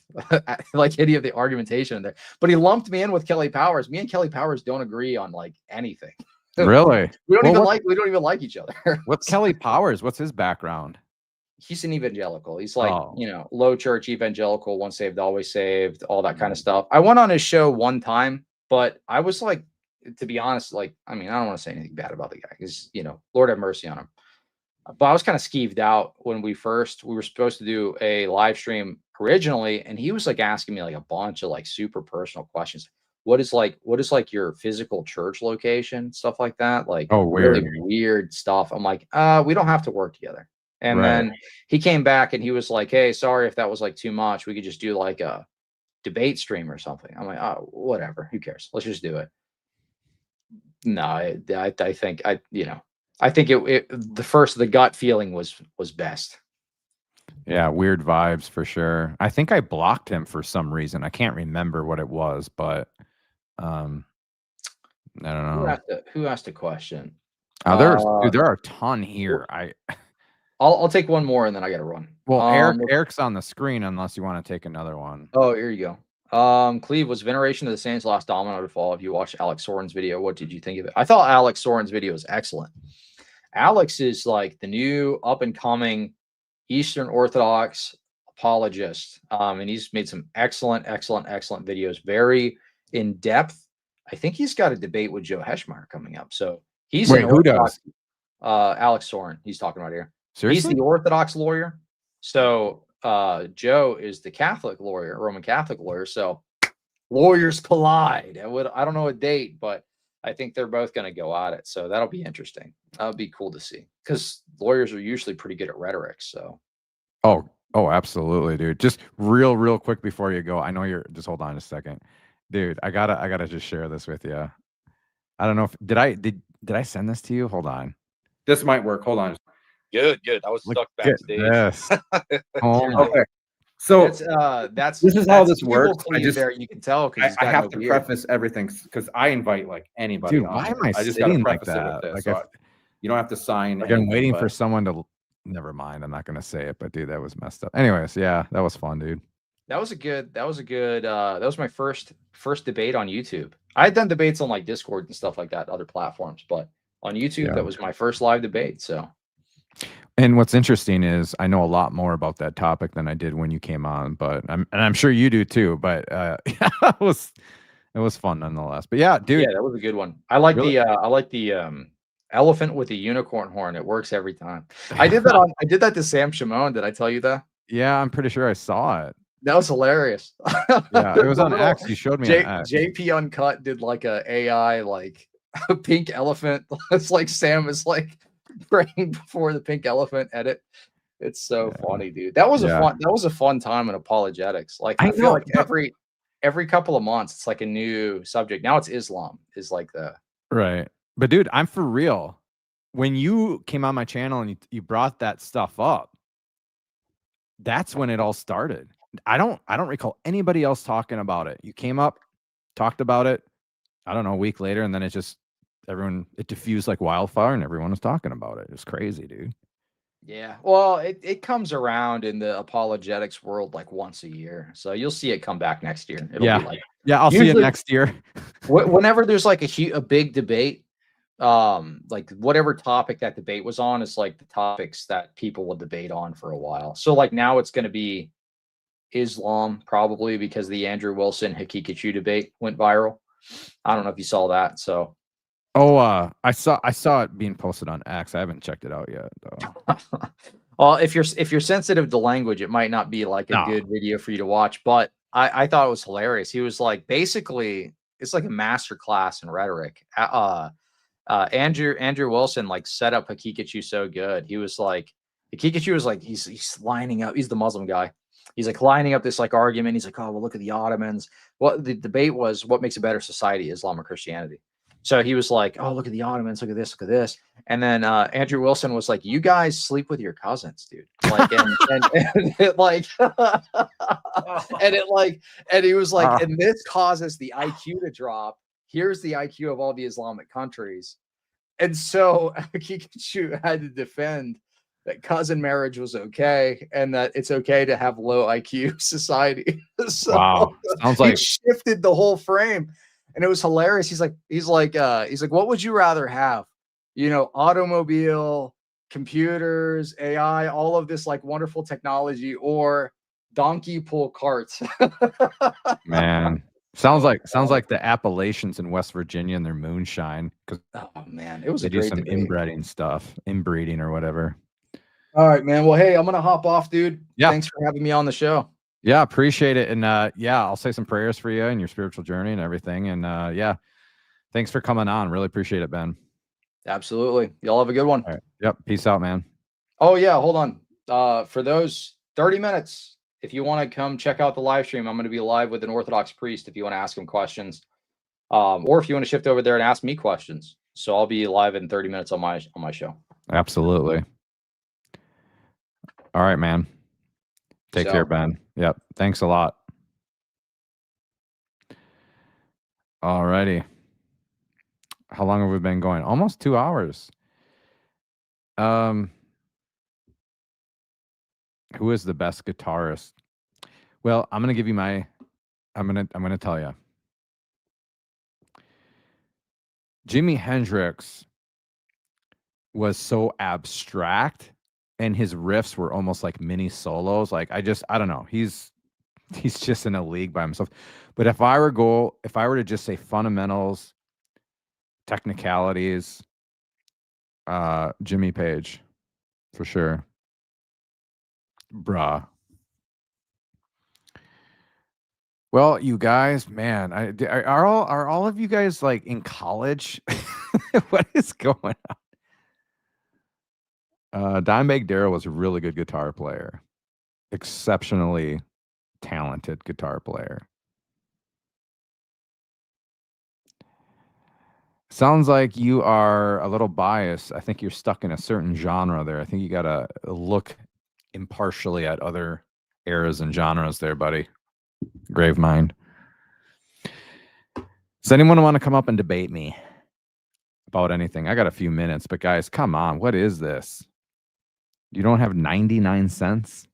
like any of the argumentation in there. But he lumped me in with Kelly Powers. Me and Kelly Powers don't agree on like anything. Really? we don't even like each other. What's Kelly Powers? What's his background? He's an evangelical. He's like, low church evangelical, once saved, always saved, all that kind of stuff. I went on his show one time, but I was like, to be honest, like, I mean, I don't want to say anything bad about the guy because, Lord have mercy on him. But I was kind of skeeved out when we were supposed to do a live stream originally. And he was like asking me like a bunch of like super personal questions. What is like your physical church location, stuff like that? Like, weird. Really weird stuff. I'm like, we don't have to work together. And then he came back and he was like, hey, sorry if that was like too much. We could just do like a debate stream or something. I'm like, oh, whatever. Who cares? Let's just do it. No, I think the gut feeling was best. Yeah, weird vibes for sure. I think I blocked him for some reason. I can't remember what it was, but I don't know. Who asked a question? There are a ton here. I'll take one more and then I gotta run. Well, Eric's on the screen unless you want to take another one. Oh, here you go. Cleve, was veneration of the saints last domino to fall? If you watched Alex Soren's video, what did you think of it? I thought Alex Soren's video was excellent. Alex is like the new up and coming Eastern Orthodox apologist. And he's made some excellent videos, very in depth. I think he's got a debate with Joe Heschmeyer coming up. So he's Wait, an who Orthodox, does? Alex Soren, he's talking about here. Seriously? He's the Orthodox lawyer. So Joe is the Catholic lawyer, Roman Catholic lawyer. So lawyers collide. I don't know a date, but I think they're both going to go at it. So that'll be interesting. That'll be cool to see because lawyers are usually pretty good at rhetoric. So Oh, absolutely, dude. Just real quick before you go. I know you're just hold on a second. Dude, I gotta just share this with you. I don't know if did I send this to you? Hold on. This might work. Hold on. good. I was Look stuck at backstage. this. Oh Seriously. my. Okay. So That's this is how that's this evil works. Cleve there. You can tell because I have to preface everything because I invite like anybody. Dude, on why here. am I just gotta sitting like preface it with Uh, this. Like, So you don't have to sign. Like I'm anything, waiting but- for someone to. Never mind. I'm not gonna say it, but dude, that was messed up. Anyways, yeah, that was fun, dude. That was my first debate on YouTube. I had done debates on like Discord and stuff like that, other platforms, but on YouTube, Yeah. that was my first live debate. So And what's interesting is I know a lot more about that topic than I did when you came on, but I'm sure you do too. But it was fun nonetheless. But yeah, dude, yeah, that was a good one. I like Really? the elephant with the unicorn horn. It works every time. I did that to Sam Shimon. Did I tell you that? yeah, I'm pretty sure I saw it. That was hilarious. Yeah, it was The on little X. You showed me on X. JP Uncut did like a AI like a pink elephant. It's like Sam is like praying before the pink elephant edit. It's so funny, dude. That was a fun time in apologetics. Like I feel know, like every couple of months it's like a new subject. Now it's Islam is like the Right. But dude, I'm for real. When you came on my channel and you brought that stuff up, that's when it all started. I don't recall anybody else talking about it. You came up, talked about it, I don't know, a week later, and then it diffused like wildfire and everyone was talking about it. It was crazy, dude. yeah. Well, it comes around in the apologetics world like once a year. So you'll see it come back next year. It'll be like Yeah, I'll see you usually- next year. whenever there's like a big debate, like whatever topic that debate was on is like the topics that people will debate on for a while. So like now it's going to be Islam probably because the Andrew Wilson Hakikachu debate went viral. I don't know if you saw that. So I saw it being posted on X. I haven't checked it out yet though. well, if you're sensitive to language, it might not be like a good video for you to watch, but I thought it was hilarious. He was like basically it's like a master class in rhetoric. Andrew Wilson like set up Hakikachu so good. He was like Hakikachu was like he's lining up. He's the Muslim guy. He's like lining up this like argument. He's like, oh well, look at the Ottomans. What the debate was, what makes a better society, Islam or Christianity? So he was like, oh look at the Ottomans, look at this, and then Andrew Wilson was like, you guys sleep with your cousins, dude. Like and it like and he was like, and this causes the IQ to drop. Here's the IQ of all the Islamic countries. And so Hakikachu had to defend that cousin marriage was okay and that it's okay to have low IQ society. So Wow. Sounds like it shifted the whole frame. And it was hilarious. He's like, what would you rather have? You know, automobile, computers, AI, all of this like wonderful technology, or donkey pull carts. man. Sounds like the Appalachians in West Virginia and their moonshine because oh man, it was they do some inbreeding stuff, inbreeding or whatever. All right, man. Well, hey, I'm gonna hop off, dude. Yeah. Thanks for having me on the show. Yeah, appreciate it. And yeah, I'll say some prayers for you and your spiritual journey and everything. And yeah, thanks for coming on. Really appreciate it, Ben. Absolutely. Y'all have a good one. All right. Yep. Peace out, man. Oh yeah, hold on. For those 30 minutes, if you want to come check out the live stream, I'm going to be live with an Orthodox priest if you want to ask him questions. Or if you want to shift over there and ask me questions. So I'll be live in 30 minutes on my show. Absolutely. All right, man. Take care, Ben. Yep. Thanks a lot. All righty. How long have we been going? Almost 2 hours. Who is the best guitarist? Well, I'm going to give you my I'm gonna tell you. Jimi Hendrix was so abstract, and his riffs were almost like mini solos. Like I don't know. He's just in a league by himself. But if I were to just say fundamentals, technicalities, Jimmy Page, for sure. Bruh. Well, you guys, man, are all of you guys like in college? What is going on? Dimebag Darrell was a really good guitar player, exceptionally talented guitar player. Sounds like you are a little biased. I think you're stuck in a certain genre there. I think you got to look impartially at other eras and genres there, buddy. Grave mind. Does anyone want to come up and debate me about anything? I got a few minutes, but guys, come on. What is this? You don't have 99 cents?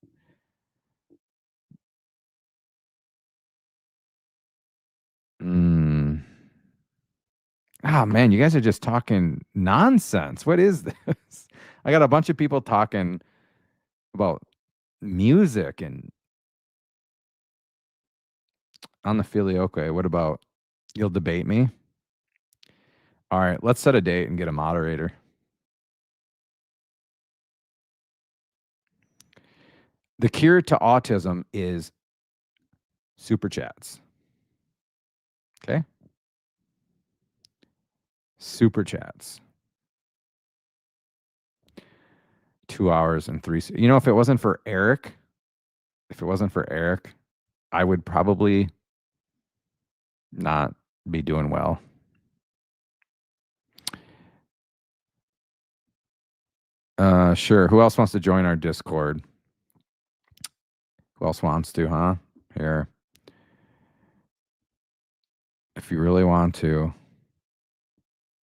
Oh, man, you guys are just talking nonsense. What is this? I got a bunch of people talking about music and on the filioque. What about you'll debate me? All right, let's set a date and get a moderator. The cure to autism is super chats. Okay? Super chats. 2 hours and 3. You know, if it wasn't for Eric, I would probably not be doing well. Sure. Who else wants to join our Discord? Who else wants to, huh? Here. If you really want to,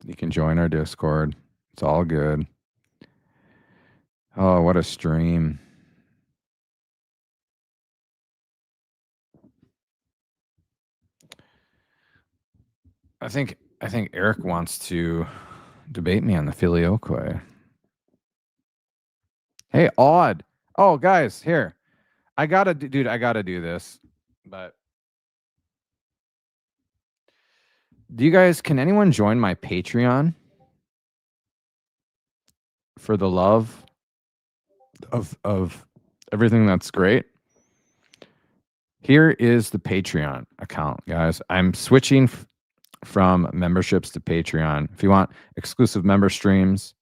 you can join our Discord. It's all good. Oh, what a stream. I think Eric wants to debate me on the filioque. Hey, Odd. Oh, guys, here. I gotta do this. But can anyone join my Patreon for the love of everything that's great? Here is the Patreon account, guys. I'm switching from memberships to Patreon. If you want exclusive member streams,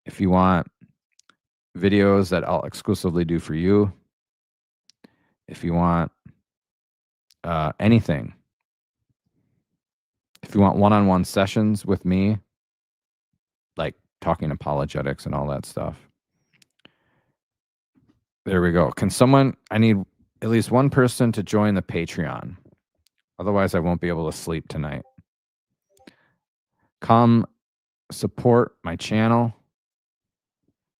if you want videos that I'll exclusively do for you, if you want anything, if you want one-on-one sessions with me, like talking apologetics and all that stuff. There we go. I need at least one person to join the Patreon. Otherwise, I won't be able to sleep tonight. Come support my channel.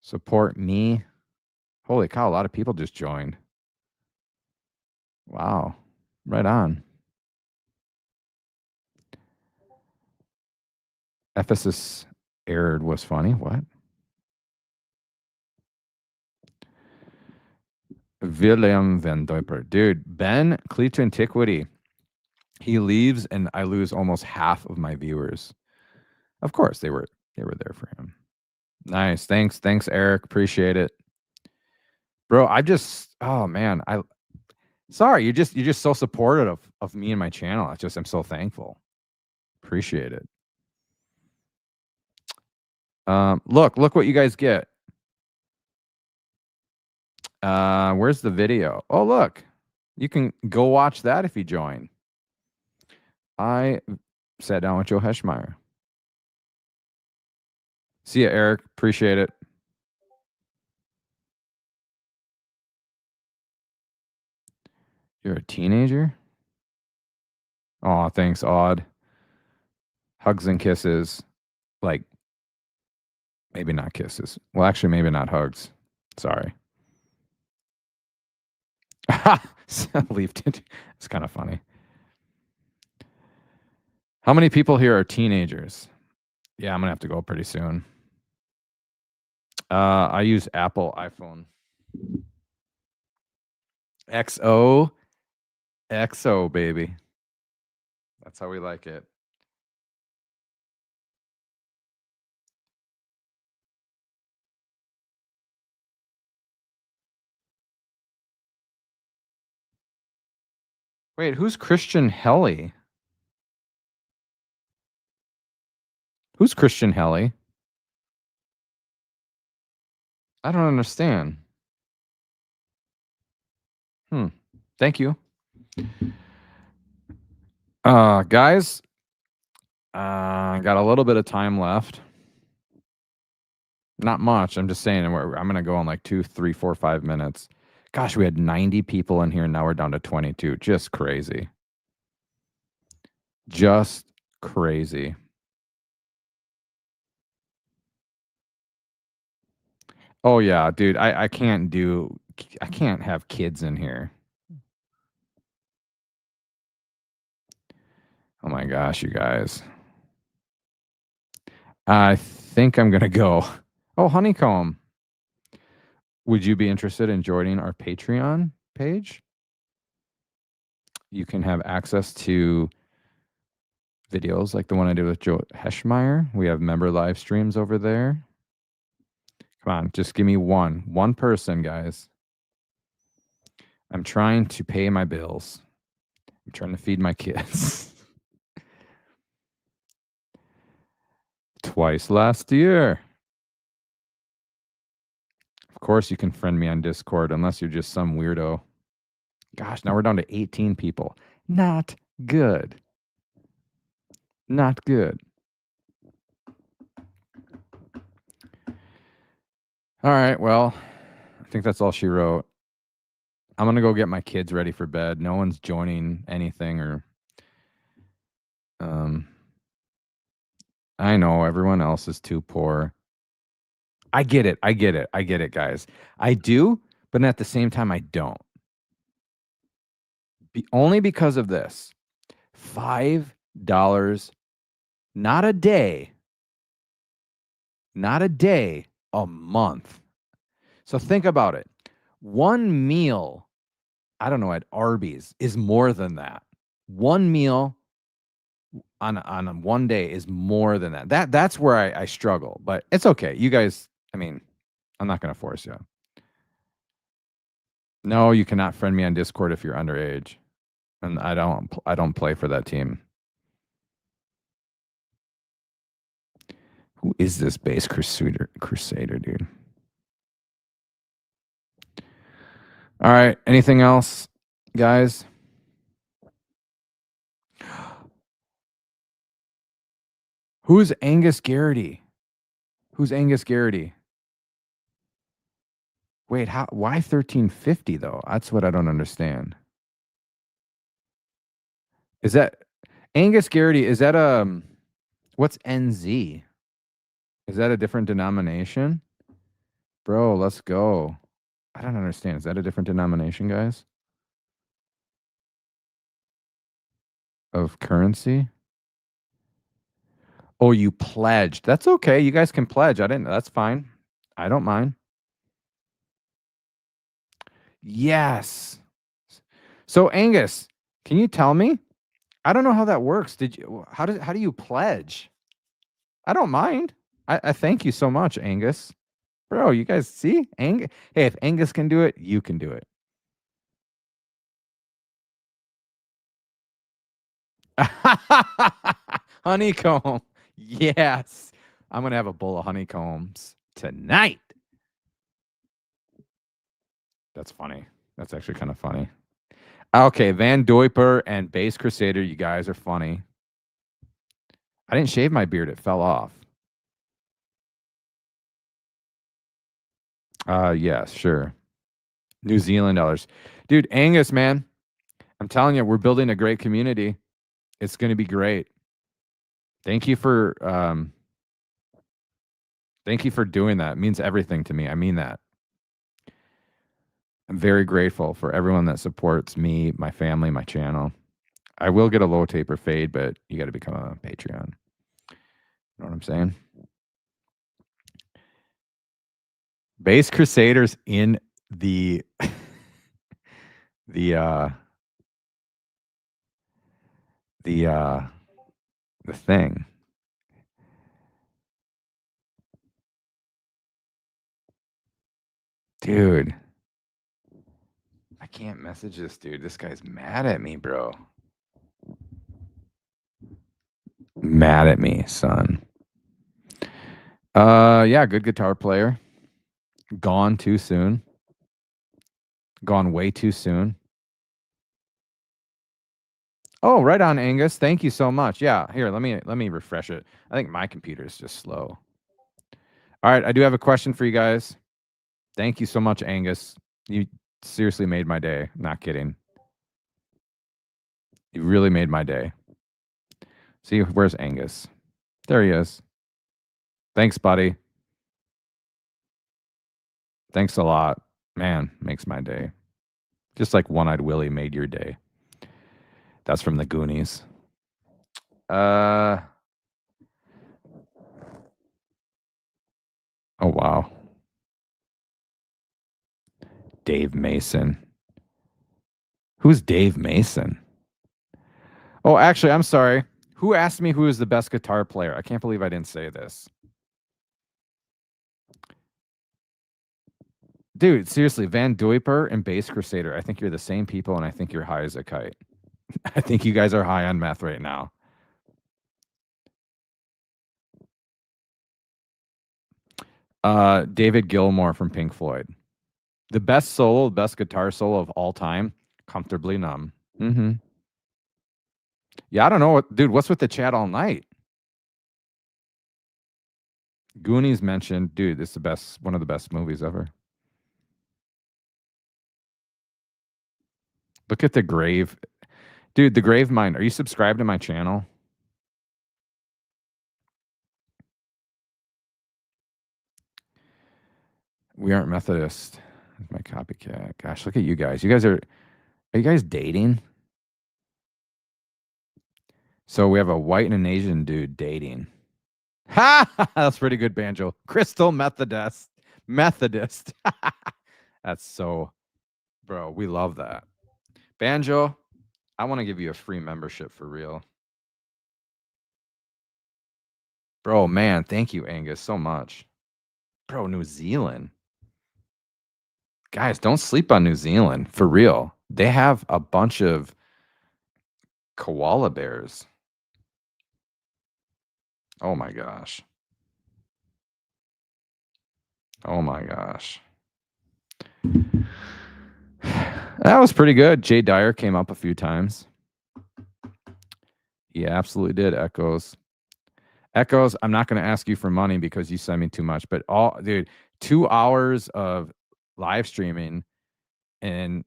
Support me. Holy cow, a lot of people just joined. Wow. Right on. Ephesus aired was funny. What? William Van Duiper. Dude, Ben, Cleave to Antiquity. He leaves and I lose almost half of my viewers. Of course, they were there for him. Nice. Thanks, Eric. Appreciate it. Bro, oh man, sorry, you're just so supportive of me and my channel. I'm so thankful. Appreciate it. Look what you guys get. Where's the video? Oh, look. You can go watch that if you join. I sat down with Joe Heschmeyer. See ya, Eric. Appreciate it. You're a teenager? Oh, thanks, Odd. Hugs and kisses. Like, maybe not kisses. Well, actually, maybe not hugs. Sorry. Leafed it. It's kind of funny. How many people here are teenagers? Yeah, I'm gonna have to go pretty soon. I use Apple iPhone. XO, XO, baby. That's how we like it. Wait, who's Christian Helly? Who's Christian Helly? I don't understand. Thank you. Guys, got a little bit of time left. Not much. I'm just saying I'm going to go on like 2, 3, 4, 5 minutes. Gosh, we had 90 people in here and now we're down to 22. Just crazy. Just crazy. Oh yeah, dude, I can't have kids in here. Oh my gosh, you guys. I think I'm going to go. Oh, Honeycomb. Would you be interested in joining our Patreon page? You can have access to videos like the one I did with Joe Heschmeyer. We have member live streams over there. Come on, just give me one person, guys. I'm trying to pay my bills. I'm trying to feed my kids. Twice last year. Of course, you can friend me on Discord unless you're just some weirdo. Gosh, now we're down to 18 people. Not good. Not good. All right, well, I think that's all she wrote. I'm going to go get my kids ready for bed. No one's joining anything or I know everyone else is too poor. I get it, guys. I do, but at the same time I don't. Only because of this. $5 not a day. Not a day, a month. So think about it. One meal, I don't know, at Arby's is more than that. One meal on one day is more than that. That's where I struggle, but it's okay. You guys, I mean, I'm not going to force you. No, you cannot friend me on Discord if you're underage, and I don't play for that team. Who is this base crusader dude? All right. Anything else, guys? Who's Angus Garrity? Who's Angus Garrity? Wait, why 1350 though? That's what I don't understand. Is that Angus Garrity? Is that what's NZ? Is that a different denomination? Bro, let's go. I don't understand. Is that a different denomination, guys? Of currency? Oh, you pledged. That's okay. You guys can pledge. That's fine. I don't mind. Yes. So Angus, can you tell me? I don't know how that works. How do you pledge? I don't mind. I thank you so much, Angus. Bro, you guys see? Hey, if Angus can do it, you can do it. Honeycomb. Yes. I'm going to have a bowl of honeycombs tonight. That's funny. That's actually kind of funny. Okay, Van Duiper and Base Crusader, you guys are funny. I didn't shave my beard. It fell off. Yes, sure. New Zealand dollars. Dude, Angus, man. I'm telling you, we're building a great community. It's going to be great. Thank you for doing that. It means everything to me. I mean that. I'm very grateful for everyone that supports me, my family, my channel. I will get a low taper fade, but you got to become a Patreon. You know what I'm saying? Base Crusaders in the the thing. Dude. I can't message this dude. This guy's mad at me, bro. Mad at me, son. Yeah, good guitar player. Gone too soon. Gone way too soon. Oh, right on, Angus. Thank you so much. Yeah, here, let me refresh it. I think my computer is just slow. All right, I do have a question for you guys. Thank you so much, Angus. You seriously made my day. Not kidding. You really made my day. See, where's Angus? There he is. Thanks, buddy. Thanks a lot. Man, makes my day. Just like One-Eyed Willie made your day. That's from the Goonies. Oh, wow. Dave Mason. Who's Dave Mason? Oh, actually, I'm sorry. Who asked me who is the best guitar player? I can't believe I didn't say this. Dude, seriously, Van Duiper and Bass Crusader. I think you're the same people, and I think you're high as a kite. I think you guys are high on meth right now. David Gilmour from Pink Floyd. The best solo, the best guitar solo of all time, Comfortably Numb. Mm-hmm. Yeah, I don't know. Dude, what's with the chat all night? Goonies mentioned. Dude, this is the best, one of the best movies ever. Look at the grave. Dude, the Grave Mind. Are you subscribed to my channel? We aren't Methodist. That's my copycat. Gosh, look at you guys. You guys are you guys dating? So we have a white and an Asian dude dating. Ha! That's pretty good, Banjo. Crystal Methodist. Methodist. That's so, bro, we love that. Banjo, I want to give you a free membership for real. Bro, man, thank you, Angus, so much. Bro, New Zealand. Guys, don't sleep on New Zealand, for real. They have a bunch of koala bears. Oh my gosh. Oh my gosh. That was pretty good. Jay Dyer came up a few times. He absolutely did, Echoes. Echoes, I'm not going to ask you for money because you send me too much, but dude, 2 hours of live streaming and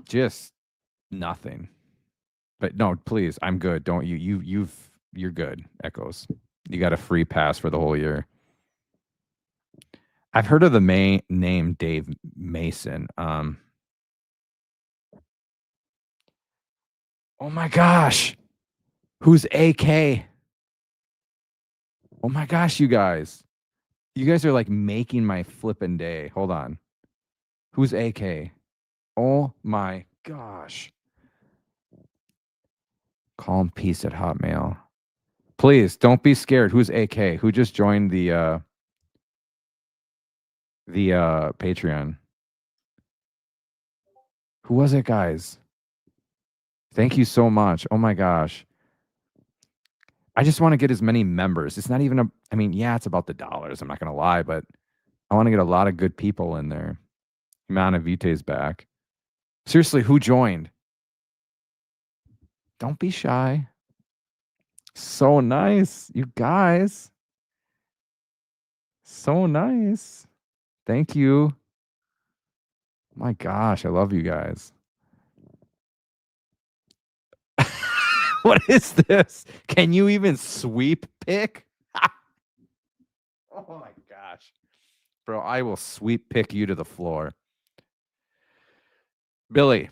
just nothing. But no, please, I'm good. Don't you're good, Echoes. You got a free pass for the whole year. I've heard of the name Dave Mason. Oh my gosh. Who's AK? Oh my gosh, you guys. You guys are like making my flippin' day. Hold on. Who's AK? Oh my gosh. Calm Peace at Hotmail. Please don't be scared. Who's AK? Who just joined the Patreon? Who was it, guys? Thank you so much. Oh my gosh. I just want to get as many members. It's not even I mean, yeah, it's about the dollars. I'm not going to lie, but I want to get a lot of good people in there. Humana Vitae's back. Seriously, who joined? Don't be shy. So nice, you guys. So nice. Thank you. My gosh, I love you guys. What is this? Can you even sweep pick? Oh my gosh. Bro, I will sweep pick you to the floor. Billy,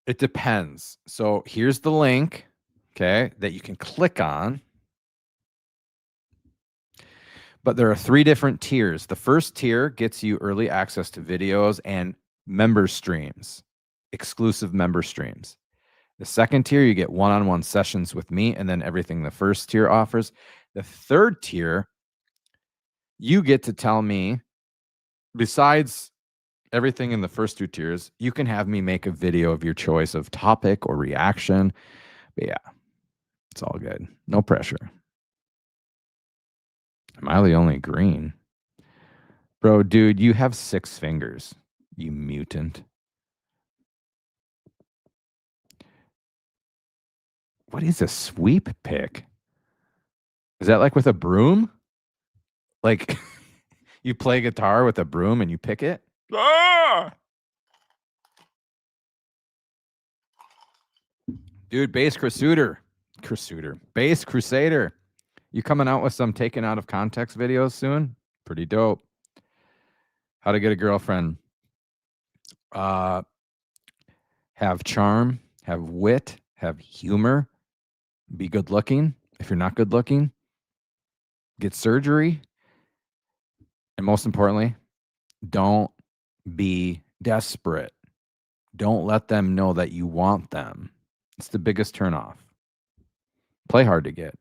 it depends. So here's the link, okay, that you can click on. But there are 3 different tiers. The first tier gets you early access to videos and member streams, exclusive member streams. The second tier, you get one-on-one sessions with me and then everything the first tier offers. The third tier, you get to tell me, besides everything in the first 2 tiers, you can have me make a video of your choice of topic or reaction. But yeah, it's all good. No pressure. Am I the only green? Bro, dude, you have 6 fingers, you mutant. What is a sweep pick? Is that like with a broom? Like you play guitar with a broom and you pick it? Ah! Dude, Bass Crusader. Bass Crusader. You coming out with some taken out of context videos soon? Pretty dope. How to get a girlfriend. Have charm, have wit, have humor, be good looking. If you're not good looking, get surgery. And most importantly, don't be desperate. Don't let them know that you want them. It's the biggest turnoff. Play hard to get.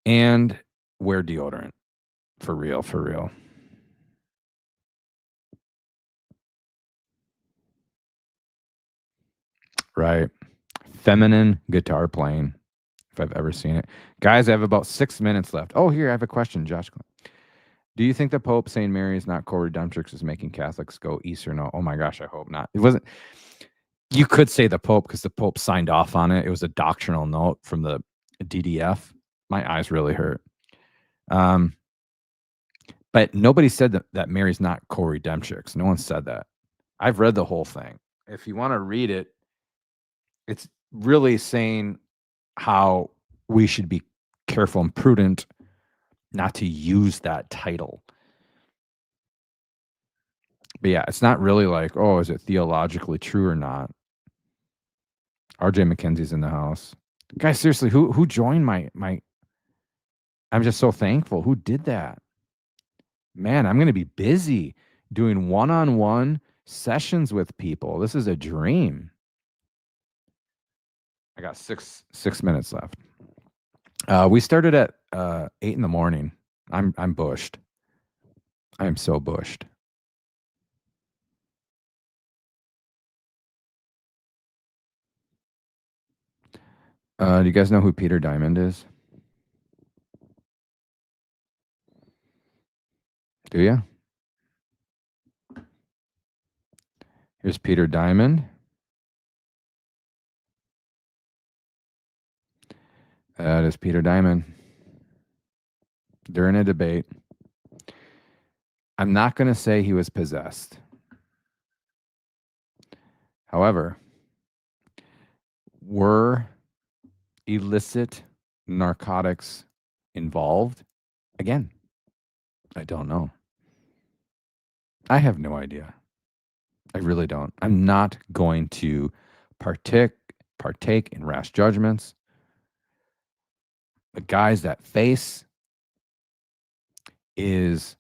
And wear deodorant. For real, for real. Right. Feminine guitar playing, if I've ever seen it. Guys, I have about 6 minutes left. Oh, here, I have a question, Josh. Do you think the Pope saying Mary is not co-redemptrix is making Catholics go east or no? Oh my gosh, I hope not. It wasn't. You could say the Pope because the Pope signed off on it. It was a doctrinal note from the DDF. My eyes really hurt. But nobody said that Mary's not co-redemptrix. No one said that. I've read the whole thing. If you want to read it, it's really saying how we should be careful and prudent not to use that title. But yeah, it's not really like, oh, is it theologically true or not? RJ McKenzie's in the house. Guys, seriously, who joined my I'm just so thankful. Who did that? Man, I'm going to be busy doing one-on-one sessions with people. This is a dream. I got six minutes left. We started at 8 in the morning. I'm bushed. I am so bushed. Do you guys know who Peter Diamond is? Do you? Here's Peter Diamond. That is Peter Diamond. During a debate. I'm not going to say he was possessed. However, were illicit narcotics involved? Again, I don't know. I have no idea. I really don't. I'm not going to partake in rash judgments. But guys, that face is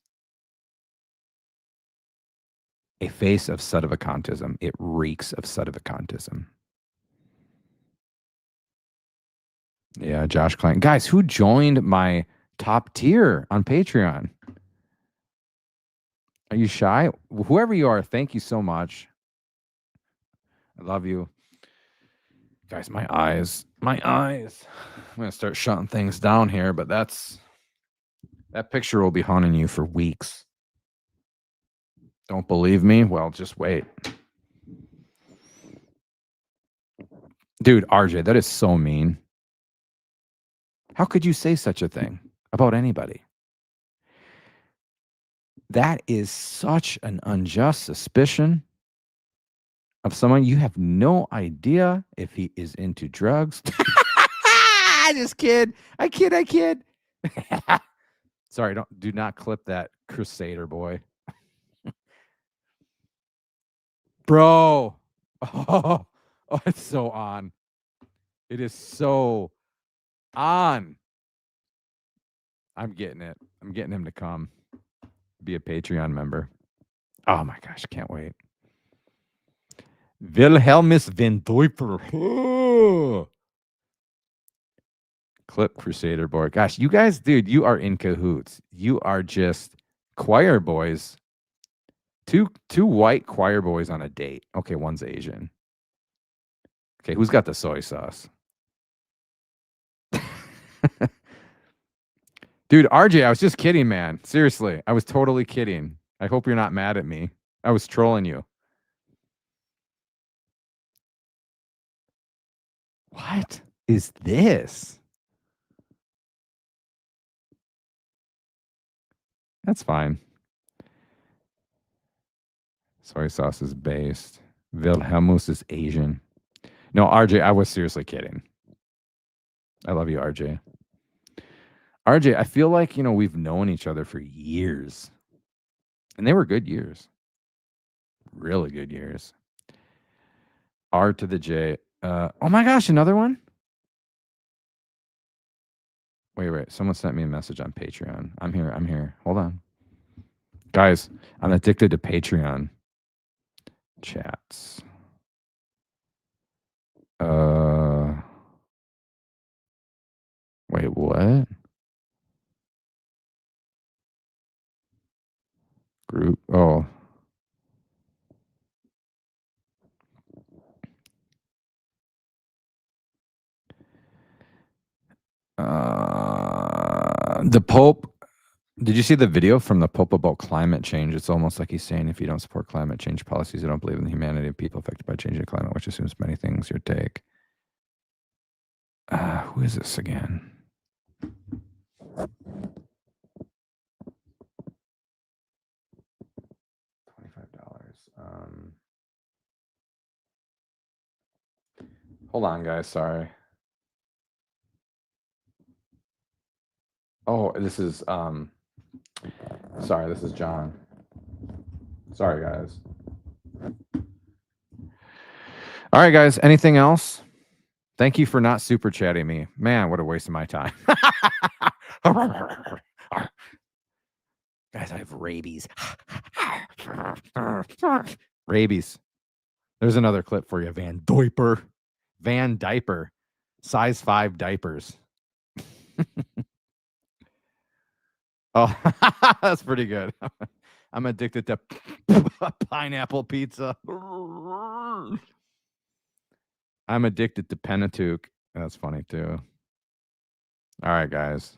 a face of sedevacantism. It reeks of sedevacantism. Yeah, Josh Klein. Guys, who joined my top tier on Patreon? Are you shy? Whoever you are, thank you so much. I love you. Guys, my eyes. I'm going to start shutting things down here, but that picture will be haunting you for weeks. Don't believe me? Well, just wait. Dude, RJ, that is so mean. How could you say such a thing about anybody? That is such an unjust suspicion of someone. You have no idea if he is into drugs. I just kid. I kid. Sorry, do not clip that Crusader boy. Bro. Oh, it's so on. It is so on. I'm getting it. I'm getting him to come be a Patreon member. Oh my gosh, can't wait. Wilhelmus Van Duiper. Oh. Clip Crusader boy. Gosh, you guys, dude, you are in cahoots. You are just choir boys. Two white choir boys on a date. Okay, one's Asian. Okay, who's got the soy sauce? Dude, RJ, I was just kidding, man. Seriously, I was totally kidding. I hope you're not mad at me. I was trolling you. What is this? That's fine. Soy sauce is based. Wilhelmus is Asian. No, RJ, I was seriously kidding. I love you, RJ. RJ, I feel like, we've known each other for years. And they were good years. Really good years. R to the J. Oh my gosh, another one? Wait. Someone sent me a message on Patreon. I'm here. Hold on. Guys, I'm addicted to Patreon chats. Wait, what? Group. Oh. The Pope. Did you see the video from the Pope about climate change? It's almost like he's saying, if you don't support climate change policies, you don't believe in the humanity of people affected by changing the climate, which assumes many things. Your take. Who is this again? $25. Hold on, guys. Sorry. Oh, this is sorry, this is John. Sorry, guys. All right, guys. Anything else? Thank you for not super chatting me. Man, what a waste of my time. Guys, I have rabies. Rabies. There's another clip for you, Van Duiper. Van Diaper. Size 5 diapers. Oh, that's pretty good. I'm addicted to pineapple pizza. I'm addicted to Pentateuch. That's funny too. All right, guys.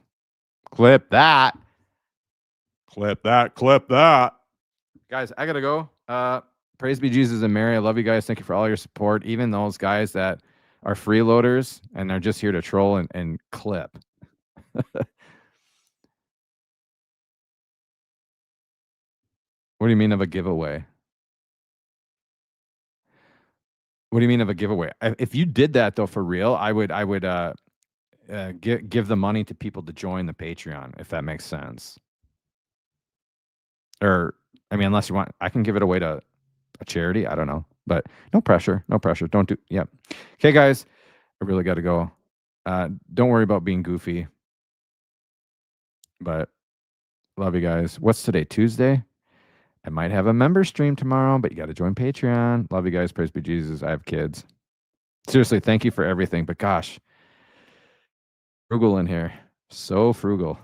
Clip that. Clip that. Guys, I gotta go. Praise be Jesus and Mary. I love you guys. Thank you for all your support. Even those guys that are freeloaders and they're just here to troll and clip. What do you mean of a giveaway? What do you mean of a giveaway? If you did that though for real, I would give the money to people to join the Patreon, if that makes sense. Or I mean, unless you want, I can give it away to a charity. I don't know, but no pressure. Don't do. Yep. Okay, guys, I really got to go. Don't worry about being goofy, but love you guys. What's today? Tuesday. I might have a member stream tomorrow, but you got to join Patreon. Love you guys. Praise be Jesus. I have kids. Seriously, thank you for everything. But gosh, frugal in here. So frugal.